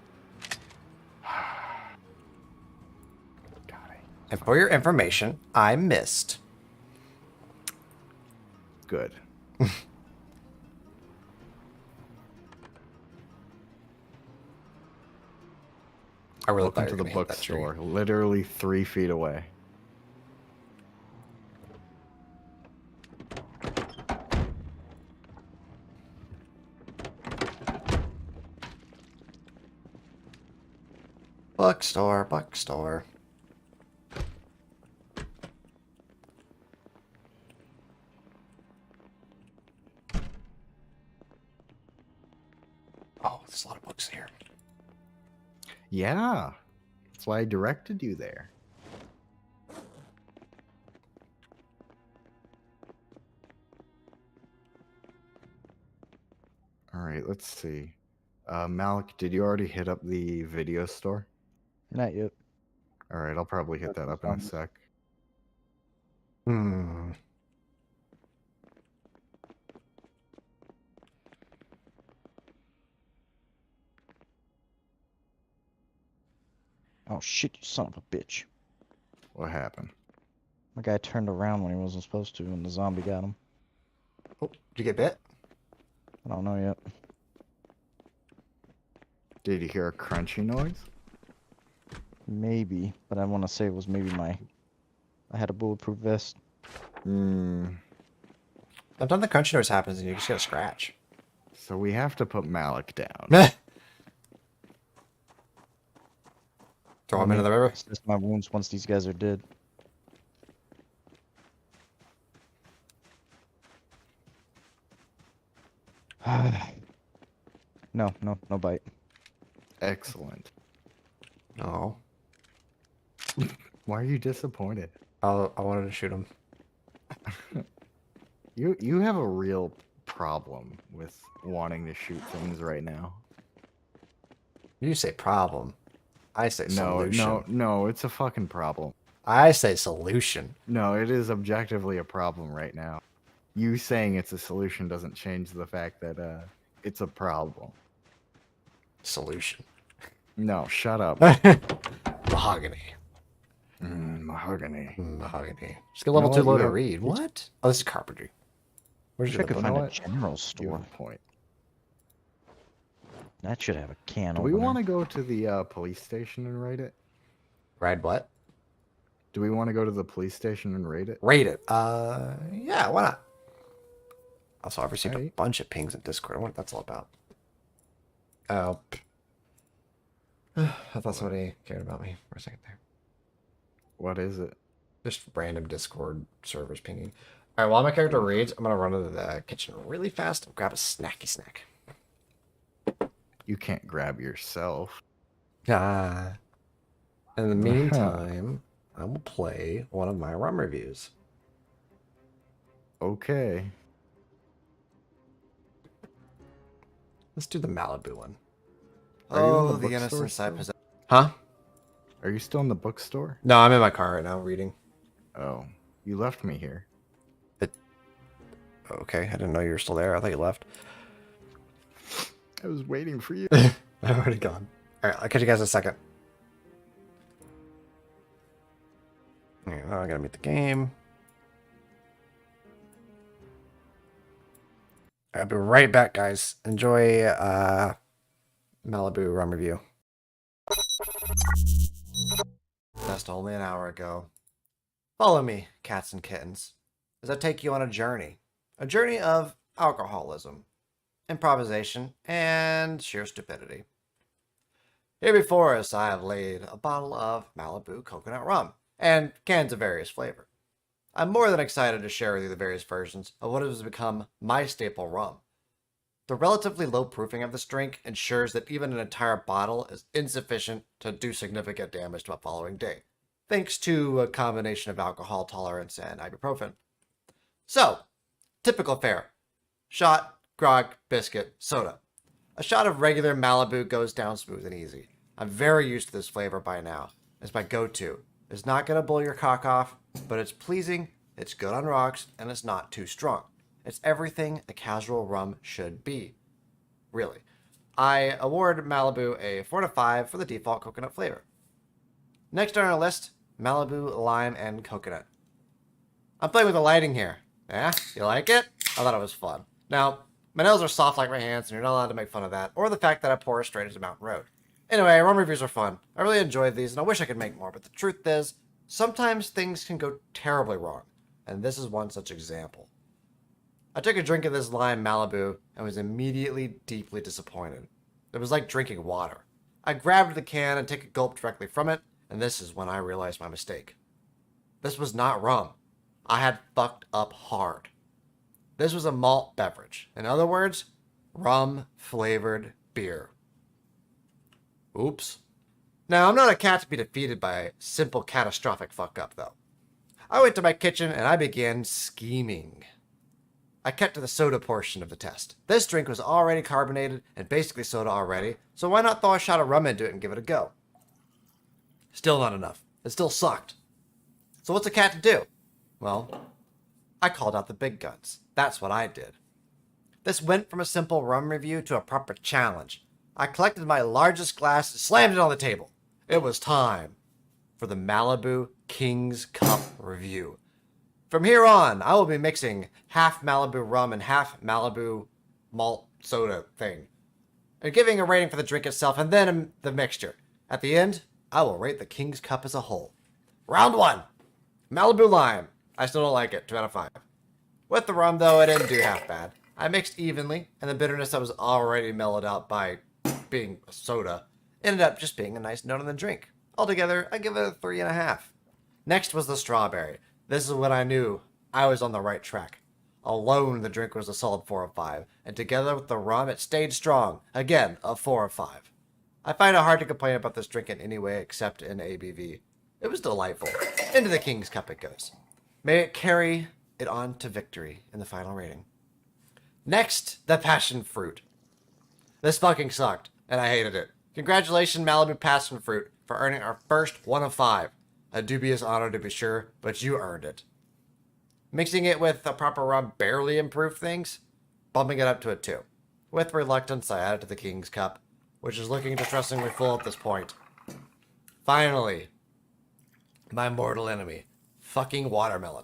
God, And for your information, I missed. good. I really Welcome thought to you were the gonna hit that tree. bookstore, literally 3 feet away. Bookstore, bookstore. Oh, there's a lot of books here. Yeah, that's why I directed you there. All right, let's see. Malik, did you already hit up the video store? Not yet. All right, I'll probably hit that up in a sec. Hmm. Oh shit, you son of a bitch. What happened? My guy turned around when he wasn't supposed to and the zombie got him. Oh, did you get bit? I don't know yet. Did you hear a crunchy noise? Maybe, but I want to say it was maybe I had a bulletproof vest. Hmm. Sometimes the crunchy noise happens and you just get a scratch. So we have to put Malik down. Throw him into the river. Assess my wounds once these guys are dead. No bite. Excellent. No. Why are you disappointed? I wanted to shoot him. You have a real problem with wanting to shoot things right now. You say problem. I say solution. No, it's a fucking problem. I say solution. No, it is objectively a problem right now. You saying it's a solution doesn't change the fact that it's a problem. Solution. No, shut up. Mahogany. Mahogany. Mahogany. Just get level know 2 what? low You to have- read. What? Oh, this is carpentry. Where's Wish I the could book? find a what? general You store. have a point. That should have a can Do we opener. want to go to the police station and raid it? Ride what? Do we want to go to the police station and raid it? Rate it. Yeah, why not? Also, I've received a Alright. bunch of pings in Discord. I wonder what that's all about. Oh. I thought somebody cared about me for a second there. What is it? Just random Discord servers pinging. Alright, while my character reads, I'm going to run to the kitchen really fast and grab a snacky snack. You can't grab yourself. Ah. In the meantime, I will play one of my rum reviews. Okay. Let's do the Malibu one. Are you in Oh, the the bookstore innocence I still? possess. Huh? Are you still in the bookstore? No, I'm in my car right now reading. Oh, you left me here. Okay, I didn't know you were still there. I thought you left. I was waiting for you. I've already gone. Alright, I'll catch you guys in a second. Alright, now I gotta meet the game. I'll be right back, guys. Enjoy Malibu rum review. Just only an hour ago. Follow me, cats and kittens, as I take you on a journey. A journey of alcoholism, improvisation, and sheer stupidity. Here before us, I have laid a bottle of Malibu coconut rum and cans of various flavor. I'm more than excited to share with you the various versions of what has become my staple rum. The relatively low proofing of this drink ensures that even an entire bottle is insufficient to do significant damage to the following day, thanks to a combination of alcohol tolerance and ibuprofen. So, typical fare: shot, grog, biscuit, soda. A shot of regular Malibu goes down smooth and easy. I'm very used to this flavor by now. It's my go-to. It's not going to blow your cock off, but it's pleasing, it's good on rocks, and it's not too strong. It's everything a casual rum should be. Really. I award Malibu a 4 to 5 for the default coconut flavor. Next on our list, Malibu Lime and Coconut. I'm playing with the lighting here. Yeah? You like it? I thought it was fun. Now, my nails are soft like my hands, and you're not allowed to make fun of that, or the fact that I pour straight as a mountain road. Anyway, rum reviews are fun. I really enjoyed these, and I wish I could make more, but the truth is, sometimes things can go terribly wrong, and this is one such example. I took a drink of this lime Malibu and was immediately deeply disappointed. It was like drinking water. I grabbed the can and took a gulp directly from it, and this is when I realized my mistake. This was not rum. I had fucked up hard. This was a malt beverage. In other words, rum-flavored beer. Oops. Now, I'm not a cat to be defeated by a simple catastrophic fuck-up, though. I went to my kitchen and I began scheming. I kept to the soda portion of the test. This drink was already carbonated and basically soda already, so why not throw a shot of rum into it and give it a go? Still not enough. It still sucked. So what's a cat to do? Well, I called out the big guns. That's what I did. This went from a simple rum review to a proper challenge. I collected my largest glass and slammed it on the table. It was time for the Malibu King's Cup review. From here on, I will be mixing half Malibu rum and half Malibu malt soda thing, and giving a rating for the drink itself and then the mixture. At the end, I will rate the King's Cup as a whole. Round 1. Malibu Lime. I still don't like it. 2 out of 5. With the rum, though, it didn't do half bad. I mixed evenly, and the bitterness that was already mellowed out by being a soda ended up just being a nice note on the drink. Altogether, I give it a 3.5. Next was the strawberry. This is when I knew I was on the right track. Alone, the drink was a solid 4 of 5, and together with the rum, it stayed strong. Again, a 4 of 5. I find it hard to complain about this drink in any way except in ABV. It was delightful. Into the King's Cup it goes. May it carry it on to victory in the final rating. Next, the passion fruit. This fucking sucked, and I hated it. Congratulations, Malibu Passion Fruit, for earning our first 1 of 5. A dubious honor to be sure, but you earned it. Mixing it with a proper rum barely improved things, bumping it up to a 2. With reluctance, I added to the King's Cup, which is looking distressingly full at this point. Finally, My mortal enemy. Fucking watermelon.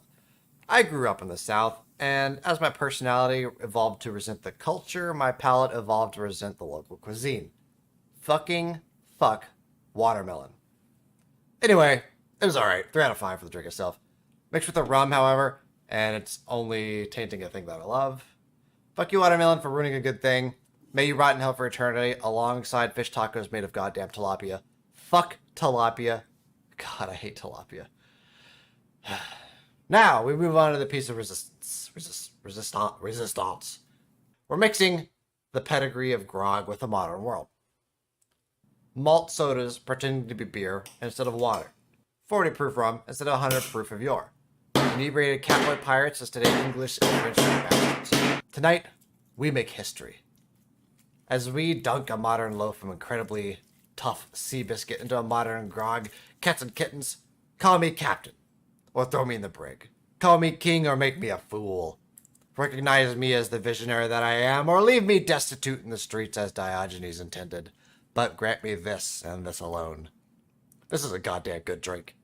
I grew up in the South, and as my personality evolved to resent the culture, my palate evolved to resent the local cuisine. Fucking fuck watermelon. Anyway, it was alright. 3 out of 5 for the drink itself. Mixed with the rum, however, and it's only tainting a thing that I love. Fuck you, watermelon, for ruining a good thing. May you rot in hell for eternity alongside fish tacos made of goddamn tilapia. Fuck tilapia. God, I hate tilapia. Now, we move on to the piece of resistance. We're mixing the pedigree of grog with the modern world. Malt sodas pretending to be beer instead of water. 40 proof rum instead of 100 proof of yore. Inebriated catboy pirates instead of English and French bastards. Tonight, we make history. As we dunk a modern loaf of incredibly tough sea biscuit into a modern grog, cats and kittens, call me captain, or throw me in the brig. Call me king or make me a fool. Recognize me as the visionary that I am, or leave me destitute in the streets as Diogenes intended. But grant me this and this alone. This is a goddamn good drink.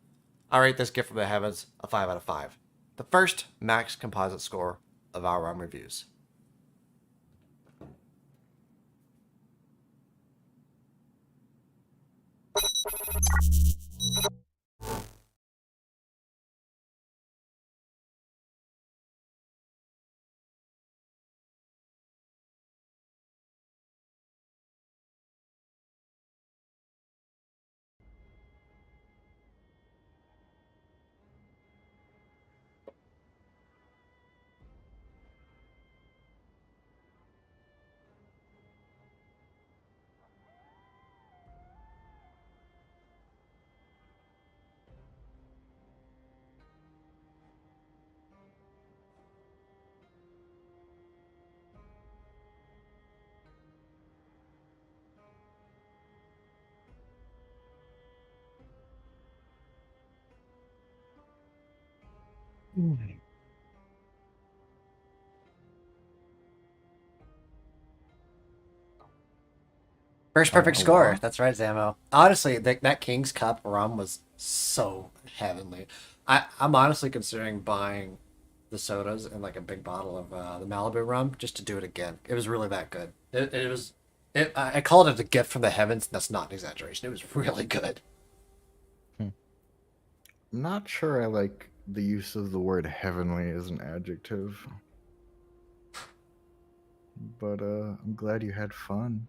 I rate this gift from the heavens a 5 out of 5. The first max composite score of our rum reviews. First perfect score. wow. That's right, Zamo. Honestly, that King's Cup rum was so heavenly. I'm honestly considering buying the sodas and like a big bottle of the Malibu rum just to do it again. It was really that good. It was. I called it a gift from the heavens. That's not an exaggeration. It was really good. I'm not sure I like the use of the word heavenly as an adjective. But I'm glad you had fun.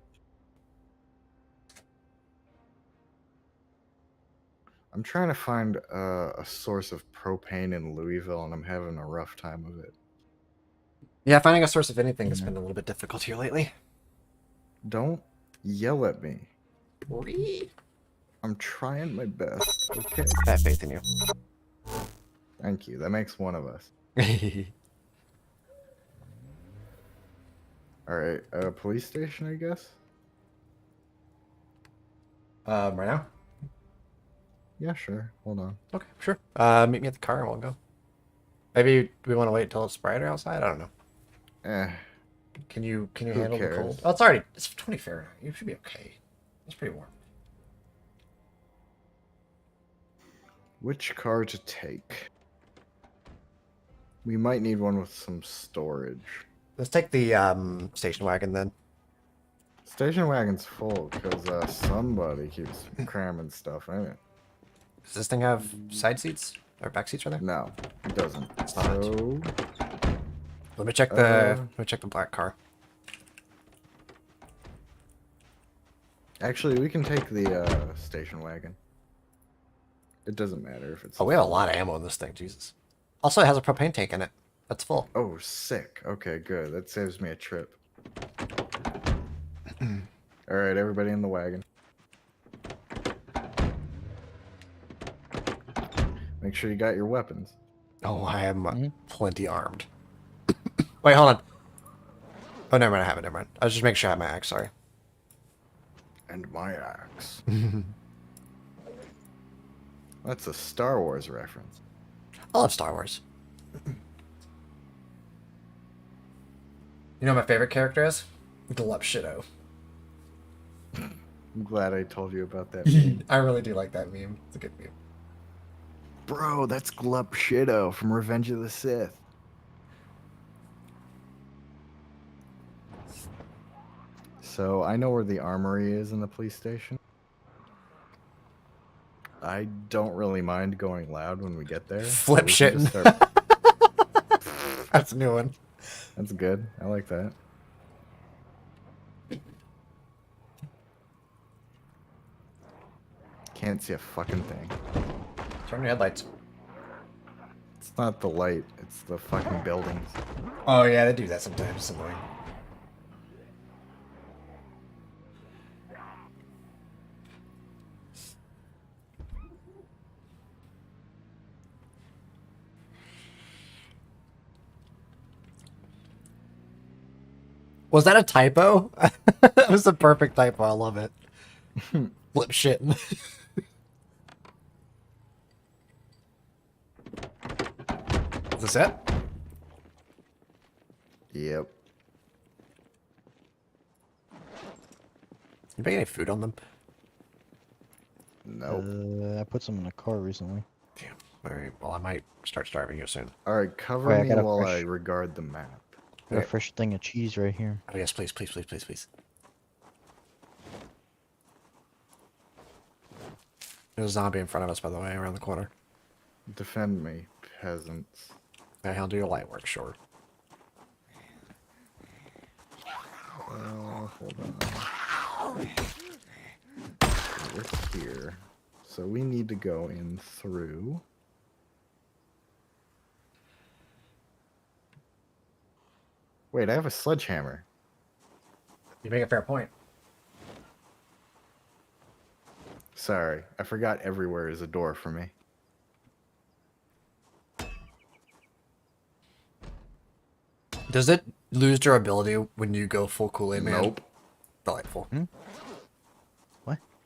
I'm trying to find a source of propane in Louisville, and I'm having a rough time of it. Yeah, finding a source of anything has been a little bit difficult here lately. Don't yell at me. Wee. I'm trying my best. Okay. I have faith in you. Thank you. That makes one of us. All right. Police station, I guess. Right now? Yeah, sure. Hold on. Okay, sure. Meet me at the car and we'll go. Maybe we want to wait until it's brighter outside. I don't know. Eh. Can you Who handle the cares? cold? Oh, it's 20 Fahrenheit. You should be okay. It's pretty warm. Which car to take? We might need one with some storage. Let's take the station wagon then. Station wagon's full because somebody keeps cramming stuff in it. Does this thing have side seats or back seats rather? No, it doesn't. not. So Let me check the black car. actually, we can take the station wagon. It doesn't matter if it's. Oh, we have a lot of ammo in this thing. Jesus. Also, it has a propane tank in it. That's full. Oh, sick. Okay, good. That saves me a trip. All right, everybody in the wagon. Make sure you got your weapons. Oh, I am plenty armed. Wait, hold on. Oh, never mind. I have it. Never mind. I was just making sure I have my axe. Sorry. And my axe. That's a Star Wars reference. I love Star Wars. You know what my favorite character is? Glub Shido. I'm glad I told you about that. I really do like that meme. It's a good meme. Bro, that's Glup Shido from Revenge of the Sith. So I know where the armory is in the police station. I don't really mind going loud when we get there. so Flip we can shitting. just start- That's a new one. That's good. I like that. Can't see a fucking thing. Turn your headlights. It's not the light, it's the fucking buildings. Oh yeah, they do that sometimes. It's annoying. Was that a typo? That was the perfect typo. I love it. Flip shit. Is this it? Yep. You make any food on them? Nope. I put some in the car recently. Damn. Alright, well I might start starving you soon. Alright, cover Alright, I me got a while fresh- I regard the map. Got a Okay. fresh thing of cheese right here. Oh yes, please, please, please, please, please. There's a zombie in front of us, by the way, around the corner. Defend me, peasants. Yeah, he'll do your light work, sure. Hold on. We're here. So we need to go in through. Wait, I have a sledgehammer. You make a fair point. Sorry, I forgot everywhere is a door for me. Does it lose durability when you go full Kool-Aid Man? Nope. Delightful.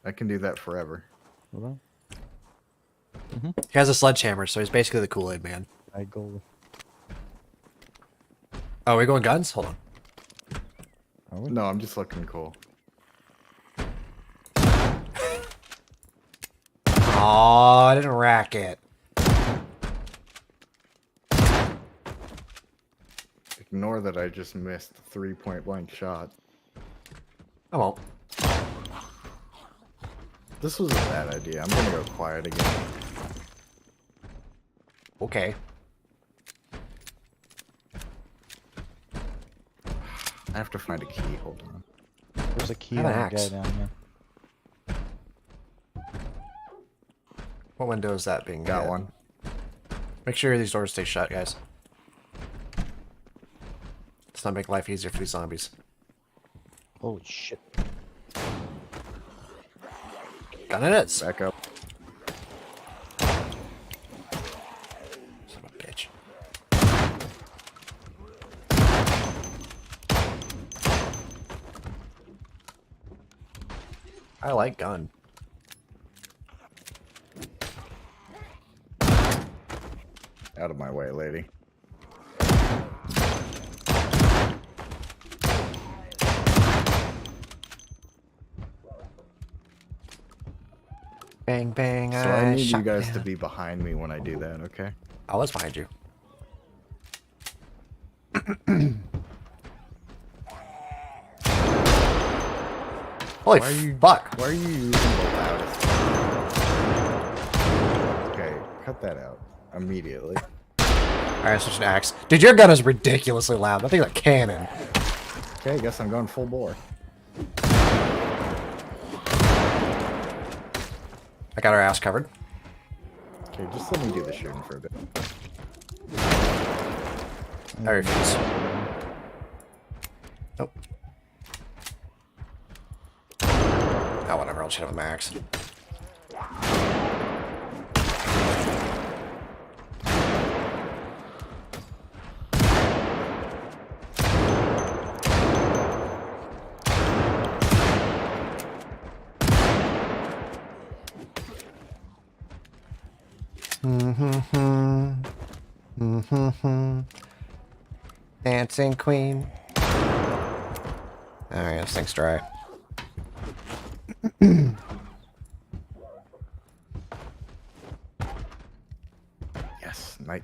I can do that forever. Hold on. He has a sledgehammer, so he's basically the Kool-Aid Man. I go. Oh, are we going guns? Hold on. Are we? No, I'm just looking cool. Aw, I didn't rack it. Ignore that I just missed 3 point-blank shots. I won't. This was a bad idea. I'm gonna go quiet again. Okay. I have to find a key. Hold on. There's a key Have on an the axe. guy down there. What window is that being Got hit? one. Make sure these doors stay shut, guys. Let's not make life easier for these zombies. Holy shit. Gun it is. Back up. Son of a bitch. I like gun. Out of my way, lady. Bang bang. So I need you shot guys ya. to be behind me when I do that, okay? I was behind you. Holy Why are you- fuck! Why are you using the loudest? Okay, cut that out immediately. Alright, switch to axe. Dude, your gun is ridiculously loud. That thing's a cannon. Okay, I guess I'm going full bore. I got our ass covered. Okay, just let me do the shooting for a bit. I refuse. Nope. Oh, whatever. I'll just hit him with my axe. Dancing Queen. Alright, this thing's dry.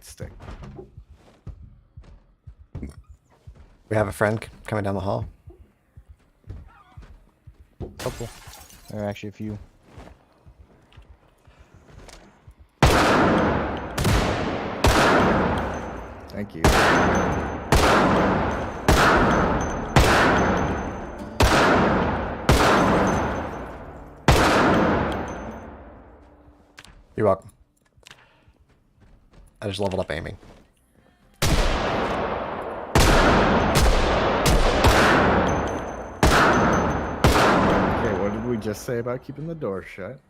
nightstick. We have a friend coming down the hall. Couple. There are actually a few. Thank you. You're welcome. I just leveled up aiming. Okay, what did we just say about keeping the door shut?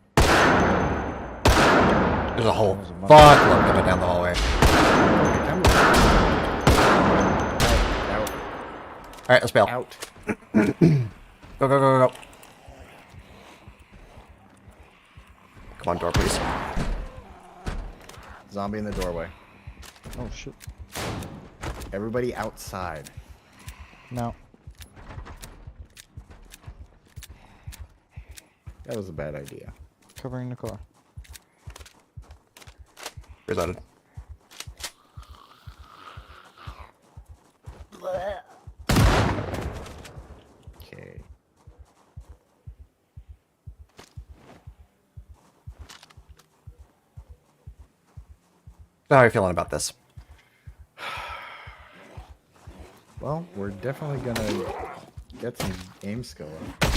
There's a whole There's a bunch. fuckload coming down the hallway. Okay, time to out, All right, let's bail. out. Go, go, go, go, go. Come on, door, please. Zombie in the doorway. Oh shit. Everybody outside. No. That was a bad idea. Covering the car. Reloaded. Okay. So how are you feeling about this? Well, we're definitely gonna get some aim skill up.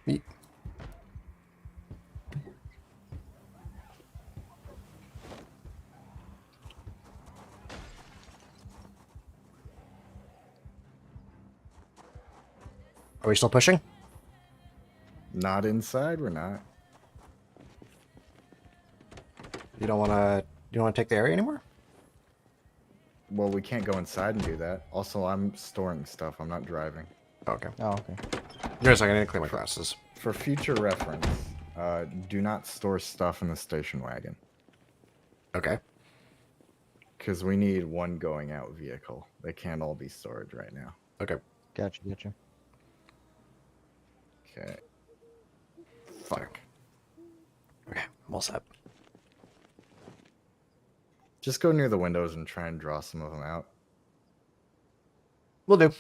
Yeet. Are we still pushing? Not inside, we're not. You don't want to. You don't want to take the area anymore? Well, we can't go inside and do that. Also, I'm storing stuff. I'm not driving. Okay. Oh, okay. Give me a second. I need to clean my glasses. For future reference, do not store stuff in the station wagon. Okay. Because we need one going out vehicle. They can't all be storage right now. Okay. Gotcha, gotcha. Okay. Fuck. Okay. I'm all set. Just go near the windows and try and draw some of them out. Will do.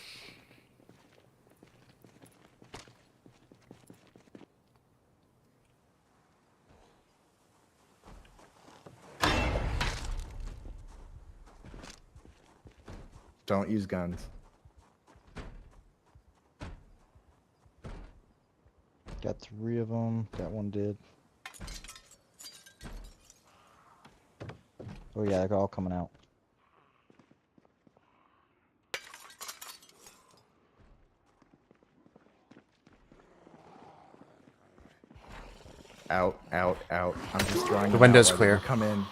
Don't use guns. Got 3 of them. That one did. Oh yeah, they're all coming out. Out, out, out. I'm just drawing The them window's out. clear. Come in.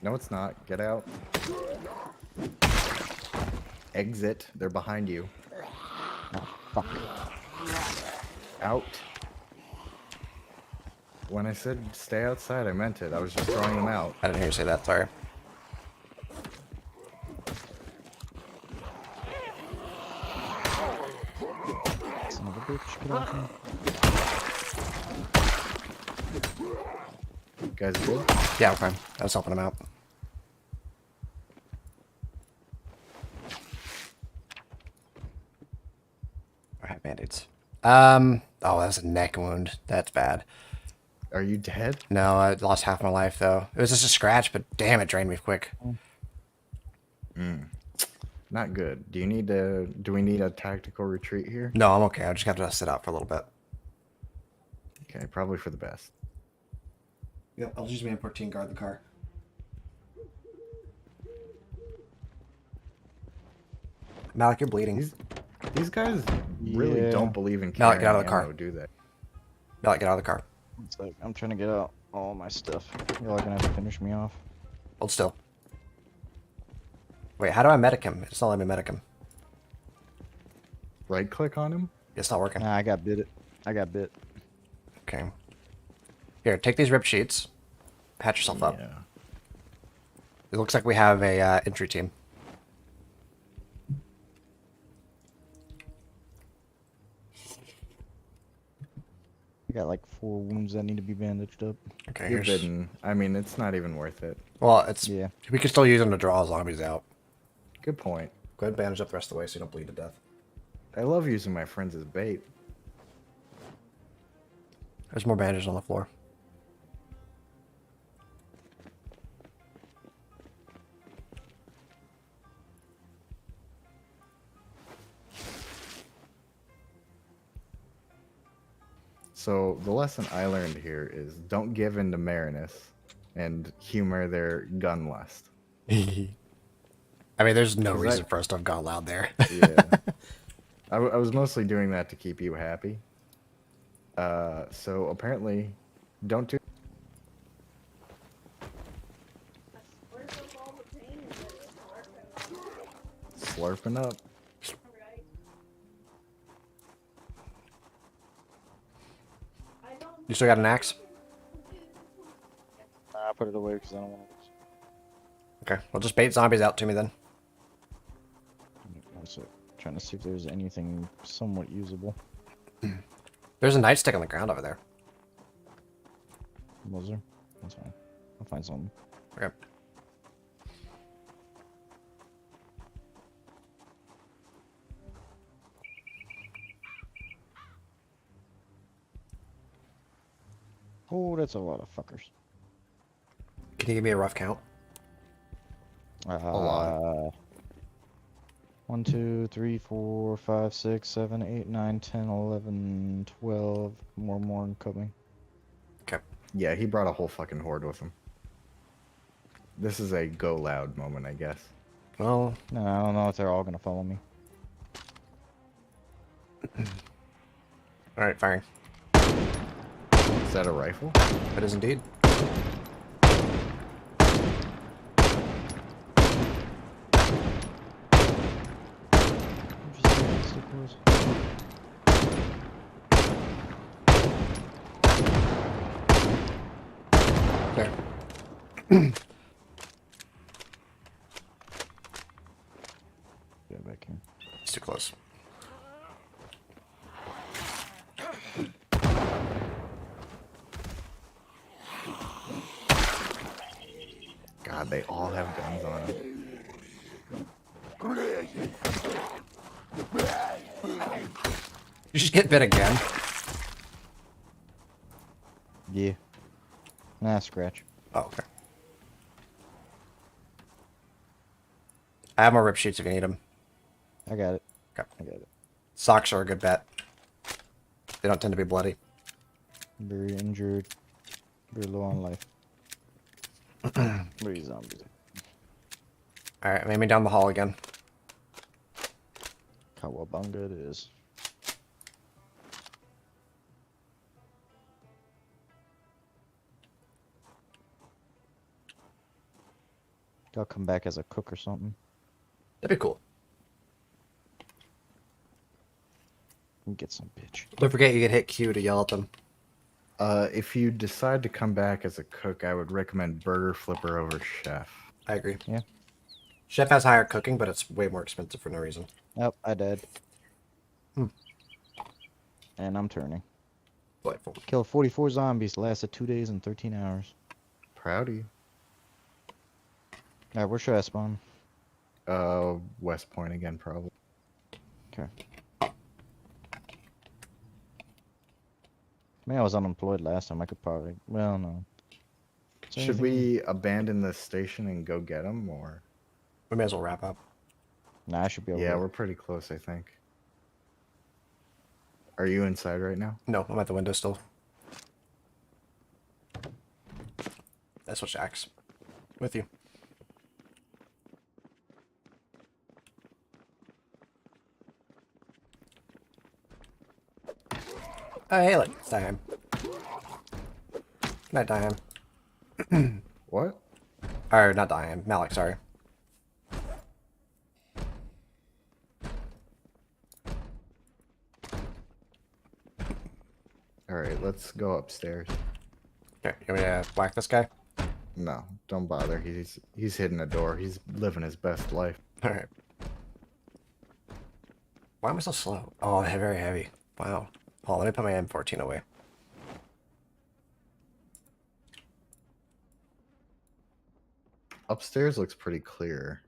No, it's not. Get out. Exit. They're behind you. Fuck. Out. When I said stay outside, I meant it. I was just drawing them out. I didn't hear you say that. Sorry. Son of a bitch, get off me. You guys good? Yeah, okay. I was helping him out. I have band-aids. Oh, that's a neck wound. That's bad. Are you dead? No, I lost half my life though. It was just a scratch, but damn, it drained me quick. Not good. Do you need to? Do we need a tactical retreat here? No, I'm okay. I just have to sit out for a little bit. Okay, probably for the best. Yep, I'll use my M14 guard the car. Malik, you're bleeding. These guys really Yeah. don't believe in Malik, carrying get out of the car. ammo, do they? Malik, get out of the car. It's like, I'm trying to get out all my stuff. You're like gonna have to finish me off. Hold still. Wait, how do I medic him? It's not letting me medic him. Right click on him. It's not working. Nah, I got bit. I got bit. Okay. Here, take these rip sheets. Patch yourself up. Yeah. It looks like we have a entry team. I got like 4 wounds that need to be bandaged up. Okay, You're here's... bitten. I mean, it's not even worth it. Well, it's... Yeah. We can still use them to draw zombies out. Good point. Go ahead and bandage up the rest of the way so you don't bleed to death. I love using my friends as bait. There's more bandages on the floor. So the lesson I learned here is don't give in to Marinus and humor their gun lust. I mean, there's no 'Cause reason for us to have gone loud there. Yeah. I was mostly doing that to keep you happy. So apparently, don't do. Where's all the pain in it? Slurping up. Alright. I don't You still got an axe? Nah, I put it away because I don't want to. Okay, well just bait zombies out to me then. Also, trying to see if there's anything somewhat usable. There's a nightstick on the ground over there. Was there? That's fine. I'll find something. Okay. Oh, that's a lot of fuckers. Can you give me a rough count? A lot. 1, 2, 3, 4, 5, 6, 7, 8, 9, 10, 11, 12. More coming. Okay. Yeah, he brought a whole fucking horde with him. This is a go loud moment, I guess. Well, No, I don't know if they're all gonna follow me. alright, firing. Is that a rifle? It is indeed. There. Get back here. It's too close. God, they all have guns on them. You should get bit again. Yeah. Nah, scratch. Oh, okay. I have more rip sheets if you need them. I got it. Okay. I got it. Socks are a good bet. They don't tend to be bloody. Very injured. Very low on life. Where are you zombies? Alright, maybe down the hall again. Kawabunga it is. I'll come back as a cook or something. That'd be cool. And get some bitch. Don't forget you can hit Q to yell at them. If you decide to come back as a cook, I would recommend Burger Flipper over Chef. I agree. Yeah. Chef has higher cooking, but it's way more expensive for no reason. Oh, I died. Hmm. And I'm turning. Delightful. Killed 44 zombies. Lasted 2 days and 13 hours. Proud of you. Alright, where should I spawn? West Point again, probably. Okay. Man, I was unemployed last time. I could probably... Well, no. Is there Should anything- we abandon the station and go get them, or? We may as well wrap up. Nah, I should be able Yeah, to... we're pretty close, I think. Are you inside right now? No, I'm at the window still. That's what Shaq's with you. Oh, hey, look, it's Diane. Not Diane. What? Or, not Diane. Malik, sorry. Alright, let's go upstairs. Okay, you want me to whack this guy? No, don't bother. He's hidden a door. He's living his best life. Alright. Why am I so slow? Oh, they're very heavy. Wow. Hold on, let me put my M14 away. Upstairs looks pretty clear.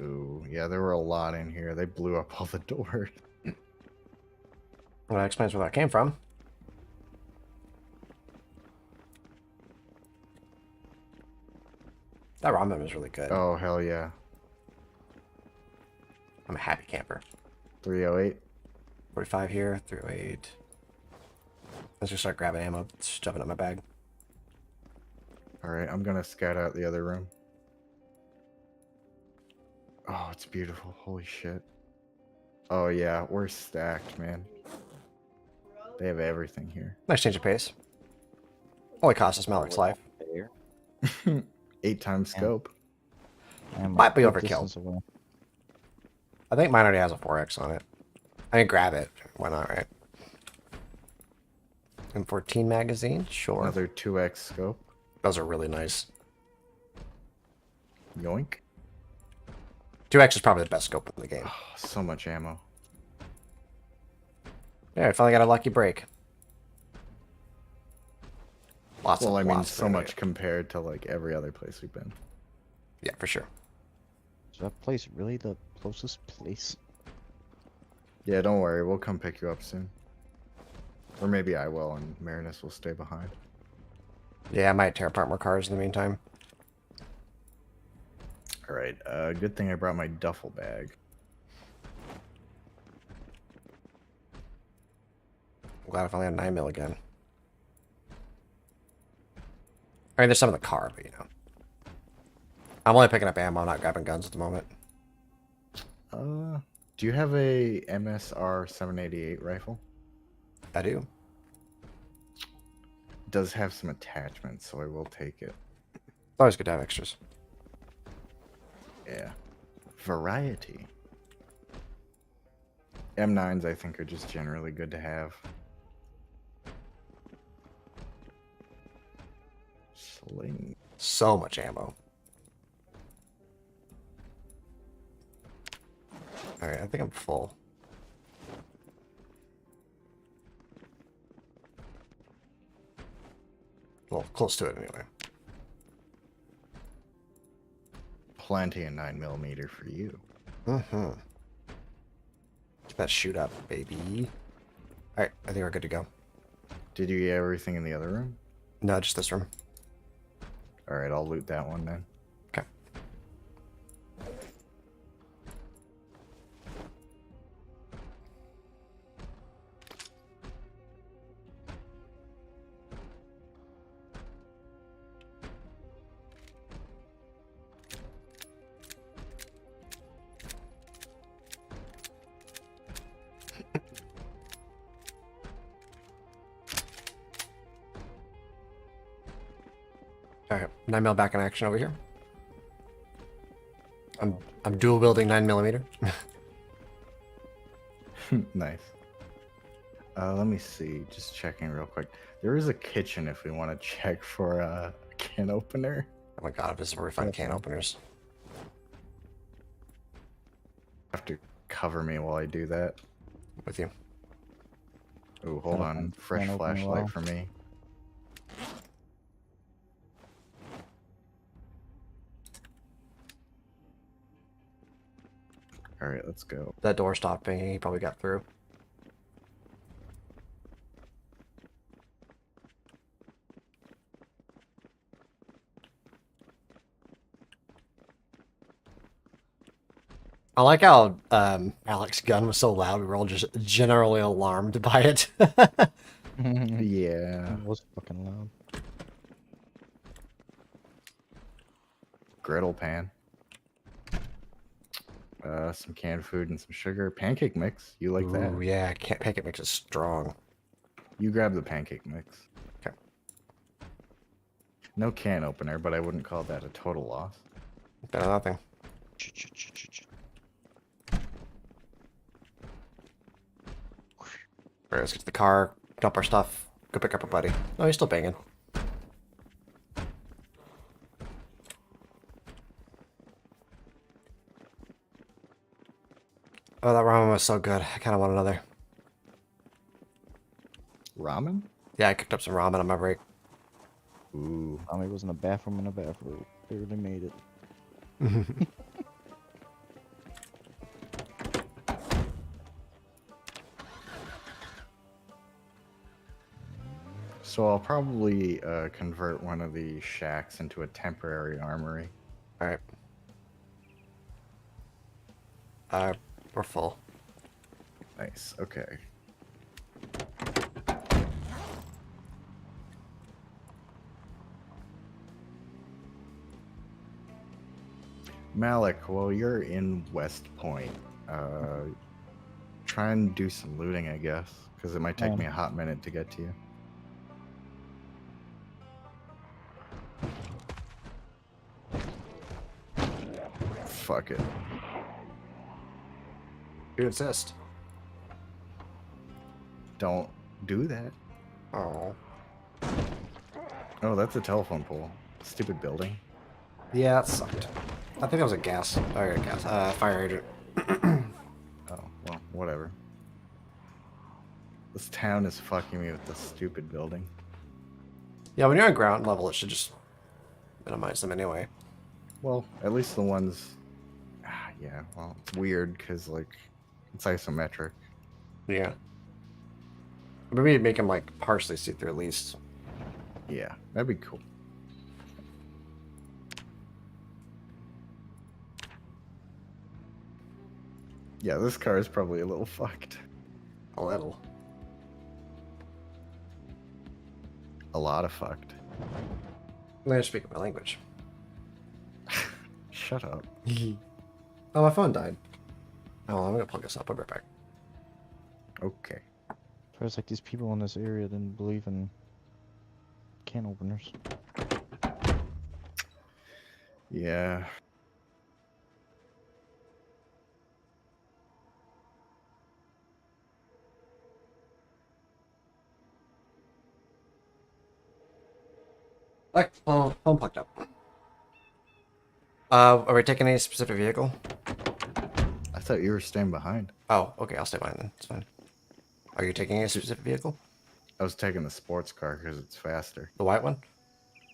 Ooh, yeah, there were a lot in here. They blew up all the doors. Well, that explains where that came from. That ramen was really good. Oh, hell yeah. I'm a happy camper. 308. 45 here, 308. Let's just start grabbing ammo, stuffing it in my bag. Alright, I'm gonna scout out the other room. Oh, it's beautiful. Holy shit. Oh, yeah, we're stacked, man. They have everything here. Nice change of pace. Only cost us Malik's life. There. 8 times scope. And Might be quick overkill. distance away. I think mine already has a 4X on it. I can grab it. Why not, right? M14 magazine? Sure. Another 2x scope. Those are really nice. Yoink. 2X is probably the best scope in the game. Oh, so much ammo. Yeah, I finally got a lucky break. Lots Well, of I mean, lots so of much compared to like every other place we've been. Yeah, for sure. Is that place really the closest place? Yeah, don't worry. We'll come pick you up soon. Or maybe I will, and Marinus will stay behind. Yeah, I might tear apart more cars in the meantime. Alright, good thing I brought my duffel bag. I'm glad I finally have 9mm again. I mean, there's some in the car, but you know. I'm only picking up ammo, not grabbing guns at the moment. Do you have a MSR 788 rifle? I do. It does have some attachments, so I will take it. It's always good to have extras. Yeah. Variety. M9s, I think, are just generally good to have. Sling. So much ammo. Alright, I think I'm full. Well, close to it anyway. Plenty of 9mm for you. Mm-hmm. Let's shoot up, baby. Alright, I think we're good to go. Did you get everything in the other room? No, just this room. Alright, I'll loot that one then. Okay. Alright, 9mm back in action over here. I'm dual wielding 9mm. Nice. Let me see. Just checking real quick. There is a kitchen if we want to check for a can opener. Oh my god, this is where we find can openers. Have to cover me while I do that. With you. Ooh, hold on. Can Fresh opener flashlight well. for me. Alright, let's go. That door stopped banging, he probably got through. I like how Alex's gun was so loud, we were all just generally alarmed by it. Yeah. It was fucking loud. Griddle pan. Some canned food and some sugar. Pancake mix. You like that? Ooh, yeah, pancake mix is strong. You grab the pancake mix. Okay. No can opener, but I wouldn't call that a total loss. Better than nothing. Alright, let's get to the car, dump our stuff, go pick up our buddy. Oh, he's still banging. Oh, that ramen was so good. I kind of want another. Ramen? Yeah, I cooked up some ramen on my break. Ooh. It wasn't a bathroom in a bathroom. Barely made it. So I'll probably convert one of the shacks into a temporary armory. All right. We're full. Nice. Okay. Malik, well, you're in West Point. Try and do some looting, I guess, because it might take me a hot minute to get to you. Fuck it. You insist. Don't do that. Oh. Oh, that's a telephone pole. Stupid building. Yeah, that sucked. I think that was a gas. Or gas. Fire hydrant. Oh, well, whatever. This town is fucking me with this stupid building. Yeah, when you're on ground level, it should just minimize them anyway. Well, at least the ones... yeah, well, it's weird because, like, it's isometric. Yeah. Maybe make them like partially see through at least. Yeah, that'd be cool. Yeah, this car is probably a little fucked. A little. A lot of fucked. I'm gonna speak my language. Shut up. Oh, my phone died. Oh, I'm gonna plug this up. I'll be right back. Okay. So it's like these people in this area didn't believe in can openers. Yeah. Like, phone plugged up. Are we taking any specific vehicle? I thought you were staying behind. Oh, okay, I'll stay behind then. It's fine. Are you taking a specific vehicle? I was taking the sports car because it's faster. The white one?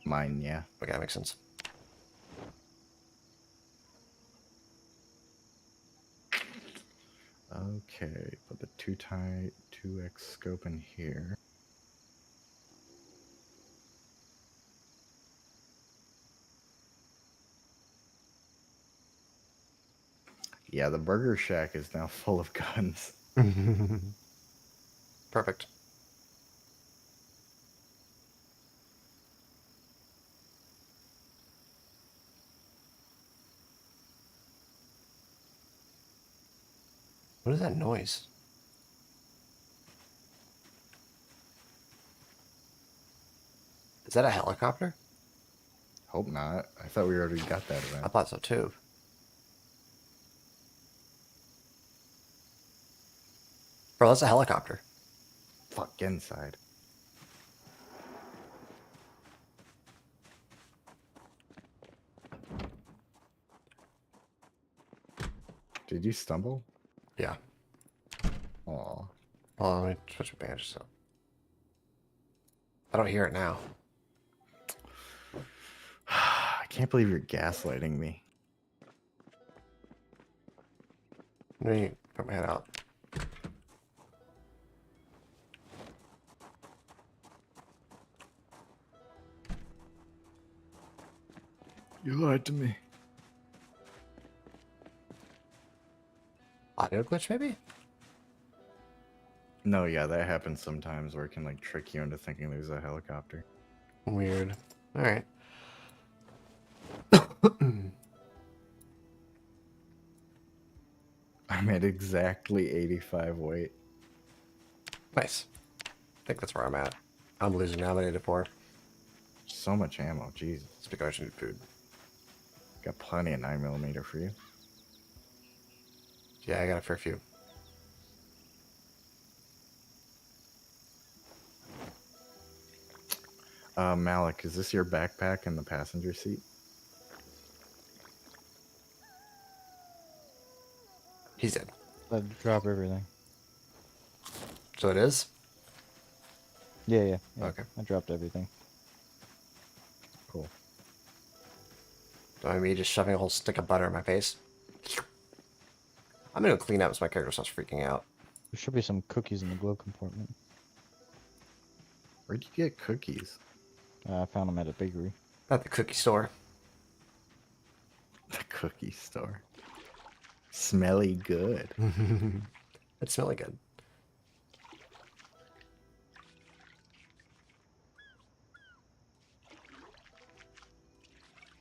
Mine, yeah. Okay, that makes sense. Okay, put the 2x scope in here. Yeah, the Burger Shack is now full of guns. Perfect. What is that noise? Is that a helicopter? Hope not. I thought we already got that I event. thought so too. Bro, that's a helicopter. Fuck, get inside. Did you stumble? Yeah. Aw. Hold on, let me switch my bandages up. I don't hear it now. I can't believe you're gaslighting me. Let me put my head out. You lied to me. Audio glitch, maybe? No, yeah, that happens sometimes where it can like trick you into thinking there's a helicopter. Weird. Alright. I'm at exactly 85 weight. Nice. I think that's where I'm at. I'm losing now. I need it for. So much ammo, Jesus. It's because I should need food. Got plenty of 9mm for you. Yeah, I got a fair few. Malik, is this your backpack in the passenger seat? He's dead. I'd drop everything. So it is? Yeah. Okay. I dropped everything. By me just shoving a whole stick of butter in my face. I'm gonna clean up so my character starts freaking out. There should be some cookies in the glove compartment. Where'd you get cookies? I found them at a bakery. At the cookie store. The cookie store. Smelly good. It's smelly good.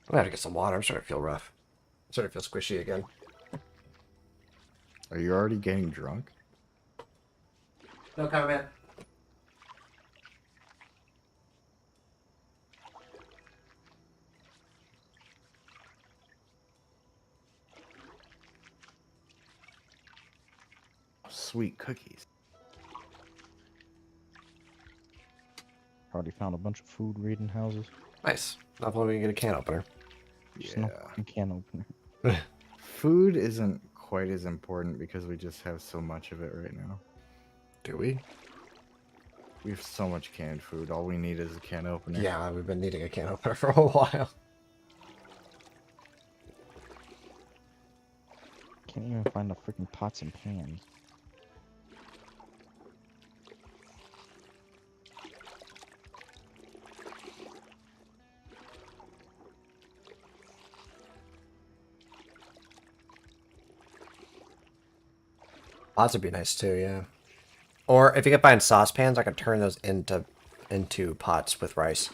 I'm gonna have to get some water. I'm starting to feel rough. I'm starting to feel squishy again. Are you already getting drunk? No comment. Sweet cookies. Already found a bunch of food raiding houses. Nice. Not only we can get a can opener. Just no Yeah. fucking can opener. Food isn't quite as important because we just have so much of it right now. Do we? We have so much canned food. All we need is a can opener. Yeah, we've been needing a can opener for a while. Can't even find the freaking pots and pans. Pots would be nice too, yeah. Or if you can find saucepans, I can turn those into pots with rice.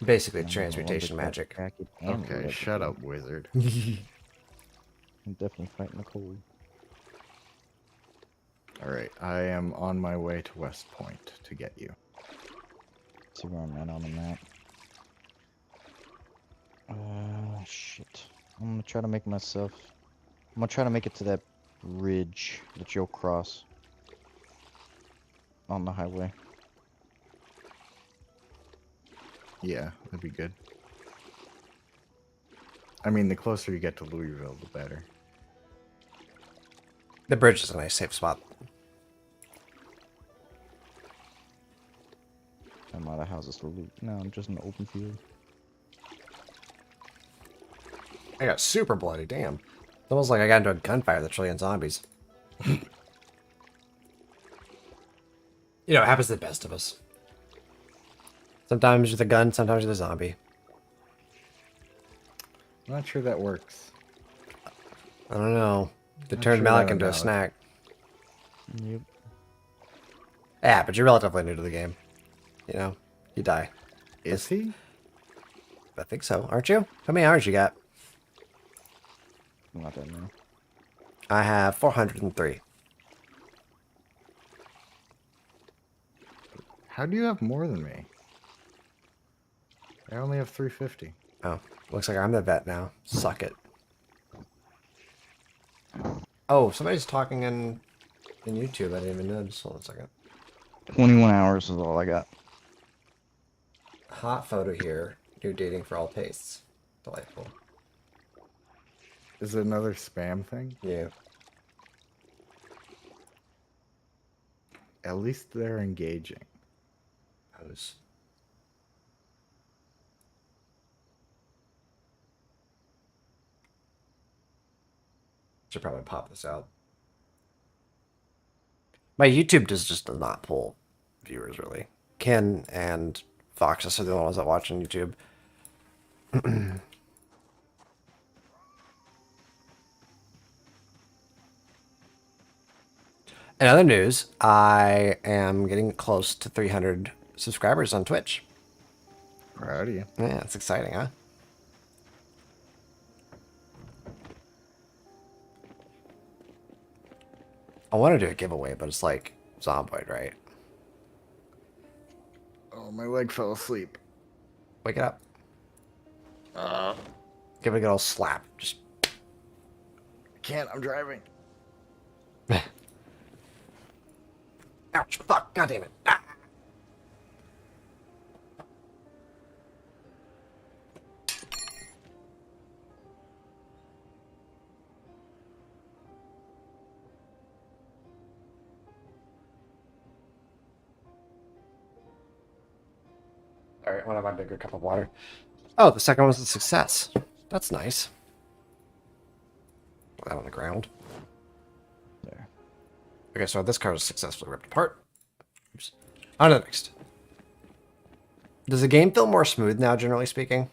Basically, transmutation magic. Okay, shut up, wizard. I'm definitely fighting the cold. Alright, I am on my way to West Point to get you. See where I'm at on the map. Shit. I'm gonna try to make myself. I'm gonna try to make it to that ridge that you'll cross on the highway. Yeah, that'd be good. I mean, the closer you get to Louisville, the better. The bridge is a nice safe spot. I'm out of houses to loot. No, I'm just in an open field. I got super bloody, damn. It's almost like I got into a gunfire with a trillion zombies. You know, it happens to the best of us. Sometimes you're the gun, sometimes you're the zombie. I'm not sure that works. I don't know. They Not turned sure Malik about into a Malik. snack. Yep. Yeah, but you're relatively new to the game. You know, you die. Is he? I think so, aren't you? How many hours you got? Not that many. I have 403. How do you have more than me? I only have 350. Oh, looks like I'm the vet now. Suck it. Oh, somebody's talking in YouTube. I didn't even notice. Hold on a second. 21 hours is all I got. Hot photo here. New dating for all tastes. Delightful. Is it another spam thing? Yeah. At least they're engaging. Pose. Should probably pop this out. My YouTube does not pull viewers really. Ken and Fox are the only ones that watch on YouTube. In other news, I am getting close to 300 subscribers on Twitch. Proud of you. Yeah, it's exciting, huh? I want to do a giveaway, but it's like Zomboid, right? Oh, my leg fell asleep. Wake it up. Give it a good old slap. Just Can't, I'm driving. ouch! Fuck! God damn it! Ah. All All right, what have my bigger cup of water? Oh, the second one was a success. That's nice. Put that on the ground. There. Okay, so this card is successfully ripped apart. Oops. On to the next. Does the game feel more smooth now, generally speaking?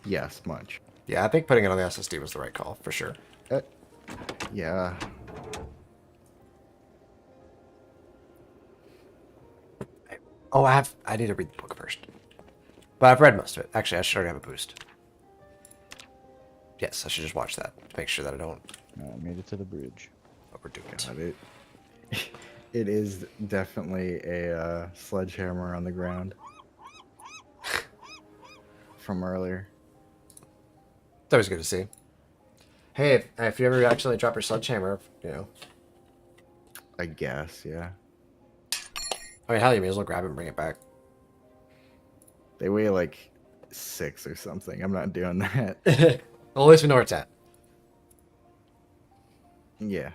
Yes, much. Yeah, I think putting it on the SSD was the right call, for sure. Yeah. Oh, I need to read the book first. But I've read most of it. Actually, I should already have a boost. Yes, I should just watch that to make sure that I don't I made it to the bridge. overdo it. God, it is definitely a sledgehammer on the ground from earlier. It's always good to see. Hey, if you ever actually drop your sledgehammer, you know. I guess, yeah. I mean, hell, you may as well grab it and bring it back. They weigh like 6 or something. I'm not doing that. Well, at least we know where it's at. Yeah.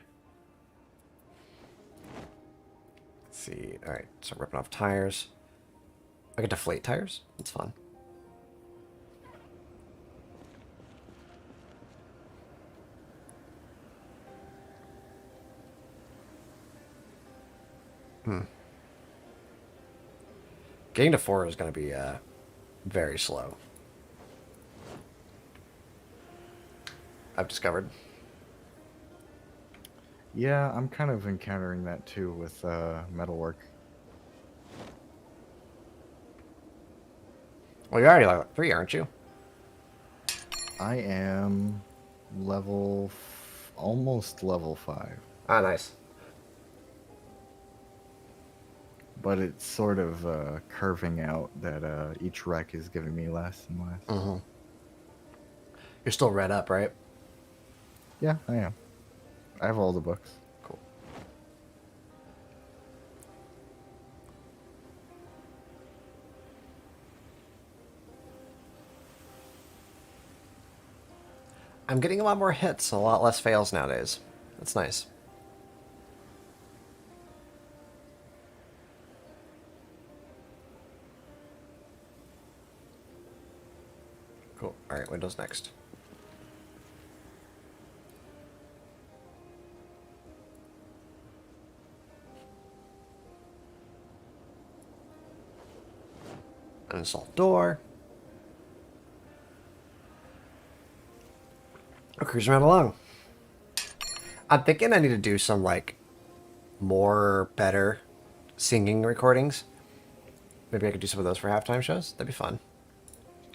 Let's see. All right, so ripping off tires. I can deflate tires. That's fun. Getting to 4 is going to be very slow. I've discovered. Yeah, I'm kind of encountering that too with metalwork. Well, you're already level 3, aren't you? I am almost level 5. Ah, nice. But it's sort of curving out that each wreck is giving me less and less. Mm-hmm. You're still read up, right? Yeah, I am. I have all the books. Cool. I'm getting a lot more hits, a lot less fails nowadays. That's nice. Cool. All right, Windows next. Uninstall door. We're cruising right along. I'm thinking I need to do some like more better singing recordings. Maybe I could do some of those for halftime shows. That'd be fun.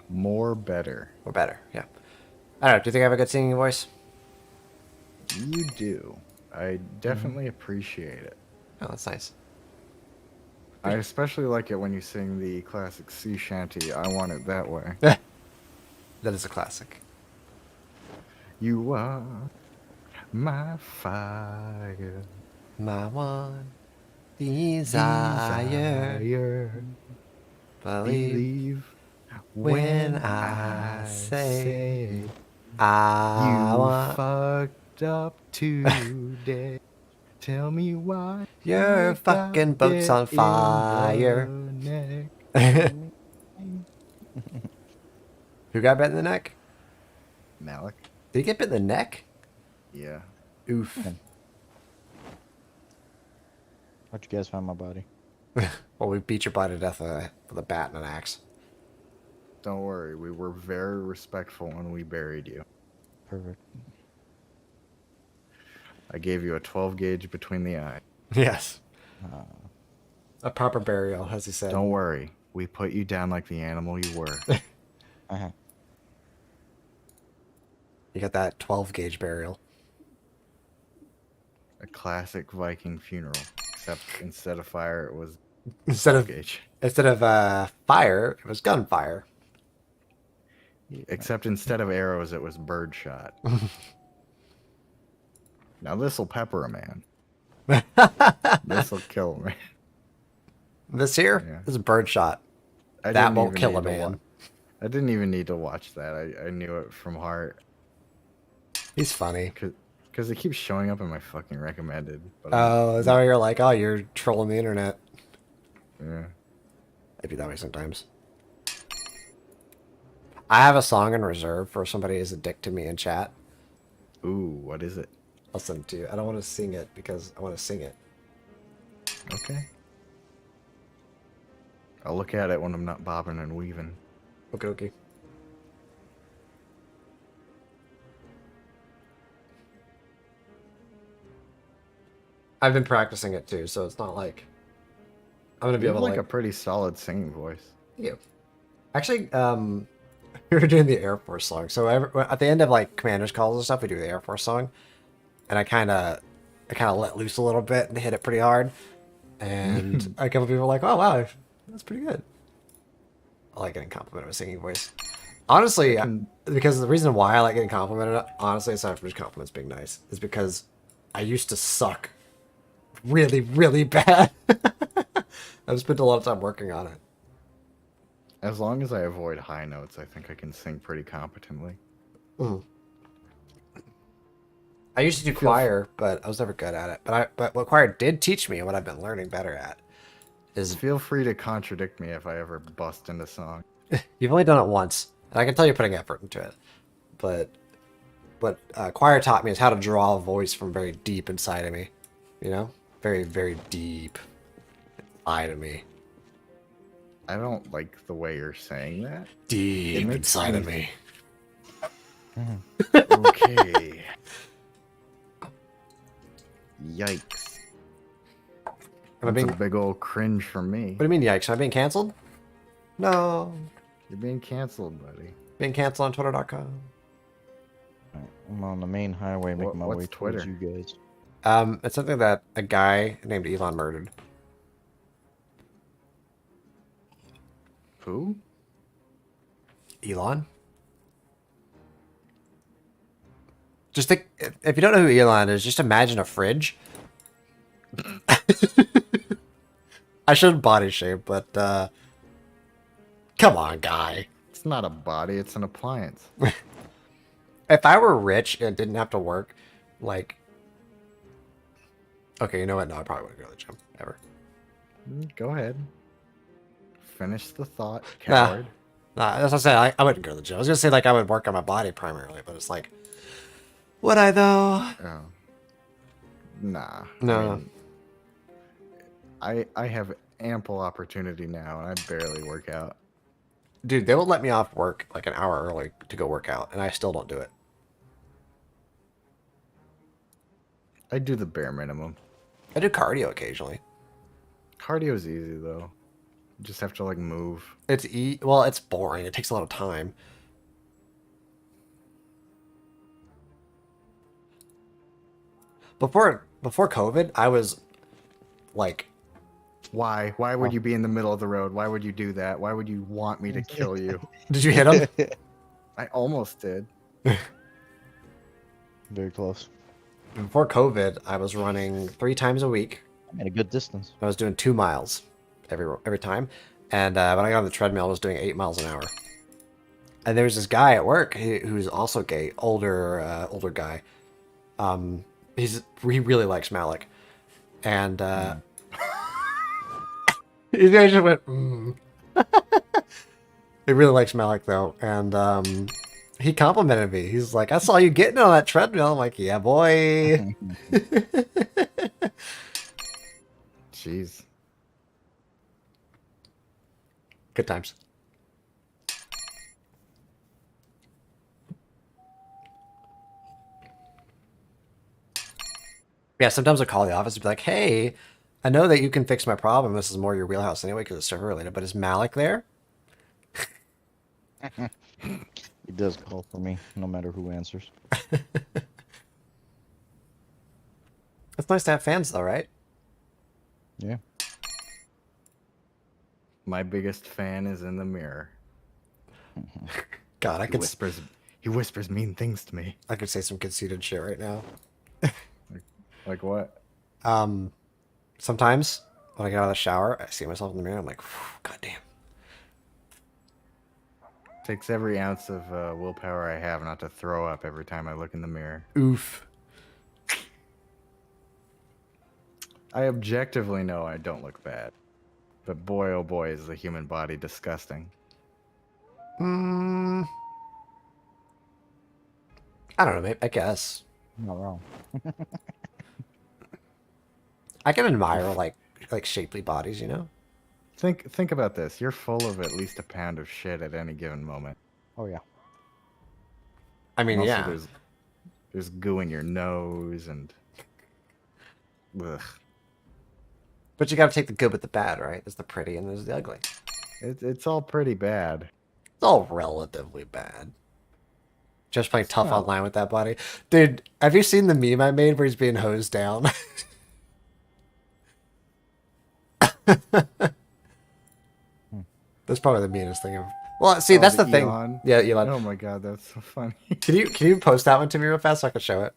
More better. Or better, yeah. I don't know. Do you think I have a good singing voice? You do. I definitely appreciate it. Oh, that's nice. I especially like it when you sing the classic sea shanty, I Want It That Way. That is a classic. You are my fire. My one desire. Believe Believe when I say you I want fucked up today. Tell me why your fucking boat's on fire. Who got bit in the neck? Malik. Did he get bit in the neck? Yeah. Oof. How'd you guys find my body? Well, we beat your body to death with a bat and an axe. Don't worry, we were very respectful when we buried you. Perfect. I gave you a 12 gauge between the eyes. Yes. A proper burial, as he said. Don't worry, we put you down like the animal you were. Uh-huh. You got that 12 gauge burial. A classic Viking funeral, except instead of fire, it was Instead 12 of gauge. fire, it was gunfire. Except instead of arrows, it was birdshot. Now this'll pepper a man. This'll kill a man. This here Yeah. is a birdshot. I That didn't won't even kill need a to man. I didn't even need to watch that. I knew it from heart. He's funny. Because it keeps showing up in my fucking recommended. But Oh, is that why you're like, oh, you're trolling the internet? yeah. I do that way sometimes. I have a song in reserve for somebody who's a dick to me in chat. Ooh, what is it? I'll send it to you. I don't want to sing it because I want to sing it. Okay. I'll look at it when I'm not bobbing and weaving. Okay, okay. I've been practicing it too, so it's not like I'm gonna be You have able to like like. a pretty solid singing voice. Yeah. Actually, we were doing the Air Force song. So at the end of like commanders calls and stuff, we do the Air Force song, and I kind of let loose a little bit and hit it pretty hard, and a couple people were like, "Oh wow, that's pretty good." I like getting complimented with singing voice. Honestly, because the reason why I like getting complimented, honestly, aside from just compliments being nice, is because I used to suck really, really bad. I've spent a lot of time working on it. As long as I avoid high notes, I think I can sing pretty competently. Mm. I used to do choir, but I was never good at it. But what choir did teach me and what I've been learning better at is Feel free to contradict me if I ever bust into song. you've only done it once, and I can tell you're putting effort into it. But what choir taught me is how to draw a voice from very deep inside of me. You know, very, very deep inside of me. I don't like the way you're saying that. Deep makes inside of me- me. Okay. Yikes. Am I That's being, a big old cringe for me. what do you mean, yikes? Am I being canceled? No. You're being canceled, buddy. Being canceled on Twitter.com. I'm on the main highway making my what's way towards Twitter? you guys. It's something that a guy named Elon murdered. Who? Elon? Just think, if you don't know who Elon is, just imagine a fridge. I shouldn't body shape, but come on, guy. It's not a body, it's an appliance. If I were rich and didn't have to work, like, okay, you know what? No, I probably wouldn't go to the gym ever. Go ahead. Finish the thought, Nah. coward. Nah, as I said, I wouldn't go to the gym. I was gonna say like I would work on my body primarily, but it's like, would I though? Oh. Nah. No. I have ample opportunity now, and I barely work out. Dude, they will let me off work like an hour early to go work out, and I still don't do it. I do the bare minimum. I do cardio occasionally. Cardio's easy though. You just have to like move. Well, it's boring. It takes a lot of time. Before COVID, I was like, Why? Why would you be in the middle of the road? Why would you do that? Why would you want me to kill you? did you hit him? I almost did. Very close. Before COVID, I was running 3 times a week. I'm at a good distance. I was doing 2 miles every time, and when I got on the treadmill, I was doing 8 miles an hour. And there was this guy at work who's also gay, older guy. He really likes Malik, and he just went. He really likes Malik though, and he complimented me. He's like, "I saw you getting on that treadmill." I'm like, "Yeah, boy." Jeez. Good times. Yeah, sometimes I'll call the office and be like, "Hey, I know that you can fix my problem. This is more your wheelhouse anyway because it's server related, but is Malik there?" He does call for me, no matter who answers. It's nice to have fans though, right? Yeah. My biggest fan is in the mirror. God, He whispers mean things to me. I could say some conceited shit right now. Like what? Sometimes when I get out of the shower, I see myself in the mirror. I'm like, God damn. Takes every ounce of willpower I have not to throw up every time I look in the mirror. Oof. I objectively know I don't look bad. But boy, oh boy, is the human body disgusting. Mm, I don't know. Maybe, I guess Not wrong. I can admire like shapely bodies. You know. Think about this. You're full of at least a pound of shit at any given moment. Oh yeah. I mean, And also, yeah. there's goo in your nose and. Ugh. But you got to take the good with the bad, right? There's the pretty and there's the ugly. It's all pretty bad. It's all relatively bad. Just playing tough not. online with that body. Dude, have you seen the meme I made where he's being hosed down? That's probably the meanest thing I've... Well, see, Oh, that's the the thing. Elon? Yeah, Elon. Oh my god, that's so funny. Can you post that one to me real fast so I can show it?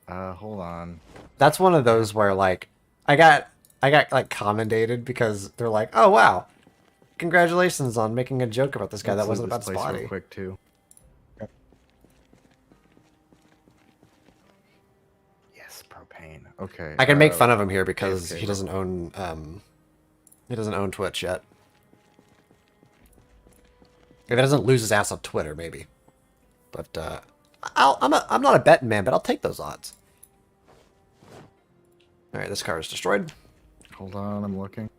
Hold on. That's one of those where like I got like commendated because they're like, "Oh wow, congratulations on making a joke about this guy Let's that wasn't leave about this his place body." real quick too. Yep. Yes, propane. Okay. I can make fun of him here because AFK, he doesn't own Twitch yet. If he doesn't lose his ass on Twitter, maybe. But I'm not a betting man, but I'll take those odds. All right, this car is destroyed. Hold on, I'm looking.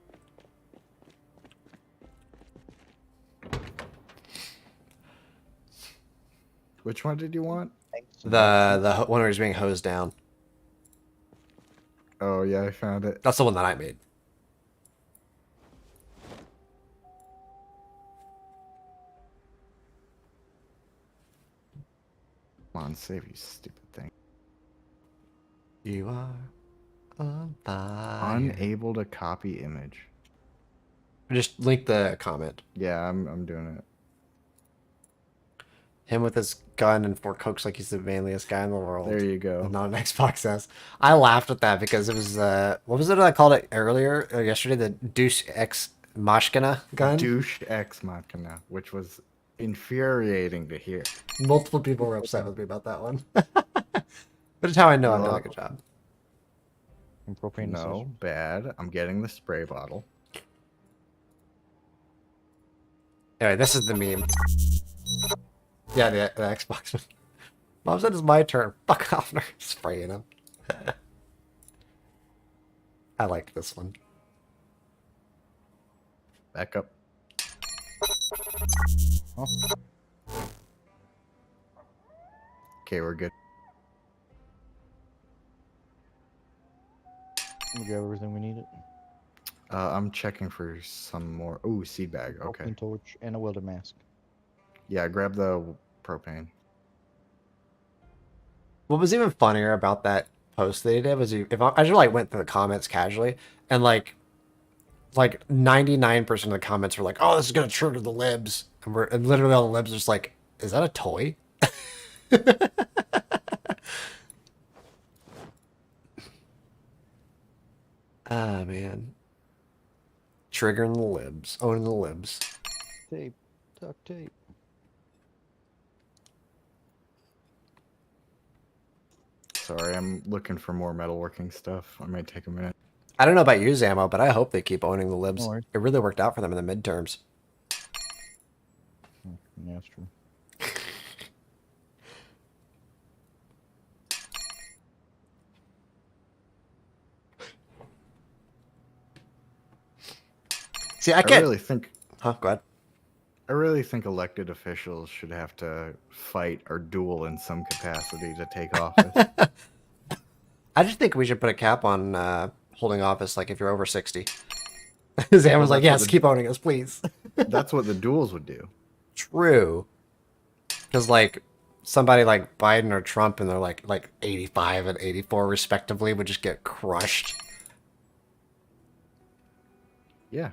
Which one did you want? The one where he's being hosed down. Oh yeah, I found it. That's the one that I made. Come on, save you stupid thing. You are on fire. Unable to copy image. Just link the comment. Yeah, I'm doing it. Him with his gun and 4 cokes like he's the manliest guy in the world. There you go. And not an Xbox S. I laughed at that because it was what was it I called it earlier or yesterday? The Douche X Machina gun. Douche Ex Machina, which was infuriating to hear. Multiple people were upset with me about that one. But it's how I know I'm doing a good job. And propane No, decision. bad. I'm getting the spray bottle. Anyway, this is the meme. Yeah, the Xbox one. Mom said it's my turn. Fuck off, nerd. Spraying him. I liked this one. Back up. Oh, Okay, we're good. we got everything we needed. I'm checking for some more. Ooh, seed bag. Okay. Propane torch and a welder mask. Yeah, grab the propane. What was even funnier about that post that he did was if I just like went through the comments casually and like 99% of the comments were like, "Oh, this is gonna trigger the libs," and literally all the libs are just like, "Is that a toy?" Ah man, triggering the libs, owning the libs. Tape. Duct tape. Sorry, I'm looking for more metalworking stuff. I might take a minute. I don't know about you, Zamo, but I hope they keep owning the libs. No worries. It really worked out for them in the midterms. Yeah, that's true. See, I I can't. really think Huh? Go ahead. I really think elected officials should have to fight or duel in some capacity to take office. I just think we should put a cap on holding office, like if you're over 60. Zam was like, that's what yes, the- keep owning us, please. That's what the duels would do. True. Because, like, somebody like Biden or Trump, and they're like 85 and 84 respectively, would just get crushed. Yeah.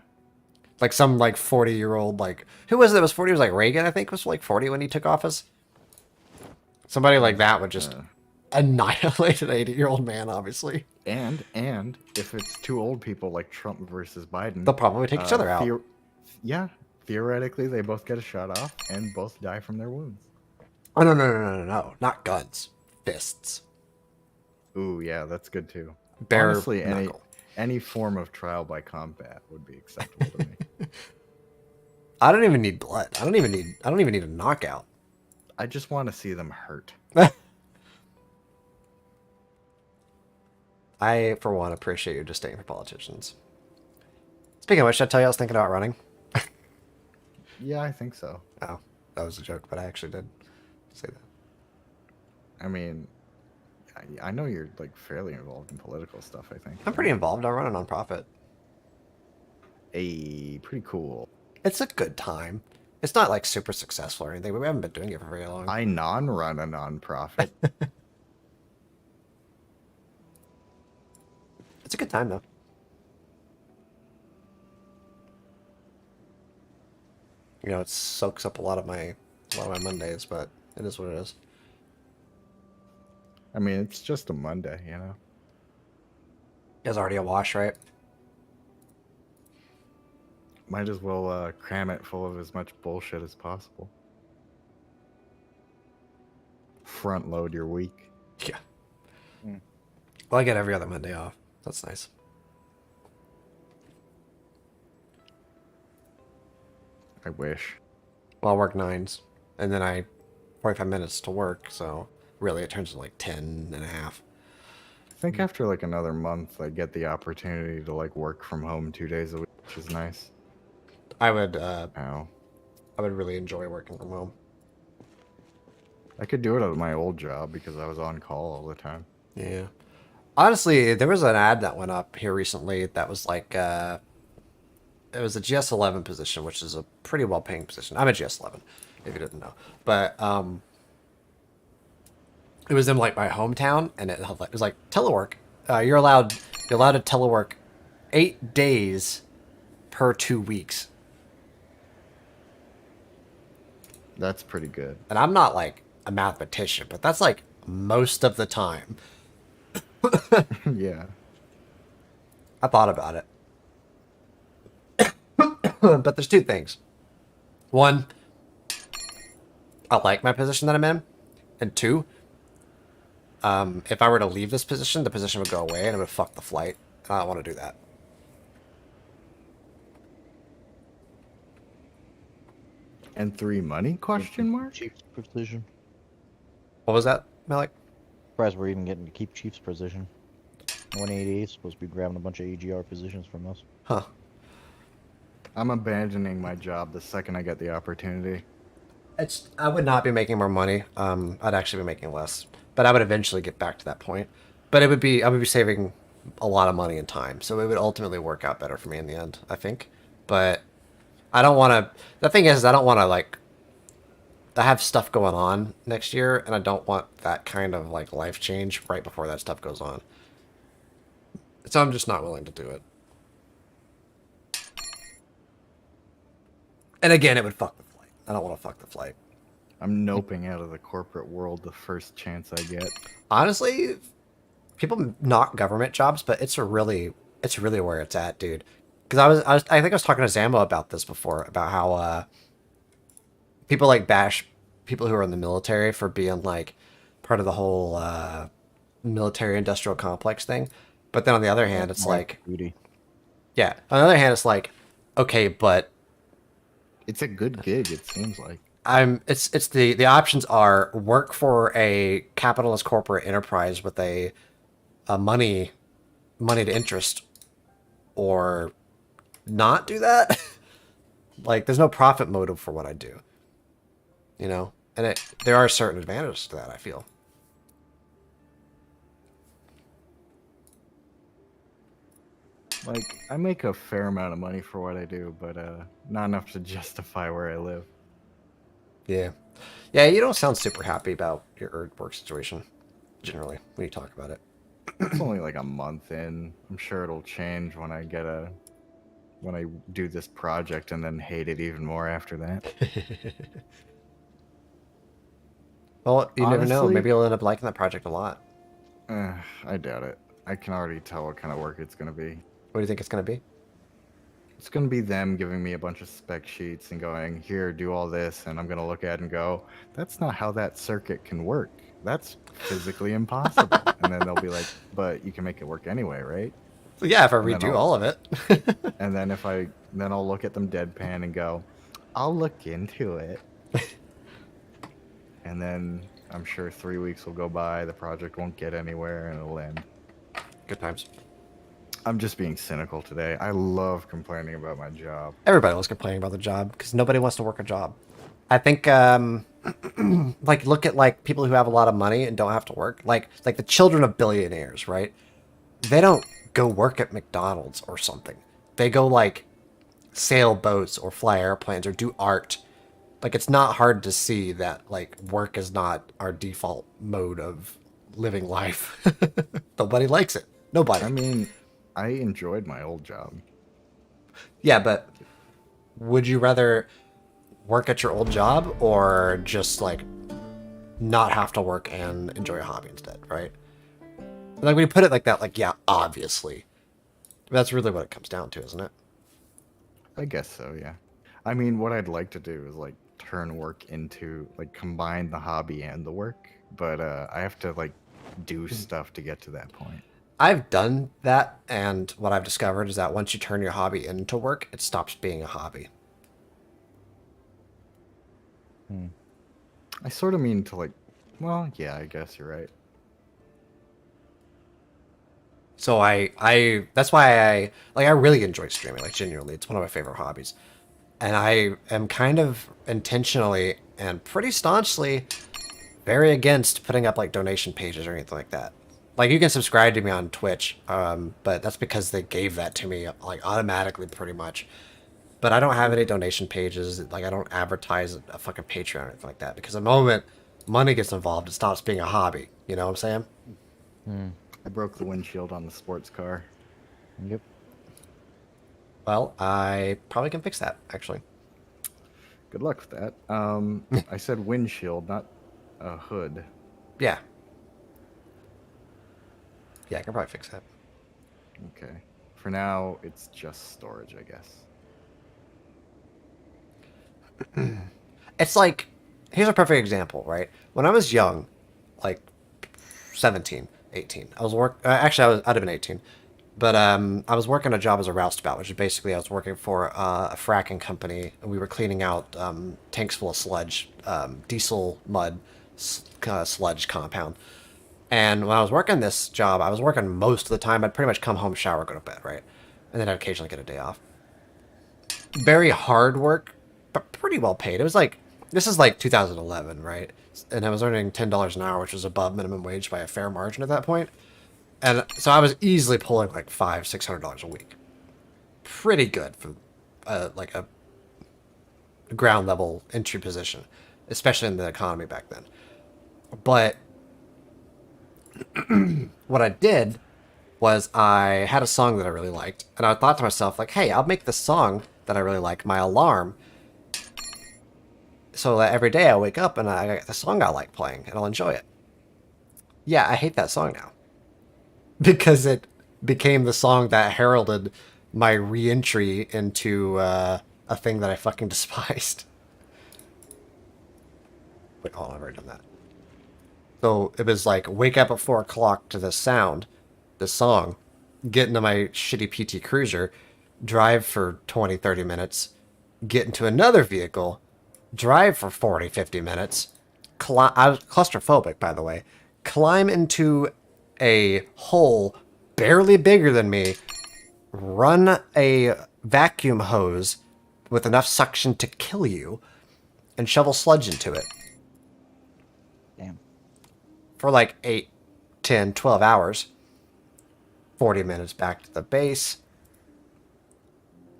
Like some like 40-year-old, like, who was it that was 40? It was like Reagan, I think, was like 40 when he took office. Somebody like that would just annihilate an 80-year-old man, obviously. And if it's two old people like Trump versus Biden, They'll probably take each other out. Yeah, theoretically they both get a shot off and both die from their wounds. Oh, no. Not guns. Fists. Ooh, yeah, that's good too. Bare Honestly, knuckle. any form of trial by combat would be acceptable to me. I don't even need blood. I don't even need a knockout. I just want to see them hurt. I, for one, appreciate you just staying for politicians. Speaking of which, did I tell you I was thinking about running? Yeah, I think so. Oh, that was a joke, but I actually did say that. I mean, I know you're like fairly involved in political stuff. I think I'm pretty involved. I run a nonprofit. Hey, pretty cool. It's a good time. It's not like super successful or anything, but we haven't been doing it for very long. I run a nonprofit. It's a good time though. You know, it soaks up a lot of my Mondays, but it is what it is. I mean, it's just a Monday, you know. It's already a wash, right? Might as well cram it full of as much bullshit as possible. Front load your week. Yeah. Mm. Well, I get every other Monday off. That's nice. I wish. Well, I work 9s, and then I 45 minutes to work, so really it turns to like 10 and a half. I think after like another month, I get the opportunity to like work from home 2 days a week, which is nice. I would Ow. really enjoy working from home. I could do it at my old job because I was on call all the time. Yeah. Honestly, there was an ad that went up here recently that was like, it was a GS11 position, which is a pretty well-paying position. I'm a GS11, if you didn't know. But it was in like my hometown, and it was like telework. You're allowed to telework 8 days per 2 weeks. That's pretty good. And I'm not like a mathematician, but that's like most of the time. Yeah. I thought about it. But there's 2 things. One, I like my position that I'm in. And 2, if I were to leave this position, the position would go away and it would fuck the flight. And I don't want to do that. And 3 money? Question mark? Chief's position. What was that, Malik? Surprised we're even getting to keep Chief's position. 188 is supposed to be grabbing a bunch of AGR positions from us. Huh. I'm abandoning my job the second I get the opportunity. I would not be making more money. I'd actually be making less. But I would eventually get back to that point. But I would be saving a lot of money and time. So it would ultimately work out better for me in the end, I think. But I don't want to... The thing is, I don't want to, like... I have stuff going on next year, and I don't want that kind of, like, life change right before that stuff goes on. So I'm just not willing to do it. And again, it would fuck the flight. I don't want to fuck the flight. I'm noping out of the corporate world the first chance I get. Honestly, people knock government jobs, but it's really where it's at, dude. Because I think I was talking to Zambo about this before, about how people like bash people who are in the military for being like part of the whole military industrial complex thing. But then on the other hand, it's like, Beauty. yeah. On the other hand, it's like, okay, but It's a good gig, it seems like. it's the options are work for a capitalist corporate enterprise with a money to interest, or not do that. Like, there's no profit motive for what I do, you know. And there are certain advantages to that, I feel. Like, I make a fair amount of money for what I do, but not enough to justify where I live. Yeah. Yeah, you don't sound super happy about your work situation, generally, when you talk about it. It's only like a month in. I'm sure it'll change when I do this project and then hate it even more after that. Well, you never know. Honestly- Maybe you'll end up liking that project a lot. I doubt it. I can already tell what kind of work it's going to be. What do you think it's going to be? It's going to be them giving me a bunch of spec sheets and going, here, do all this. And I'm going to look at it and go, that's not how that circuit can work. That's physically impossible. And then they'll be like, but you can make it work anyway, right? So yeah, if I And then redo I'll- all of it. And then then I'll look at them deadpan and go, I'll look into it. And then I'm sure 3 weeks will go by, the project won't get anywhere, and it'll end. Good times. I'm just being cynical today. I love complaining about my job. Everybody was complaining about the job because nobody wants to work a job. I think, like, look at like people who have a lot of money and don't have to work. Like the children of billionaires, right? They don't go work at McDonald's or something. They go like sail boats or fly airplanes or do art. Like it's not hard to see that like work is not our default mode of living life. Nobody likes it. Nobody. I mean, I enjoyed my old job. Yeah, but would you rather work at your old job or just like not have to work and enjoy a hobby instead, right? Like when you put it like that, like yeah, obviously. That's really what it comes down to, isn't it? I guess so, yeah. I mean, what I'd like to do is like turn work into like combine the hobby and the work, but I have to like do stuff to get to that point. I've done that, and what I've discovered is that once you turn your hobby into work, it stops being a hobby. I sort of mean to like, well, yeah, I guess you're right. So that's why I really enjoy streaming, like genuinely. It's one of my favorite hobbies. And I am kind of intentionally and pretty staunchly very against putting up like donation pages or anything like that. Like you can subscribe to me on Twitch, but that's because they gave that to me like automatically pretty much. But I don't have any donation pages. Like I don't advertise a fucking Patreon or anything like that because the moment money gets involved, it stops being a hobby. You know what I'm saying? I broke the windshield on the sports car. Yep. Well, I probably can fix that actually. Good luck with that. I said windshield, not a hood. Yeah. Yeah, I can probably fix that. Okay. For now, it's just storage, I guess. It's like, here's a perfect example, right? When I was young, like 17, 18, actually I'd have been 18, but I was working a job as a roustabout, which is basically I was working for a fracking company, and we were cleaning out tanks full of sludge, diesel mud, sludge compound. And when I was working this job, I was working most of the time. I'd pretty much come home, shower, go to bed, right? And then I'd occasionally get a day off. Very hard work, but pretty well paid. It was like, this is like 2011, right? And I was earning $10 an hour, which was above minimum wage by a fair margin at that point. And so I was easily pulling like $500-600 a week. Pretty good for like a ground level entry position, especially in the economy back then. But what I did was I had a song that I really liked, and I thought to myself, like, hey, I'll make the song that I really like my alarm, so that every day I wake up and I got the song I like playing, and I'll enjoy it. Yeah, I hate that song now. Because it became the song that heralded my re-entry into a thing that I fucking despised. Wait, hold on, I've already done that. So it was like, wake up at 4 o'clock to this sound, this song, get into my shitty PT Cruiser, drive for 20-30 minutes, get into another vehicle, drive for 40-50 minutes, I was claustrophobic, by the way, climb into a hole barely bigger than me, run a vacuum hose with enough suction to kill you, and shovel sludge into it. Damn. For like 8, 10, 12 hours. 40 minutes back to the base.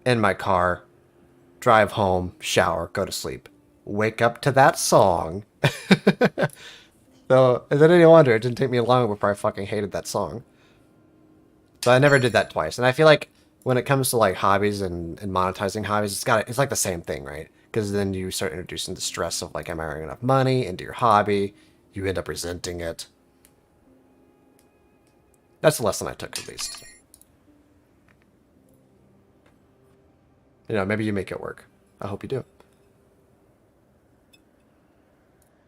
In my car. Drive home, shower, go to sleep. Wake up to that song. So, is it any wonder it didn't take me long before I fucking hated that song. So I never did that twice. And I feel like when it comes to like hobbies and monetizing hobbies, it's like the same thing, right? Because then you start introducing the stress of like, am I earning enough money into your hobby? You end up resenting it. That's the lesson I took, at least. You know, maybe you make it work. I hope you do.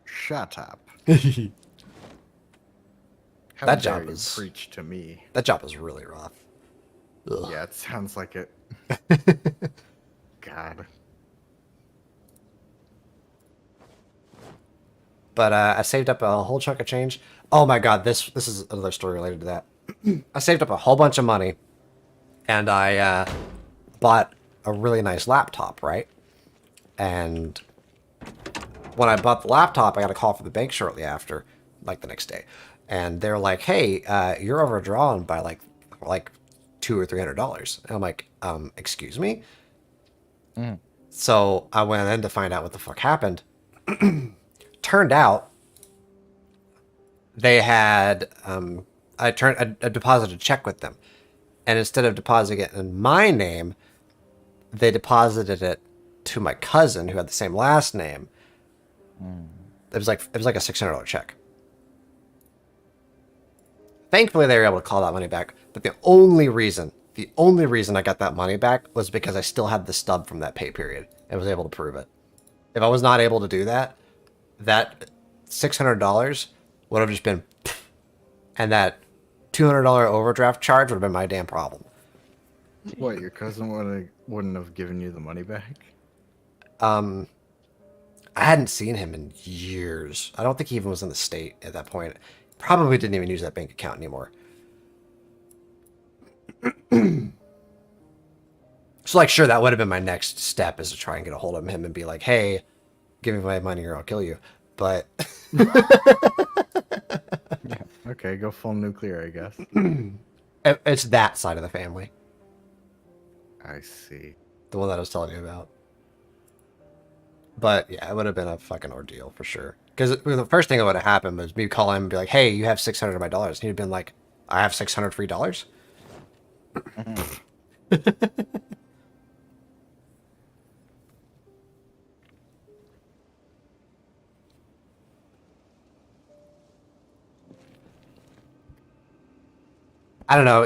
Shut up. That How job dare you is- preach to me. That job was really rough. Ugh. Yeah, it sounds like it. God. But I saved up a whole chunk of change. Oh my god, this is another story related to that. I saved up a whole bunch of money, and I bought a really nice laptop, right? And when I bought the laptop, I got a call from the bank shortly after, like the next day, and they're like, "Hey, you're overdrawn by like $200 or $300." And I'm like, excuse me. So I went in to find out what the fuck happened. Turned out they had I deposited a check with them, and instead of depositing it in my name, they deposited it to my cousin who had the same last name. It was like a $600 check. Thankfully, they were able to call that money back. But the only reason I got that money back was because I still had the stub from that pay period and was able to prove it. If I was not able to do that, that $600 would have just been, and that $200 overdraft charge would have been my damn problem. What, your cousin wouldn't have given you the money back? I hadn't seen him in years. I don't think he even was in the state at that point. Probably didn't even use that bank account anymore. So, like, sure, that would have been my next step, is to try and get a hold of him and be like, "Hey, give me my money or I'll kill you." But Okay, go full nuclear, I guess. it's that side of the family, I see. the one that I was telling you about. But yeah, it would have been a fucking ordeal for sure. Because the first thing that would have happened was me call him and be like, "Hey, you have $600 of my dollars." And he'd been like, "I have $600 free dollars." I don't know.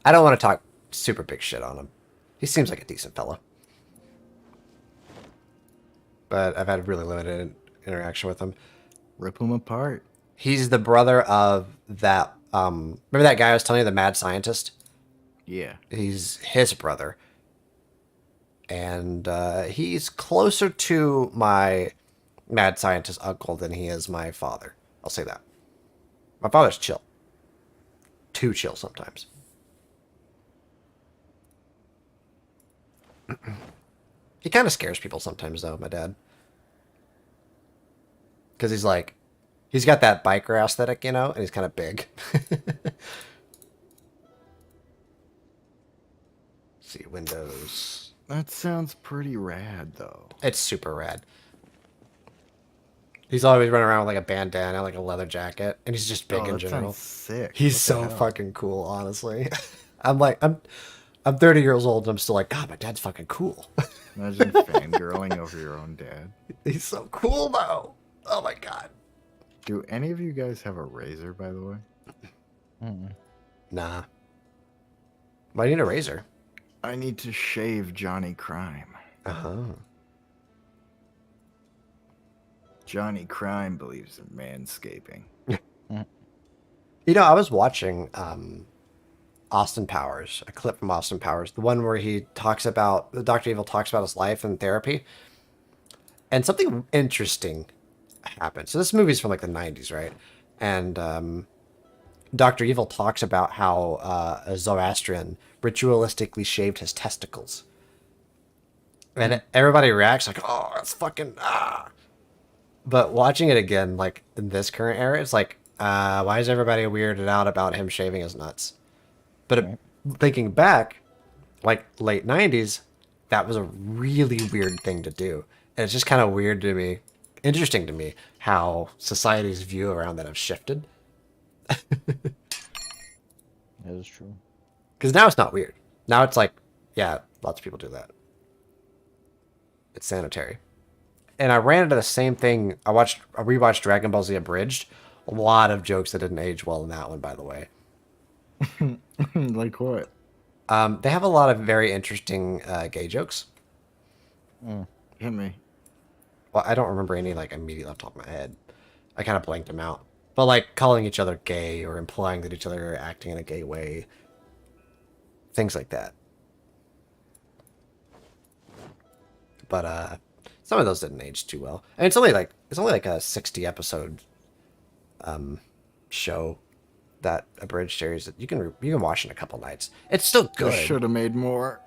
I don't want to talk super big shit on him. He seems like a decent fella. But I've had really limited interaction with him. Rip them apart. He's the brother of that, remember that guy I was telling you, the mad scientist? Yeah. He's his brother. And he's closer to my mad scientist uncle than he is my father. I'll say that. My father's chill. Too chill sometimes. He kind of scares people sometimes, though, my dad. Because he's got that biker aesthetic, you know, and he's kind of big. See, Windows. That sounds pretty rad, though. It's super rad. He's always running around with like a bandana, like a leather jacket, and he's just big in that general. sounds sick. He's What the so hell? fucking cool, honestly. I'm 30 years old and I'm still like, God, my dad's fucking cool. Imagine fangirling over your own dad. He's so cool though. Oh my god. Do any of you guys have a razor, by the way? Nah. Why do you need a razor? I need to shave Johnny Crime. Uh-huh. Johnny Crime believes in manscaping. You know, I was watching Austin Powers, a clip from Austin Powers, the one where he talks about, Dr. Evil talks about his life in therapy. And something interesting happened. So this movie's from like the 90s, right? And Dr. Evil talks about how a Zoroastrian ritualistically shaved his testicles. And everybody reacts like, oh, that's fucking, ah. But watching it again, like in this current era, it's like, why is everybody weirded out about him shaving his nuts? But thinking back, like late 90s, that was a really weird thing to do. And it's just kind of weird to me, interesting to me, how society's view around that have shifted. That is true. Because now it's not weird. Now it's like, yeah, lots of people do that. It's sanitary. And I ran into the same thing. I rewatched Dragon Ball Z Abridged. A lot of jokes that didn't age well in that one, by the way. Like what? They have a lot of very interesting gay jokes. Hit me. Well, I don't remember any like immediately off the top of my head. I kind of blanked them out. But like calling each other gay or implying that each other are acting in a gay way. Things like that. But Some of those didn't age too well, and it's only like a 60 episode show, that abridged series that you can watch in a couple nights. It's still good. Should have made more.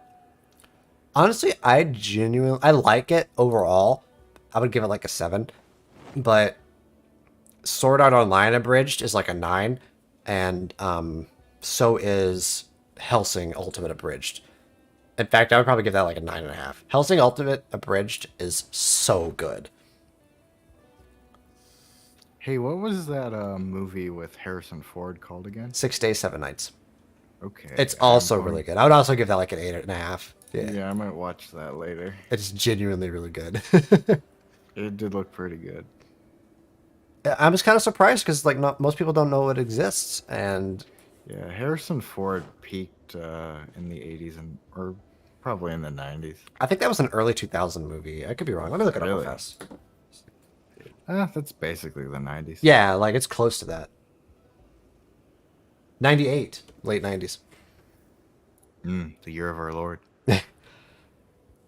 Honestly, I like it overall. I would give it like a 7, but Sword Art Online abridged is like a 9, and so is Hellsing Ultimate abridged. In fact, I would probably give that like a 9.5. Hellsing Ultimate abridged is so good. Hey, what was that movie with Harrison Ford called again? 6 Days, 7 Nights. Okay. It's also really good. I would also give that like an 8.5. Yeah, I might watch that later. It's genuinely really good. It did look pretty good. I was kind of surprised because like not most people don't know it exists, and Yeah, Harrison Ford peaked in the 80s or probably in the 90s. I think that was an early 2000 movie. I could be wrong. Let me look it up real Really? fast. That's basically the 90s. Yeah, like it's close to that. 98, late 90s. The year of our Lord.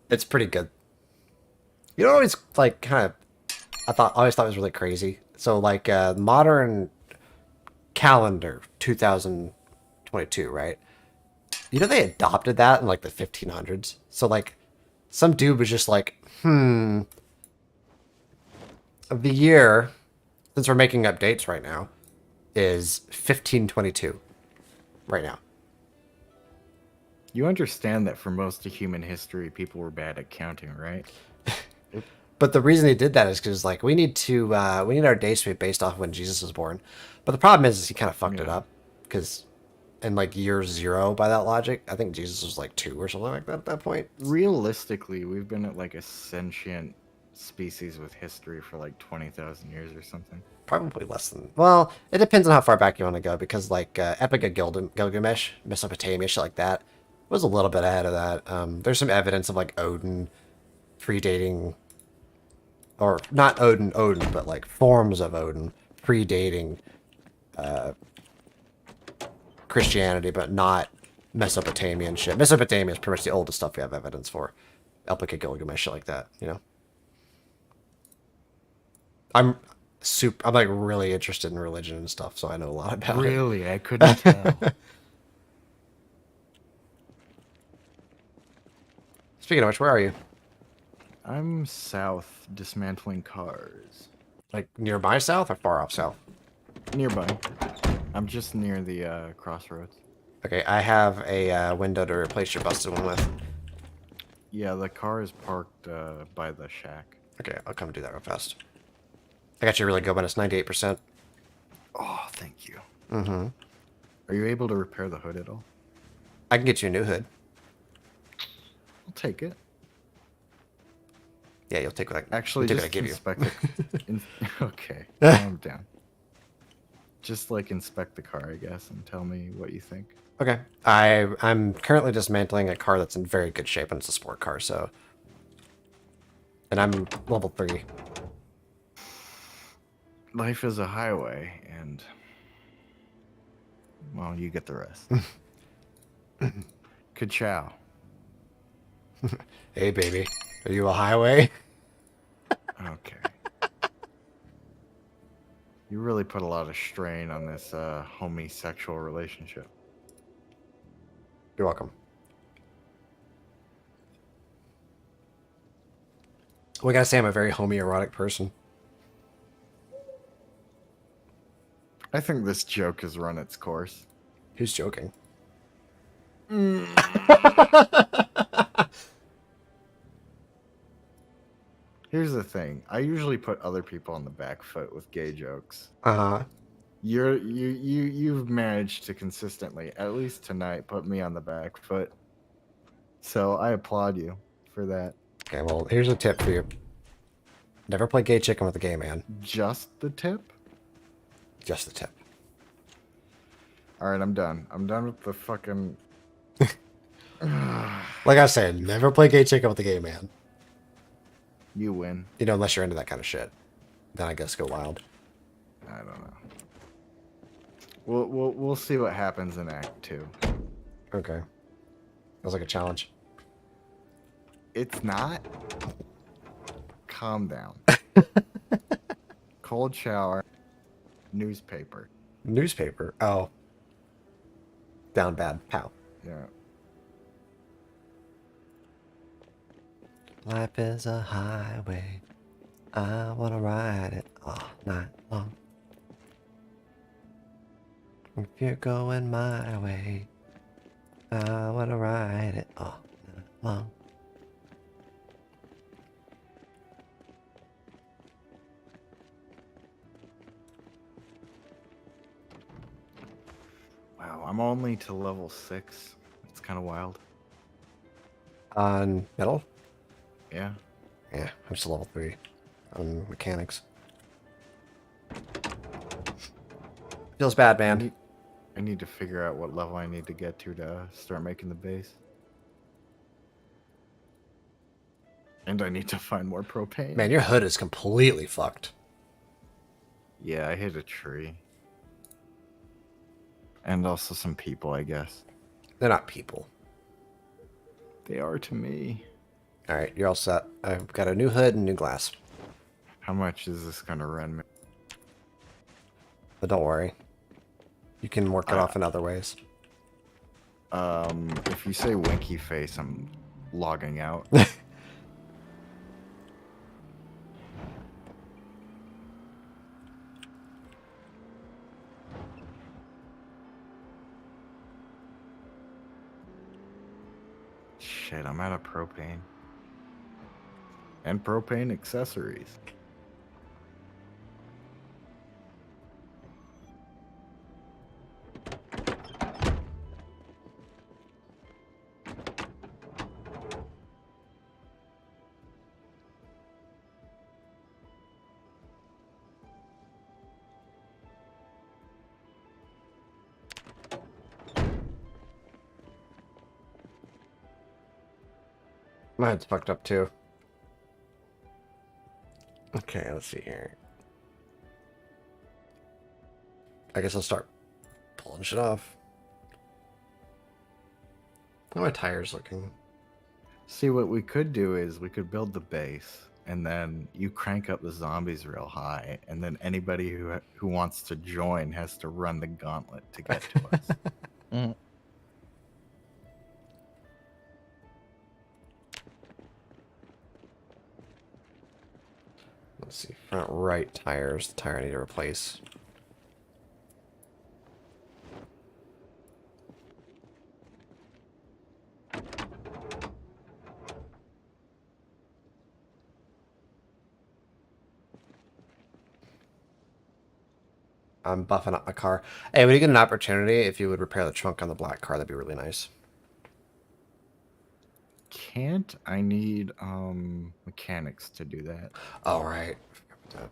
It's pretty good. You know, always like kind of, always thought it was really crazy. So like modern calendar 2022, right? You know they adopted that in like the 1500s. So like some dude was just like, the year, since we're making up dates right now, is 1522 right now. You understand that for most of human history, people were bad at counting, right? But the reason he did that is because like we need our dates to be based off when Jesus was born. But the problem is he kind of fucked it up because in like year 0 by that logic, I think Jesus was like 2 or something like that at that point. Realistically, we've been at like a sentient species with history for like 20,000 years or something. Probably less than. Well, it depends on how far back you want to go because like Epic of Gilgamesh, Mesopotamia, shit like that was a little bit ahead of that. There's some evidence of like Odin predating, or not Odin, but like forms of Odin predating Christianity, but not Mesopotamian shit. Mesopotamia is pretty much the oldest stuff we have evidence for. Epic of Gilgamesh, shit like that, you know? I'm like really interested in religion and stuff, so I know a lot about it. Really? I couldn't tell. Speaking of which, where are you? I'm south dismantling cars. Like nearby south or far off south? Nearby. I'm just near the crossroads. Okay, I have a window to replace your busted one with. Yeah, the car is parked by the shack. Okay, I'll come do that real fast. I got you really good one. It's 98%. Oh, thank you. Mm-hmm. Are you able to repair the hood at all? I can get you a new hood. I'll take it. Yeah, you'll take what I Actually, you'll take just what I give inspect it. Okay, calm down. Just like inspect the car, I guess, and tell me what you think. Okay. I'm currently dismantling a car that's in very good shape, and it's a sport car, so... And I'm level 3. Life is a highway, and... Well, you get the rest. Ka-chow. Hey, baby. Are you a highway? Okay. You really put a lot of strain on this homosexual relationship. You're welcome. We gotta say I'm a very homoerotic person. I think this joke has run its course. Who's joking? Here's the thing. I usually put other people on the back foot with gay jokes. Uh-huh. You've managed to consistently, at least tonight, put me on the back foot. So I applaud you for that. Okay, well, here's a tip for you. Never play gay chicken with a gay man. Just the tip? Just the tip. Alright, I'm done. I'm done with the fucking... Like I said, never play gay chicken with a gay man. You win. You know, unless you're into that kind of shit. Then I guess go wild. I don't know. We'll see what happens in Act 2. Okay. That was like a challenge. It's not. calm down. Cold shower, newspaper. Newspaper. Oh. Down bad. Pow. Yeah. Life is a highway. I wanna ride it all night long. If you're going my way, I wanna ride it all night long. Wow, I'm only to level 6. It's kind of wild. On metal? Yeah. Yeah, I'm still level 3 on mechanics. Feels bad, man. I need to figure out what level I need to get to start making the base. And I need to find more propane. Man, your hood is completely fucked. Yeah, I hit a tree. And also some people, I guess. They're not people. They are to me. Alright, you're all set. I've got a new hood and new glass. How much is this gonna run me? But don't worry. You can work it off in other ways. If you say winky face, I'm logging out. Shit, I'm out of propane. And propane accessories. My head's fucked up too. Okay, let's see here. I guess I'll start pulling shit off. How are my tires looking? See, what we could do is we could build the base, and then you crank up the zombies real high, and then anybody who wants to join has to run the gauntlet to get to us. Mm. Let's see, front right tires. The tire I need to replace. I'm buffing up my car. Hey, when you get an opportunity, if you would repair the trunk on the black car, that'd be really nice. Can't I need mechanics to do that? All right. Forgot about that.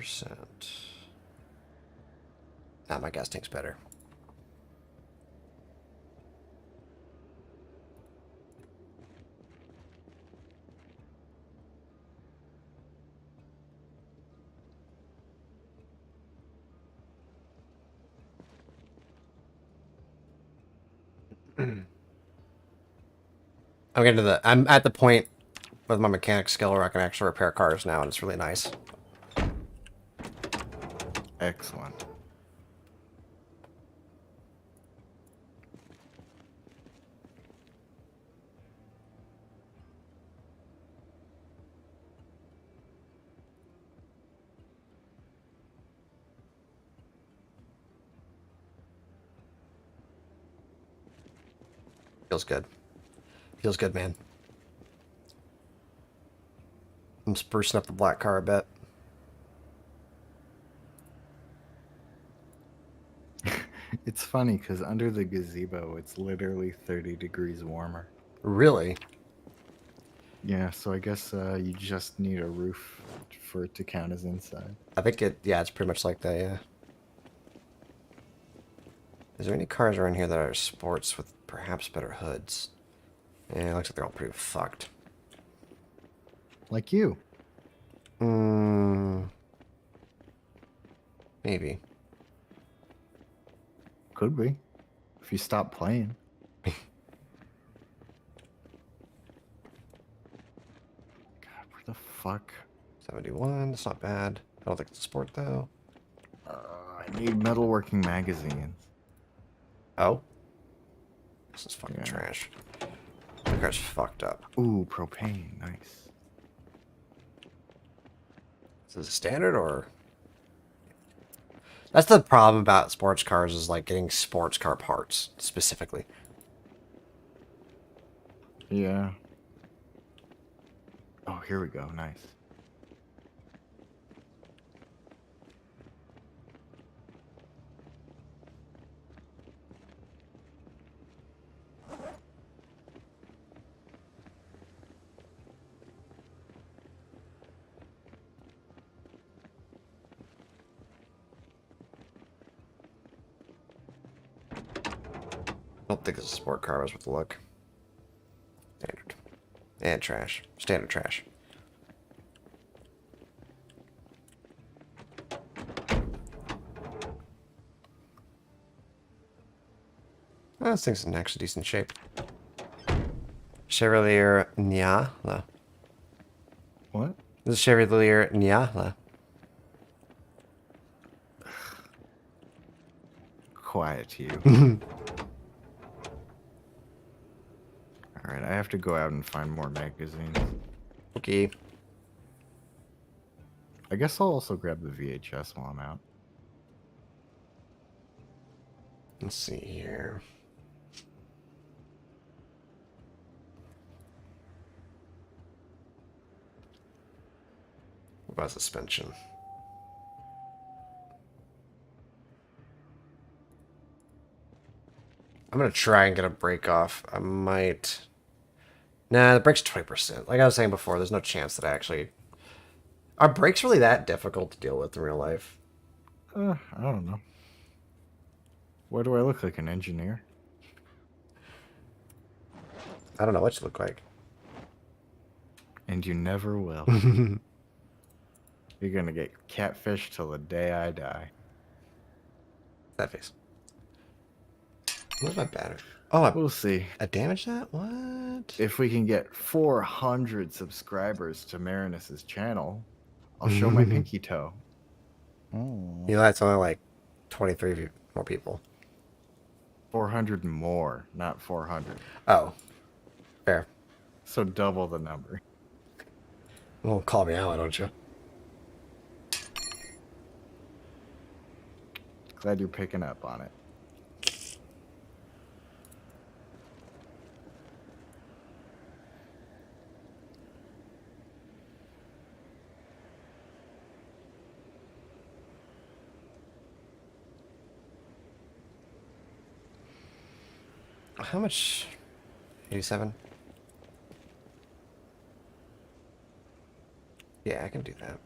%. Ah, my gas tank's better. I'm at the point with my mechanic skill where I can actually repair cars now, and it's really nice. Excellent. Feels good. Feels good, man. I'm sprucing up the black car a bit. It's funny because under the gazebo, it's literally 30 degrees warmer. Really? Yeah, so I guess you just need a roof for it to count as inside. I think yeah, it's pretty much like that, yeah. Is there any cars around here that are sports with perhaps better hoods? Yeah, it looks like they're all pretty fucked. Like you. Maybe. Could be. If you stop playing. God, where the fuck? 71, that's not bad. I don't think it's a sport, though. I need metalworking magazines. Oh? This is fucking Yeah. trash. The car's fucked up. Ooh, propane. Nice. Is this a standard, or...? That's the problem about sports cars, is like getting sports car parts, specifically. Yeah. Oh, here we go. Nice. I don't think it's a sport car, was with the look. Standard. And trash. Standard trash. This thing's in actually decent shape. Chevrolet Nyala. What? This is Chevrolet Nyala. Quiet you. Alright, I have to go out and find more magazines. Okay. I guess I'll also grab the VHS while I'm out. Let's see here. What about suspension? I'm gonna try and get a brake off. I might. Nah, the brake's 20%. Like I was saying before, there's no chance that I actually. Are brakes really that difficult to deal with in real life? I don't know. Why do I look like an engineer? I don't know what you look like. And you never will. You're gonna get catfish till the day I die. That face. Where's my battery? Oh, We'll see. I damaged that? What? If we can get 400 subscribers to Marinus's channel, I'll show my pinky toe. Oh. You know, that's only like 23 more people. 400 more, not 400. Oh. Fair. So double the number. Well, call me out, why don't you? Glad you're picking up on it. How much? 87? Yeah, I can do that.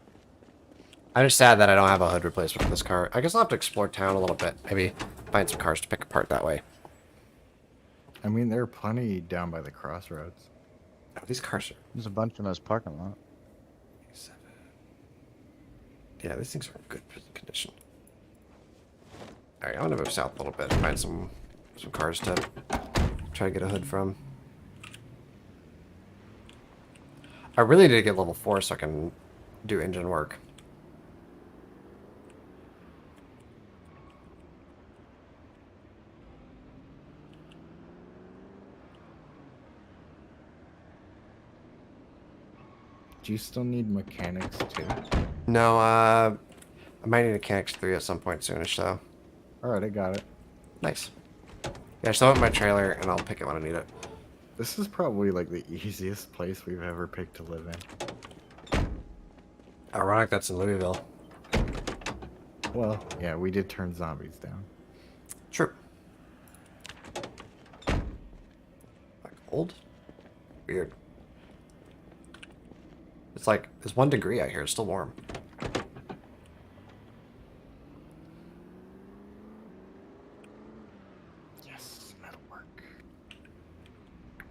I'm just sad that I don't have a hood replacement for this car. I guess I'll have to explore town a little bit. Maybe find some cars to pick apart that way. I mean, there are plenty down by the crossroads. Oh, these cars are... There's a bunch in this parking lot. 87. Yeah, these things are in good condition. Alright, I'm gonna move south a little bit and find some cars to try to get a hood from. I really need to get level 4 so I can do engine work. Do you still need mechanics too? No, I might need a Mechanics 3 at some point soonish, though. Alright, I got it. Nice. Yeah, just throw it in my trailer and I'll pick it when I need it. This is probably like the easiest place we've ever picked to live in. Ironic that's in Louisville. Well, yeah, we did turn zombies down. True. Like old? Weird. It's like, it's 1 degree out here. It's still warm. Yes, metal work.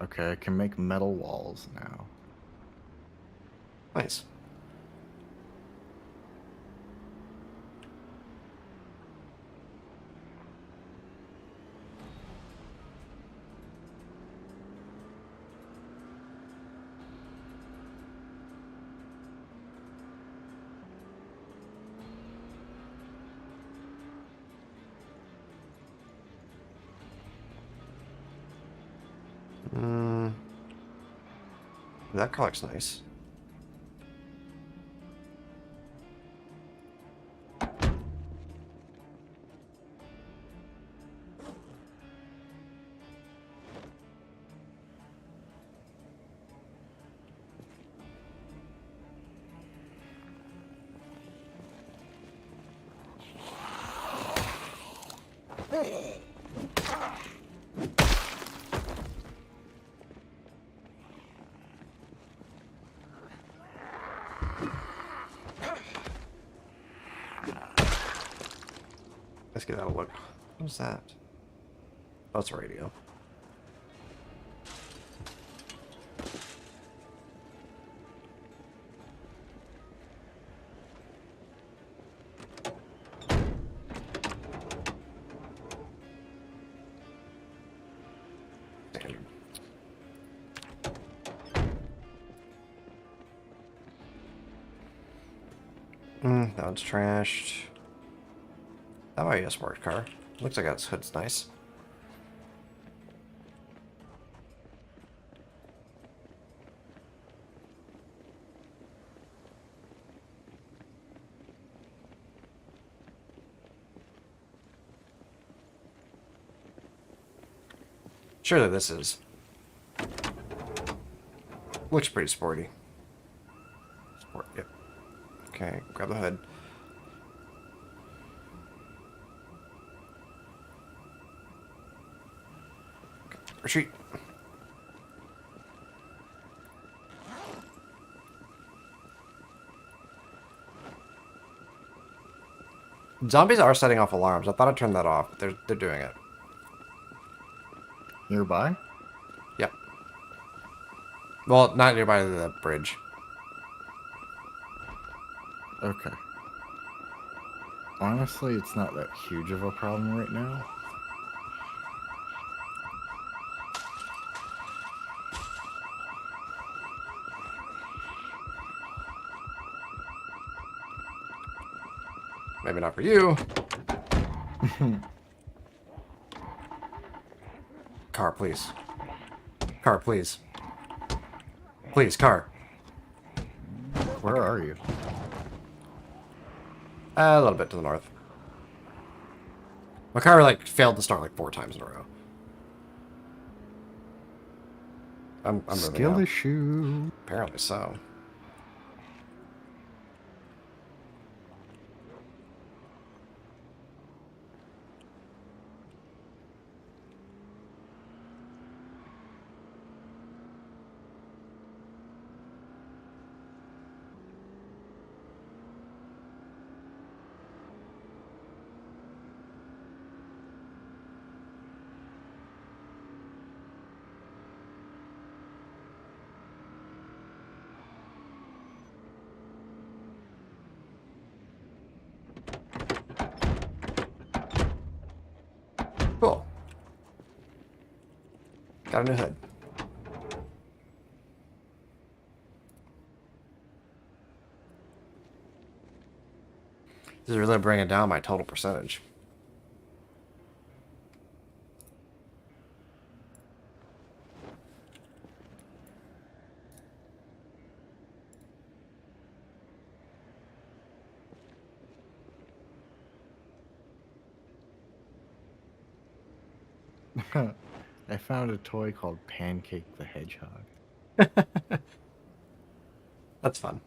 Okay, I can make metal walls now. Nice. That car looks nice. Let's get that a look. What's that? Oh, it's a radio. Standard. That one's trashed. That might be a smart car. Looks like its hood's nice. Surely this is. Looks pretty sporty. Sport, yep. Okay, grab the hood. Retreat. Zombies are setting off alarms. I thought I turned that off, but they're doing it. Nearby? Yep. Well, not nearby the bridge. Okay. Honestly, it's not that huge of a problem right now. Maybe not for you. Car, please. Car, please. Please, car. Where are you? A little bit to the north. My car, like, failed to start, like, 4 times in a row. I'm moving Skill now. issue. Apparently so. Cool. Got a new hood. This is really bringing down my total percentage. I found a toy called Pancake the Hedgehog. That's fun.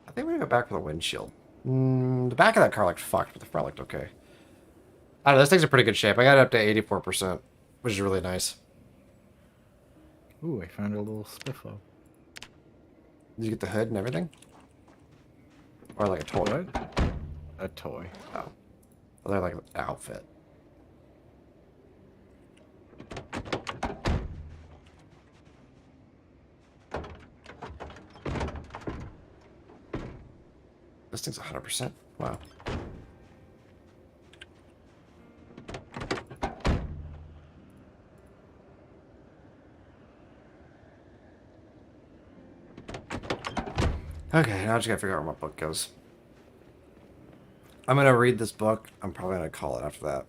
I think we're gonna go back for the windshield. The back of that car looked fucked, but the front looked okay. I don't know, this thing's in pretty good shape. I got it up to 84%, which is really nice. Ooh, I found a little spiffo. Did you get the hood and everything? Or like a toy? What? A toy. Oh. Well, they're like an outfit. This thing's 100%. Wow. Okay, now I just gotta figure out where my book goes. I'm gonna read this book. I'm probably gonna call it after that.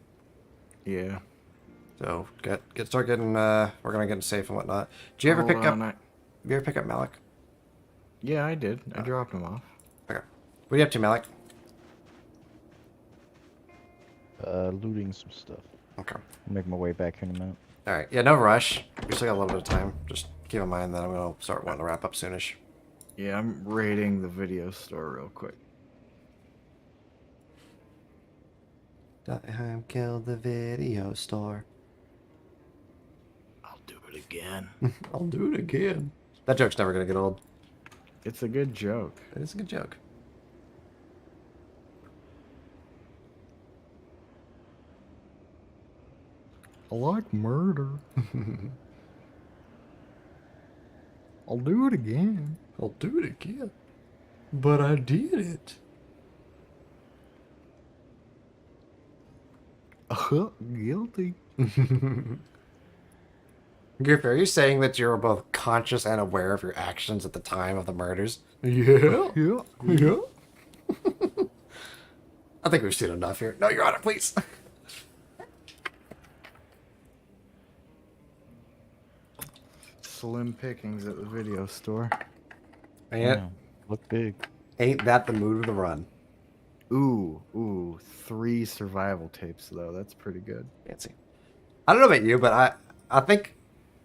Yeah. So start getting we're gonna get safe and whatnot. Did you ever pick up? You ever pick up Malik? Yeah, I did. I dropped him off. Okay. What are you up to, Malik? Looting some stuff. Okay. I'll make my way back here in a minute. All right. Yeah, no rush. We still got a little bit of time. Just keep in mind that I'm gonna start wanting to wrap up soonish. Yeah, I'm raiding the video store real quick. Time killed the video store. I'll do it again. I'll do it again. That joke's never gonna get old. It's a good joke. It is a good joke. I like murder. I'll do it again. I'll do it again. But I did it. Guilty. Griff, are you saying that you were both conscious and aware of your actions at the time of the murders? Yeah. Yeah. Yeah. I think we've seen enough here. No, Your Honor, please. Slim pickings at the video store. Man, Look big. ain't that the mood of the run? Ooh, 3 survival tapes though. That's pretty good. Fancy. I don't know about you, but I think...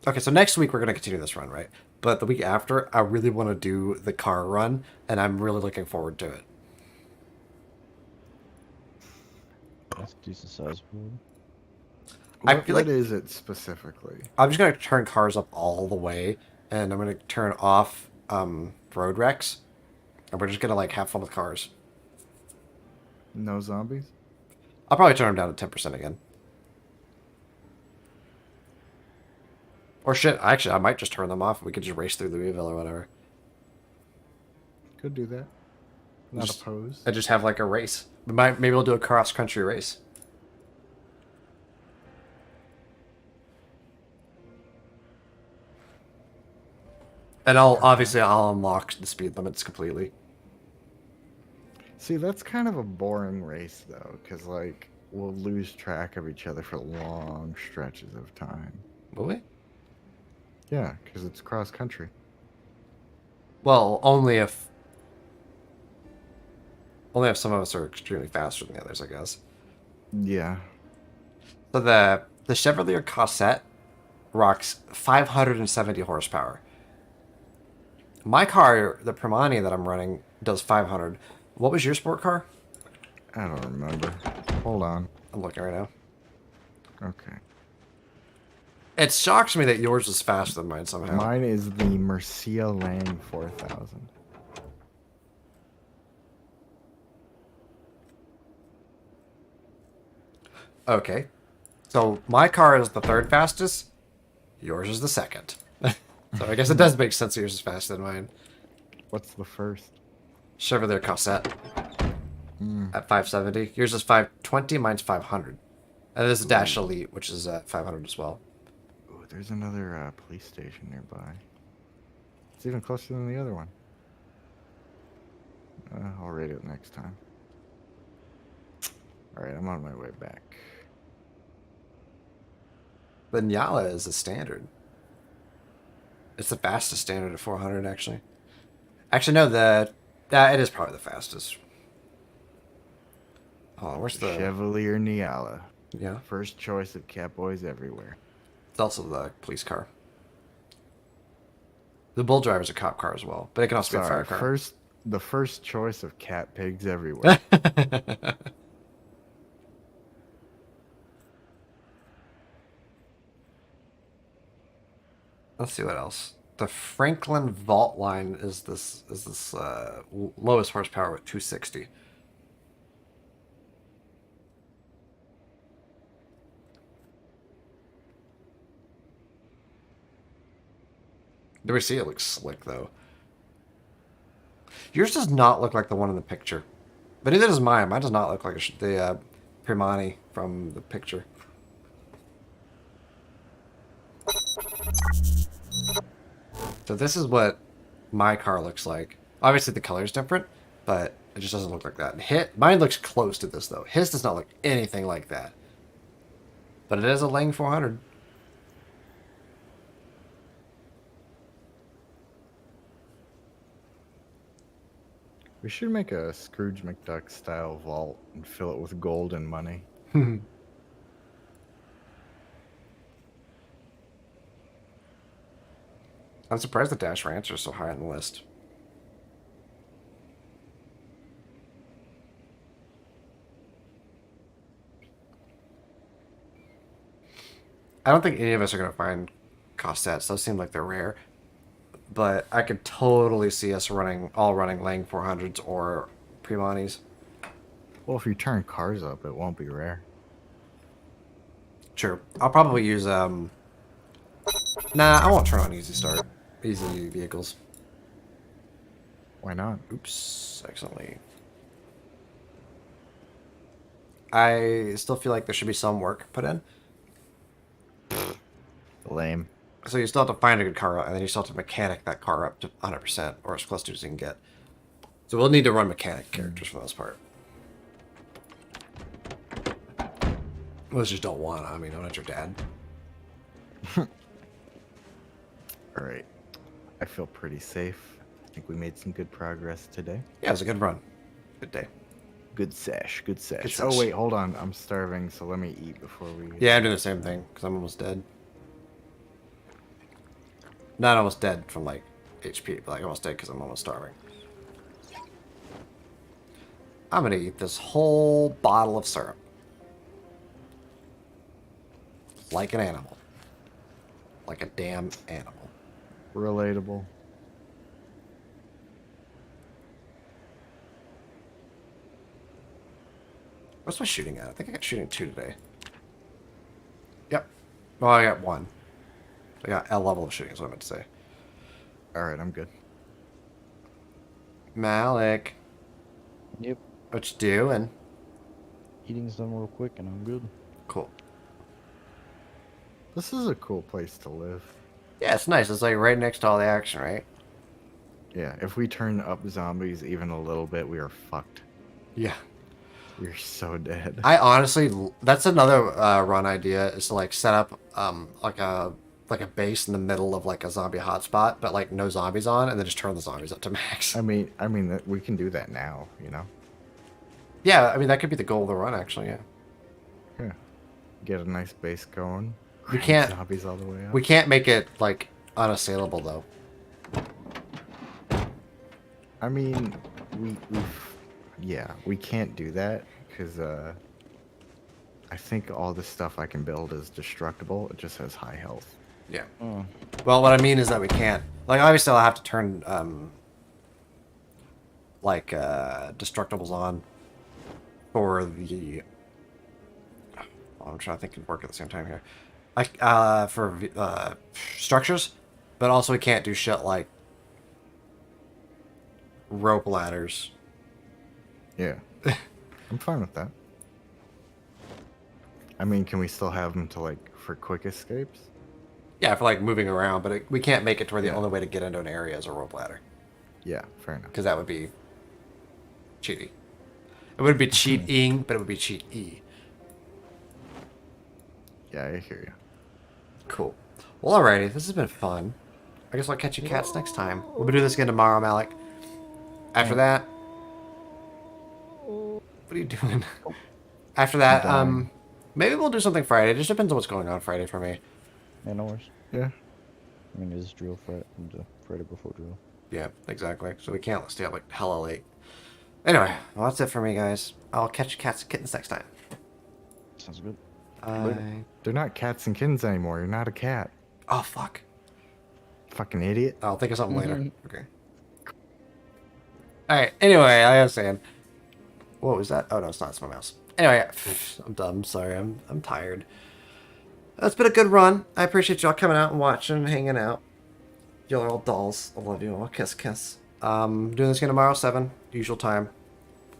Okay, so next week we're going to continue this run, right? But the week after, I really want to do the car run, and I'm really looking forward to it. That's a decent size board. I What, feel what like- is it specifically? I'm just going to turn cars up all the way, and I'm going to turn off road wrecks, and we're just going to like have fun with cars. No zombies? I'll probably turn them down to 10% again. Or shit, actually, I might just turn them off. We could just race through Louisville or whatever. Could do that. Not Just- opposed. And just have like a race. Maybe we'll do a cross-country race. And I'll unlock the speed limits completely. See, that's kind of a boring race though, because like we'll lose track of each other for long stretches of time. Will we? Yeah, because it's cross country. Well, only if some of us are extremely faster than the others, I guess. Yeah. So the Chevrolet Cosset rocks 570 horsepower. My car, the Primani that I'm running, does 500. What was your sport car? I don't remember. Hold on. I'm looking right now. Okay. It shocks me that yours is faster than mine somehow. Mine is the Mercia Lang 4000. Okay. So my car is the third fastest. Yours is the second. So I guess it does make sense that yours is faster than mine. What's the first? Chevrolet Cosset Mm. at 570. Yours is 520. Mine's 500. And there's a Dash Elite, which is at 500 as well. Ooh, there's another police station nearby. It's even closer than the other one. I'll rate it next time. Alright, I'm on my way back. The Nyala is a standard. It's the fastest standard at 400, actually. Actually, no, it is probably the fastest. Oh, where's the... Chevalier Niala. Yeah, First choice of cat boys everywhere. it's also the police car. The Bull Driver's a cop car as well, but it can also be a fire Sorry, car. the first choice of cat pigs everywhere. Let's see what else. The Franklin Vault line is this lowest horsepower at 260. The receipt looks slick though. Yours does not look like the one in the picture, but neither does mine. Mine does not look like the Primani from the picture. So this is what my car looks like. Obviously the color is different, but it just doesn't look like that. Mine looks close to this though. His does not look anything like that. But it is a Lang 400. We should make a Scrooge McDuck style vault and fill it with gold and money. I'm surprised the Dash Rancher is so high on the list. I don't think any of us are going to find cost stats. Those seem like they're rare. But I could totally see us all running Lang 400s or Primanis. Well, if you turn cars up, it won't be rare. Sure. I'll probably use, nah, I won't turn on easy start. Easy vehicles. Why not? Oops, accidentally. I still feel like there should be some work put in. Lame. So you still have to find a good car, and then you still have to mechanic that car up to 100%, or as close to as you can get. So we'll need to run mechanic characters for the most part. Most just don't want to. I mean, I'm not your dad. Alright. I feel pretty safe. I think we made some good progress today. Yeah, it was a good run. Good day. Good sesh, good sesh. Good Oh sesh. wait, hold on. I'm starving, so let me eat before we... Yeah, I'm doing the same thing, because I'm almost dead. Not almost dead from, like, HP, but, like, almost dead because I'm almost starving. I'm going to eat this whole bottle of syrup. Like an animal. Like a damn animal. Relatable. What's my shooting at? I think I got shooting 2 today. Yep. Well, I got 1. I got L level of shooting is what I meant to say. Alright, I'm good. Malik. Yep. What you doing? Eating's done real quick and I'm good. Cool. This is a cool place to live. Yeah, it's nice. It's like right next to all the action, right? Yeah, if we turn up zombies even a little bit, we are fucked. Yeah. We're so dead. I honestly, that's another run idea is to like set up like a base in the middle of like a zombie hotspot, but like no zombies on, and then just turn the zombies up to max. I mean, we can do that now, you know? Yeah, I mean that could be the goal of the run, actually. Yeah. Yeah. Get a nice base going. We crank can't- zombies all the way up. We can't make it like unassailable though. I mean, we can't do that because I think all the stuff I can build is destructible. It just has high health. Yeah. Oh. Well, what I mean is that we can't. Like, obviously, I'll have to turn destructibles on for the. Oh, I'm trying to think and work at the same time here. Like for structures, but also we can't do shit like rope ladders. Yeah. I'm fine with that. I mean, can we still have them to like for quick escapes? Yeah, for like moving around, but we can't make it to where the Yeah. only way to get into an area is a rope ladder, Yeah, fair enough. because that would be cheaty. It wouldn't be cheating, but it would be cheat-y. Yeah, I hear you. Cool. Well, alrighty. This has been fun. I guess I'll catch you cats next time. We'll be doing this again tomorrow, Malik. After that... What are you doing? After that, dying. maybe we'll do something Friday. It just depends on what's going on Friday for me. Yeah, no worries. Yeah. I mean, it's drill Friday before drill. Yeah, exactly. So we can't stay up like hella late. Anyway, well, that's it for me, guys. I'll catch you cats and kittens next time. Sounds good. Bye. They're not cats and kittens anymore. You're not a cat. Oh, fuck. Fucking idiot. I'll think of something later. Okay. Alright, anyway, like I was saying. What was that? Oh no, it's not. It's my mouse. Anyway, I'm dumb. Sorry, I'm tired. It's been a good run. I appreciate y'all coming out and watching and hanging out. Y'all are all dolls. I love you all. Kiss, kiss. Doing this again tomorrow, 7, usual time.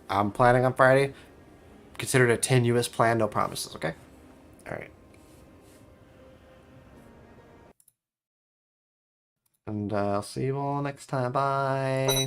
I'm planning on Friday. Consider it a tenuous plan, no promises, okay? Alright. And I'll see you all next time. Bye.